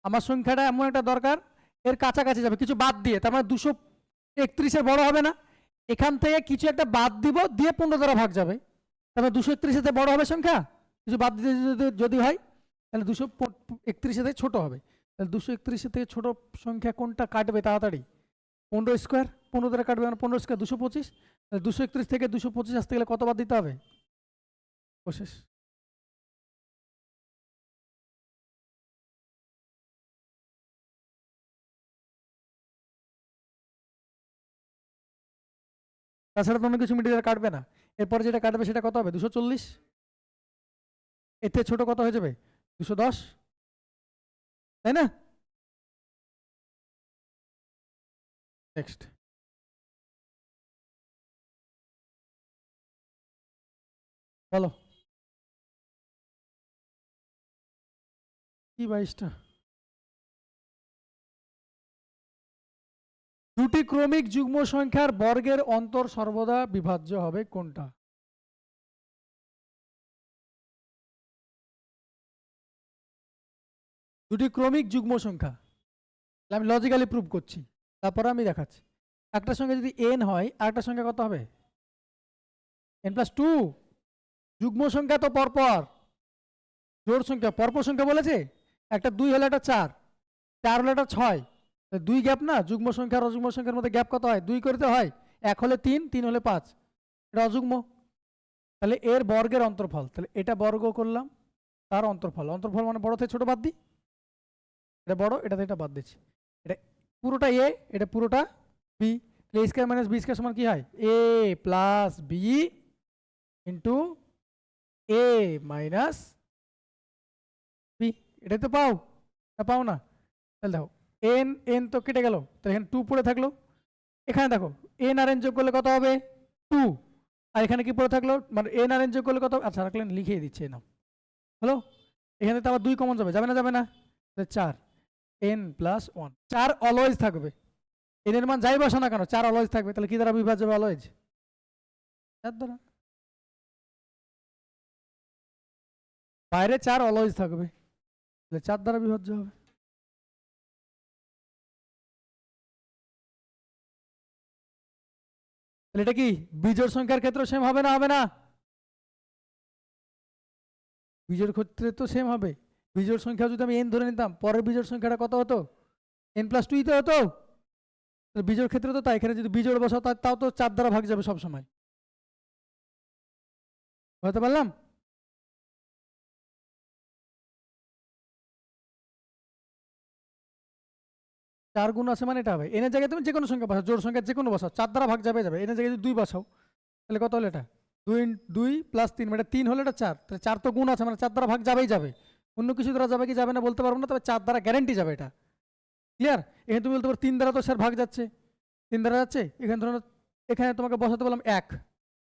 আমার সংখ্যাটা এমন একটা দরকার এর কাছাকাছি যাবে, কিছু বাদ দিয়ে, তার মানে 231-এর বড় হবে না, এখান থেকে কিছু একটা বাদ দিব, দিয়ে 15 দ্বারা ভাগ যাবে, তারপরে 231-এর বড় হবে সংখ্যা, কিছু বাদ দিতে যদি হয়, তাহলে 231 থেকে ছোট হবে। তাহলে 231 থেকে ছোট সংখ্যা কোনটা কাটবে তাড়াতাড়ি? 15 স্কোয়ার, 15 দ্বারা কাটবে, মানে 15 স্কোয়ার 225। তাহলে 231 থেকে 225 আসতে গেলে কত বাদ দিতে হবে? 25। তাছাড়া তো অন্য কিছু মিডিয়ার কাটবে না। এরপরে যেটা কাটবে সেটা কত হবে? 240। এর থেকে ছোট কত হয়ে যাবে? 210, তাই না? নেক্সট বলো কি 22টা? দুটি ক্রমিক যুগ্ম সংখ্যার বর্গের অন্তর সর্বদা বিভাজ্য হবে কোনটা? দুটি ক্রমিক যুগ্ম সংখ্যা, আমি লজিক্যালি প্রুভ করছি, তারপরে আমি দেখাচ্ছি। একটা সংখ্যা যদি n হয়, আরেকটা সংখ্যা কত হবে? n+2। যুগ্ম সংখ্যা তো পরপর, জোড় সংখ্যা পরপর সংখ্যা বলেছে। একটা 2 হলে একটা 4, 4 হলে একটা 6, 2 গ্যাপ না? যুগ্ম সংখ্যা আর অযুগ্ম সংখ্যার মধ্যে গ্যাপ কত হয়? 2 করতে হয়। 1 হলে 3, 3 হলে 5, এটা অযুগ্ম। তাহলে এর বর্গের অন্তর্ফল, তাহলে এটা বর্গ করলাম, তার অন্তর্ফল, অন্তর্ফল মানে বড় থেকে ছোট বাদ দিই, এটা বড়, এটা থেকে এটা বাদ দিচ্ছি। এটা পুরোটা এ, এটা পুরোটা বি। এ স্কয়ার মাইনাস বি স্কয়ার সমান কি হয়? এ প্লাস বি ইন্টু এ মাইনাস বি। এটাই তো পাও না? পাও না? তাহলে দেখো এন এন তো কেটে গেল, তাহলে এখানে 2 পড়ে থাকলো। এখানে দেখো এন আর এন যোগ করলে কত হবে? 2। আর এখানে কি পড়ে থাকলো, মানে এন আর এন যোগ করলে কত? আচ্ছা রাখলেন, লিখিয়ে দিচ্ছে না হলো। এখানে তো আবার 2 কমন যাবে, যাবে না? যাবে না? 4 n+1, 4 অলওয়েজ থাকবে। এন এর মান যাই বসা না কেন 4 অলওয়েজ থাকবে। তাহলে কি দ্বারা বিভাজ্য হবে অলওয়েজ? 4 দ্বারা। বাইরে 4 অলওয়েজ থাকবে, তাহলে 4 দ্বারা বিভাজ্য হবে। তাহলে এটা কি বিজোড় সংখ্যার ক্ষেত্রে সেম হবে না? হবে না? বিজোড় ক্ষেত্রে তো সেম হবে। বিজোড় সংখ্যা যদি আমি n ধরে নিতাম, পরের বিজোড় সংখ্যাটা কত হতো? n+2 তো হতো। বিজোড় ক্ষেত্রে তো তাই, এখানে যদি বিজোড় বসাও তাও তো 4 দ্বারা ভাগ যাবে সব সময়। বুঝতে পারলাম? চার গুণ আছে মানে এটা হবে। এনের জায়গায় তুমি যে কোনো সংখ্যা বসাও, জোড় সংখ্যা যে কোনো বসাও, 4 দ্বারা ভাগ যাবে যাবে। এনের জায়গায় যদি 2 বসাও, তাহলে কত হলো এটা? 2 + 3, মানে 3 হলো এটা 4। তাহলে 4 তো গুণ আছে, মানে 4 দ্বারা ভাগ যাবেই যাবে। অন্য কিছু দ্বারা যাবে কি যাবে না বলতে পারবো না, তবে 4 দ্বারা গ্যারেন্টি যাবে এটা। ক্লিয়ার? এখানে তুমি বলতে পারো 3 দ্বারা তো স্যার ভাগ যাচ্ছে, 3 দ্বারা যাচ্ছে। এখানে ধরো, এখানে তোমাকে বসাতে বললাম 1,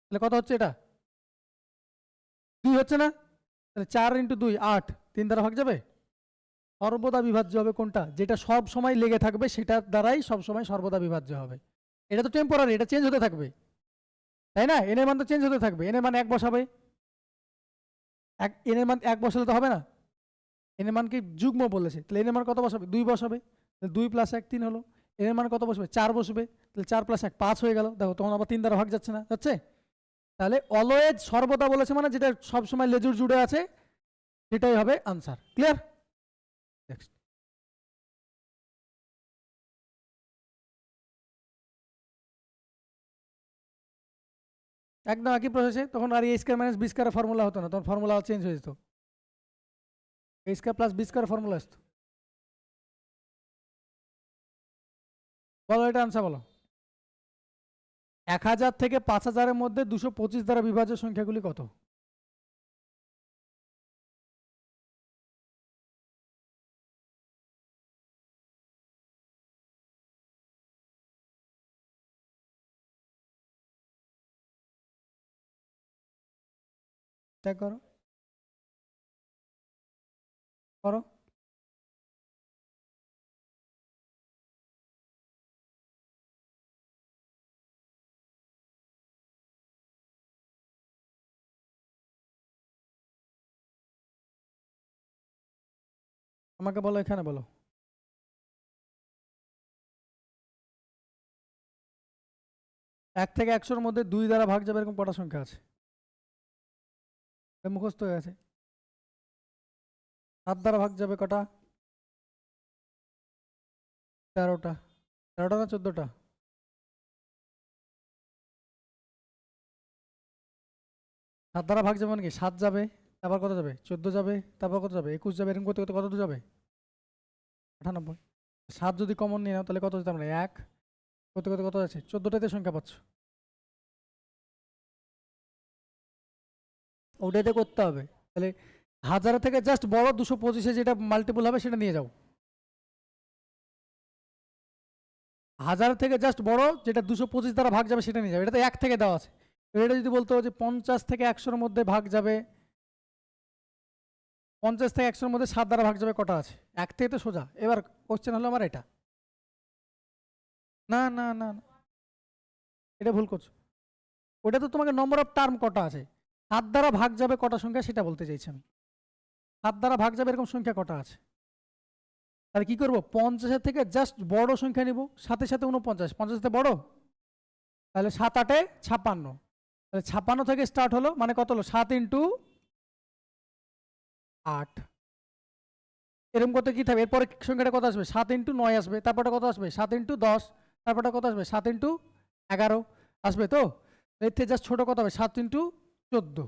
তাহলে কত হচ্ছে এটা? 2 হচ্ছে না? তাহলে 4 × 2 8, 3 দ্বারা ভাগ যাবে। সর্বদা বিভাজ্য হবে কোনটা? যেটা সব সময় লেগে থাকবে সেটার দ্বারাই সব সময় সর্বদা বিভাজ্য হবে। এটা তো টেম্পোরারি, এটা চেঞ্জ হতে থাকবে, তাই না? এনের মান তো চেঞ্জ হতে থাকবে। এনের মান 1 বসাবে, এনের মান 1 বসালে তো হবে না। এনের মান কি যুগ্ম বলেছে, তাহলে এনের মান কত বসাবে? 2 বসাবে। 2 + 1 3 হলো। এনের মান কত বসবে? 4 বসবে। তাহলে 4 + 1 5 হয়ে গেল। দেখো তখন আবার 3 দ্বারা ভাগ যাচ্ছে না? যাচ্ছে। তাহলে অলওয়েজ সর্বদা বলেছে মানে যেটা সবসময় লেজুর জুড়ে আছে সেটাই হবে আনসার। ক্লিয়ার? নেক্সট। একদম একই প্রসেসে, তখন আর A square minus B square formula হতো না, তখন ফর্মুলা চেঞ্জ হয়ে যেত। A square plus B square formula আসতো। বলো এটা আনসার বলো। 1000 থেকে 5000 এর মধ্যে 225 দ্বারা বিভাজ্য সংখ্যাগুলি কত? চেক করো, করো। আমাকে বলো, এখানে বলো। 1 থেকে 100-র মধ্যে 2 দ্বারা ভাগ যাবে এরকম কটা সংখ্যা আছে? এটা মুখস্থ হয়ে গেছে। 7 দ্বারা ভাগ যাবে কটা? 13টা। 13টা না 14টা? 7 দ্বারা ভাগ যাবে মানে কি? 7 যাবে, তারপর কত যাবে? 14 যাবে, তারপর কত যাবে? 21 যাবে, এরকম করতে করতে কত দূর যাবে? 98। 7 যদি কমন নিয়ে নাও তাহলে কত যেতে? আমরা 1 করতে করতে কত আছে? 14টাতে সংখ্যা পাচ্ছ, ওটাতে করতে হবে। তাহলে 1000 থেকে জাস্ট বড় 225-এ যেটা মাল্টিপল হবে সেটা নিয়ে যাও। 1000 থেকে জাস্ট বড় যেটা 225 দ্বারা ভাগ যাবে সেটা নিয়ে যাবে। এটা তো 1 থেকে দেওয়া আছে। এটা যদি বলতো যে 50 থেকে 100-এর মধ্যে ভাগ যাবে, 50 থেকে 100-এর মধ্যে 7 দ্বারা ভাগ যাবে কটা আছে? 1 থেকে তো সোজা। এবার কোশ্চেন হলো আমার এটা। না না না না, এটা ভুল করছো। ওটা তো তোমাকে নম্বর অফ টার্ম কটা আছে, 7 দ্বারা ভাগ যাবে কটা সংখ্যা সেটা বলতে চাইছি আমি। 7 দ্বারা ভাগ যাবে এরকম সংখ্যা কটা আছে? তাহলে কি করবো? 50-এর থেকে জাস্ট বড় সংখ্যা নিব, সাথে সাথে 49, 50 থেকে বড়, তাহলে 7 8-এ 56। তাহলে 56 থেকে স্টার্ট হলো, মানে কত হলো? 7 ইন্টু 8। এরকম করতে কি থাকবে? এরপরে সংখ্যাটা কত আসবে? 7 ইন্টু 9 আসবে, তারপরটা কত আসবে? 7 ইন্টু 10, তারপরটা কত আসবে? 7 ইন্টু 11 আসবে। তো এর থেকে জাস্ট ছোট কত হবে? 7 ইন্টু 14।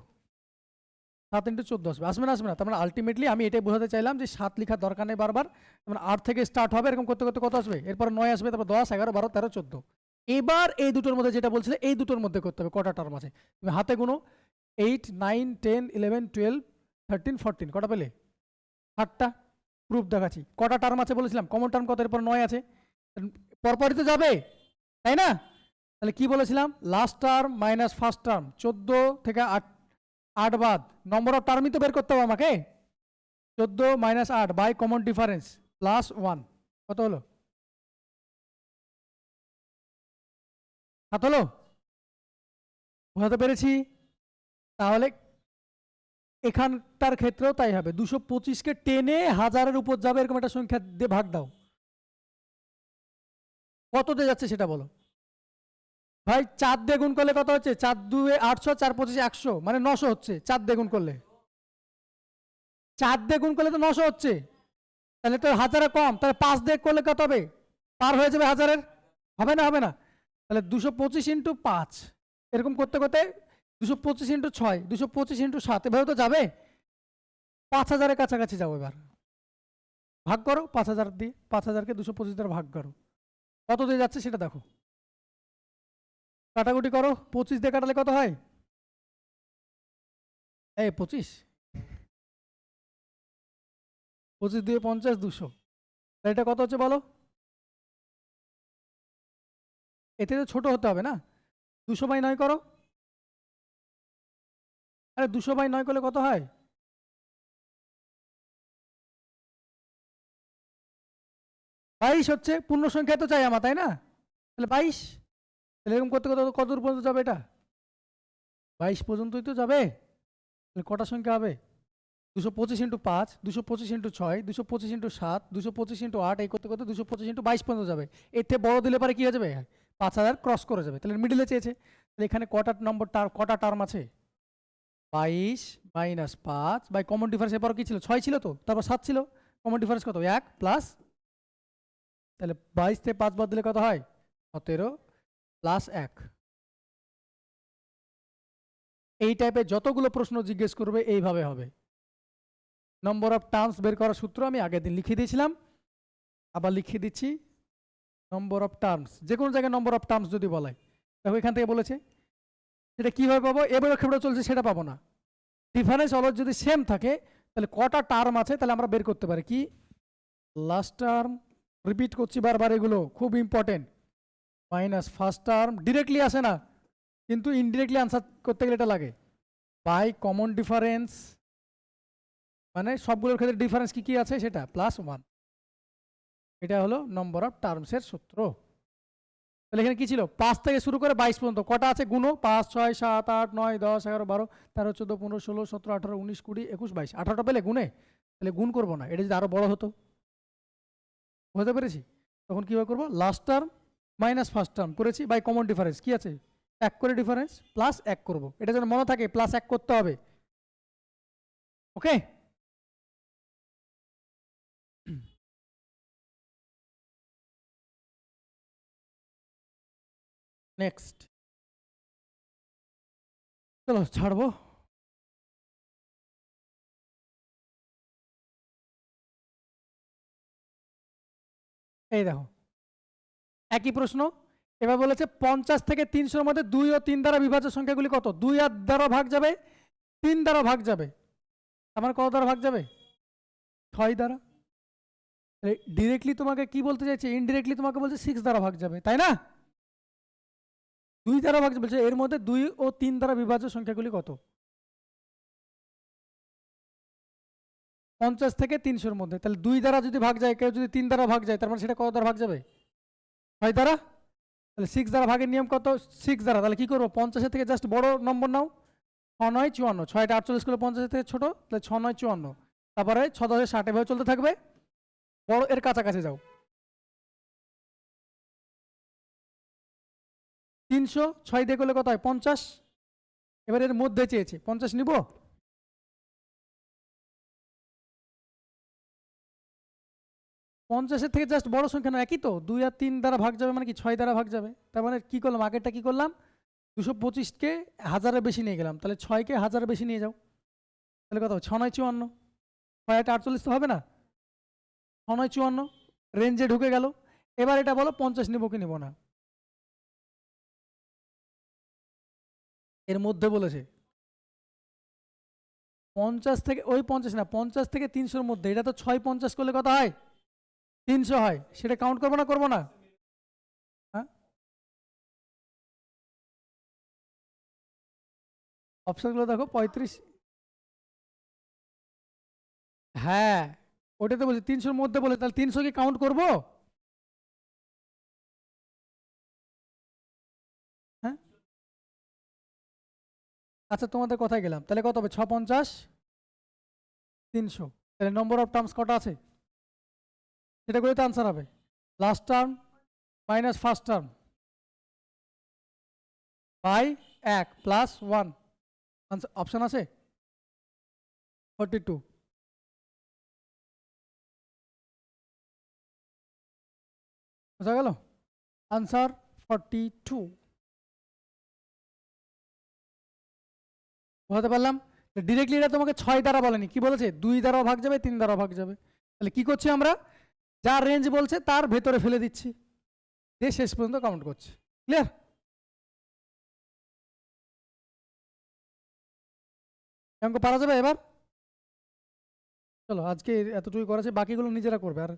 7 ইন্টু 14 আসবে, আসবে না? আসবে না? তার মানে আলটিমেটলি আমি এটাই বোঝাতে চাইলাম যে 7 লেখার দরকার নেই বারবার। মানে 8 থেকে স্টার্ট হবে, এরকম করতে করতে কত আসবে? এরপর 9 আসবে, তারপর 10 11 12 13 14। এবার এই দুটোর মধ্যে যেটা বলছিলে, এই দুটোর মধ্যে করতে হবে কটা টার্ম আছে। তুমি হাতে গুনো, 8 9 10 11 12 13 14, কটা পেলে? 8টা। প্রুফ দেখাচ্ছি। কটা টার্ম আছে বলেছিলাম? কমন টার্ম কত? এরপর 9 আছে, পরপরই তো যাবে, তাই না? তাহলে কি বলেছিলাম? Last term minus first term, 14 থেকে 8 বাদ, নম্বর অফ টার্মই তো বের করতে হবে আমাকে। 14 minus 8 by common difference plus 1, কত হলো? 7 হলো? বোঝাতে পেরেছি? তাহলে এখানটার ক্ষেত্রেও তাই হবে। 225-কে টেনে 1000-এর উপর যাবে এরকম একটা সংখ্যা দিয়ে ভাগ দাও, কততে যাচ্ছে সেটা বলো। ভাই 4 দিয়ে গুণ করলে কত হচ্ছে? 4 2 800, 4 25 100, মানে 900 হচ্ছে 4 দিয়ে গুণ করলে। 4 দিয়ে গুণ করলে তো 900 হচ্ছে, তাহলে তো 1000-এ কম। তাহলে 5 দিয়ে করলে কত হবে? পার হয়ে যাবে 1000-এর। হবে না? হবে না? তাহলে 225 ইন্টু 5, এরকম করতে করতে 225 ইন্টু 6, 225 ইন্টু 7, এভাবে তো যাবে। 5000-এর কাছাকাছি যাবো। এবার ভাগ করো 5000 দিয়ে, 5000-কে 225 দ্বারা ভাগ করো, কত দিয়ে যাচ্ছে সেটা দেখো। কাটাকুটি করো, 25 দিয়ে কাটালে কত হয়? এই 25, 25 দিয়ে 50 200, এটা কত হচ্ছে বলো? এতে তো ছোট হতে হবে না? 200/9 করো। আরে 200/9 করলে কত হয়? 22 হচ্ছে। পূর্ণ সংখ্যায় তো চাই আমার, তাই না? তাহলে 22। তাহলে এরকম করতে করতে কত দূর পর্যন্ত যাবে? এটা 22 পর্যন্তই তো যাবে। তাহলে কটা সংখ্যা হবে? 225 ইন্টু 5, 225 ইন্টু 6, 225 ইন্টু 7, 225 ইন্টু 8, এই করতে করতে 225 ইন্টু 22 পর্যন্ত যাবে। এর থেকে বড় দিলে পরে কি হয়ে যাবে? 5000 ক্রস করে যাবে। তাহলে মিডিলে চেয়েছে। তাহলে এখানে কটা নম্বর কটা টার্ম আছে? 22 মাইনাস 5 বাই কমন ডিফারেন্স, এরপর কি ছিল? 6 ছিল তো, তারপর 7 ছিল। কমন ডিফারেন্স কত? 1 প্লাস, তাহলে 22 থেকে 5 বাদ দিলে কত হয়? 17 প্লাস 1। এই টাইপের যতগুলো প্রশ্ন জিজ্ঞেস করবে এইভাবে হবে। নম্বর অফ টার্মস বের করার সূত্র আমি আগের দিন লিখে দিয়েছিলাম, আবার লিখে দিচ্ছি। নম্বর অফ টার্মস, যে কোনো জায়গায় নম্বর অফ টার্মস যদি বলে, দেখো এখান থেকে বলেছে, সেটা কীভাবে পাবো? এবারে ক্ষেত্রে চলছে সেটা পাবো না। ডিফারেন্স অলওয়েজ যদি সেম থাকে, তাহলে কটা টার্ম আছে তাহলে আমরা বের করতে পারি। কি? লাস্ট টার্ম, রিপিট করছি বারবার, এগুলো খুব important, minus first term, directly আসে না কিন্তু ইনডিরেক্টলি আনসার করতে গেলে এটা লাগে, বাই কমন ডিফারেন্স, মানে সবগুলোর ক্ষেত্রে ডিফারেন্স কি কি আছে সেটা, প্লাস 1। এটা হলো নম্বর অফ টার্মসের সূত্র। তাহলে এখানে কি ছিল? 5 থেকে শুরু করে 22 পর্যন্ত কটা আছে? গুনো, 5 6 7 8 9 10 11 12 13 14 15 16 17 18 19 20 21 22, 18টা পেলে গুনে। তাহলে গুণ করবো না, এটা যদি আরো বড় হতো, বুঝতে পেরেছি? তখন কিভাবে করবো? Last term minus first term করেছি, বাই কমন ডিফারেন্স কি আছে? 1 করে ডিফারেন্স, প্লাস 1 করবো। এটা যেন মনে থাকে প্লাস 1 করতে হবে। ওকে। নেক্সট, চলো ছাড়বো। এই দেখো একই প্রশ্ন, এবার বলেছে 50 থেকে 300-র মধ্যে 2 ও 3 দ্বারা বিভাজ্য সংখ্যাগুলি কত? 2 আর দ্বারা ভাগ যাবে, 3 দ্বারা ভাগ যাবে, আমার কত দ্বারা ভাগ যাবে? 6 দ্বারা। ডিরেক্টলি তোমাকে কি বলতে চাইছে? ইনডিরেক্টলি তোমাকে বলছে 6 দ্বারা ভাগ যাবে, তাই না? 2 দ্বারা ভাগ বলছে, এর মধ্যে 2 ও 3 দ্বারা বিভাজ্য সংখ্যাগুলি কত? 50 থেকে 300-র মধ্যে, তাহলে 2 দ্বারা যদি ভাগ যায়, কেউ যদি 3 দ্বারা ভাগ যায়, তার মানে সেটা কত দ্বারা ভাগ যাবে? 6 দ্বারা। তাহলে 6 দ্বারা ভাগের নিয়ম কত? 6 দ্বারা। তাহলে কি করবো? 50-এর থেকে জাস্ট বড় নম্বর নাও, 6 9 54, 6টা 48 করে 50-এর থেকে ছোট, তাহলে 6 9 54, তারপরে 6 10 60, এভাবে চলতে থাকবে, বড় এর কাছাকাছি যাও। 300 6 দিয়ে করলে কত হয়? 50। এবার এর মধ্যে চেয়েছে, 50 নিব? 50-এর থেকে জাস্ট বড় সংখ্যা না, একই তো, 2 আর 3 দ্বারা ভাগ যাবে মানে কি 6 দ্বারা ভাগ যাবে। তার মানে কি করলাম? আগেরটা কি করলাম? 225-কে 1000-এর বেশি নিয়ে গেলাম, তাহলে 6-কে 1000-এর বেশি নিয়ে যাও, তাহলে কত হবে? 6 9 54, 6 8 48 তো হবে না? 6 9 54 রেঞ্জে ঢুকে গেল। এবার এটা বলো 50 নিব কি নিব না? এর মধ্যে বলেছে 50 থেকে, ওই 50 না, 50 থেকে 300-র মধ্যে, এটা তো 6 50 করলে কত হয়? 300 হয়, সেটা কাউন্ট করবো না করবো না? হ্যাঁ, অপশনগুলো দেখো, 35। হ্যাঁ, ওটাতে বলছি 300-র মধ্যে বলে, তাহলে 300 কি কাউন্ট করবো? হ্যাঁ, আচ্ছা তোমাদের কথায় গেলাম, তাহলে কত হবে? 6 50 300, তাহলে নম্বর অফ টার্মস কটা আছে সেটা করে তো আনসার হবে। Last term minus first term by 1 plus 1, option আছে 42। বোঝা গেল? আনসার 42। বোঝাতে পারলাম? ডিরেক্টলি এটা তোমাকে 6 দ্বারা বলেনি, কি বলেছে? 2 দ্বারাও ভাগ যাবে, 3 দ্বারাও ভাগ যাবে। তাহলে কি করছি আমরা? যা রেঞ্জ বলছে তার ভেতরে ফেলে দিচ্ছি, দিয়ে শেষ পর্যন্ত কাউন্ট করছি। ক্লিয়ার? অঙ্ক পারা যাবে এবার? চলো আজকে এতটুকু করেছে, বাকিগুলো নিজেরা করবে। আর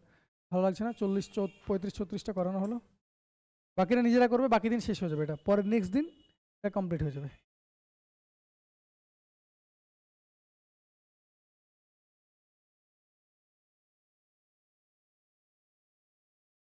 ভালো লাগছে না 40 35 36টা করানো হলো, বাকিরা নিজেরা করবে, বাকি দিন শেষ হয়ে যাবে, এটা পরের নেক্সট দিন এটা কমপ্লিট হয়ে যাবে।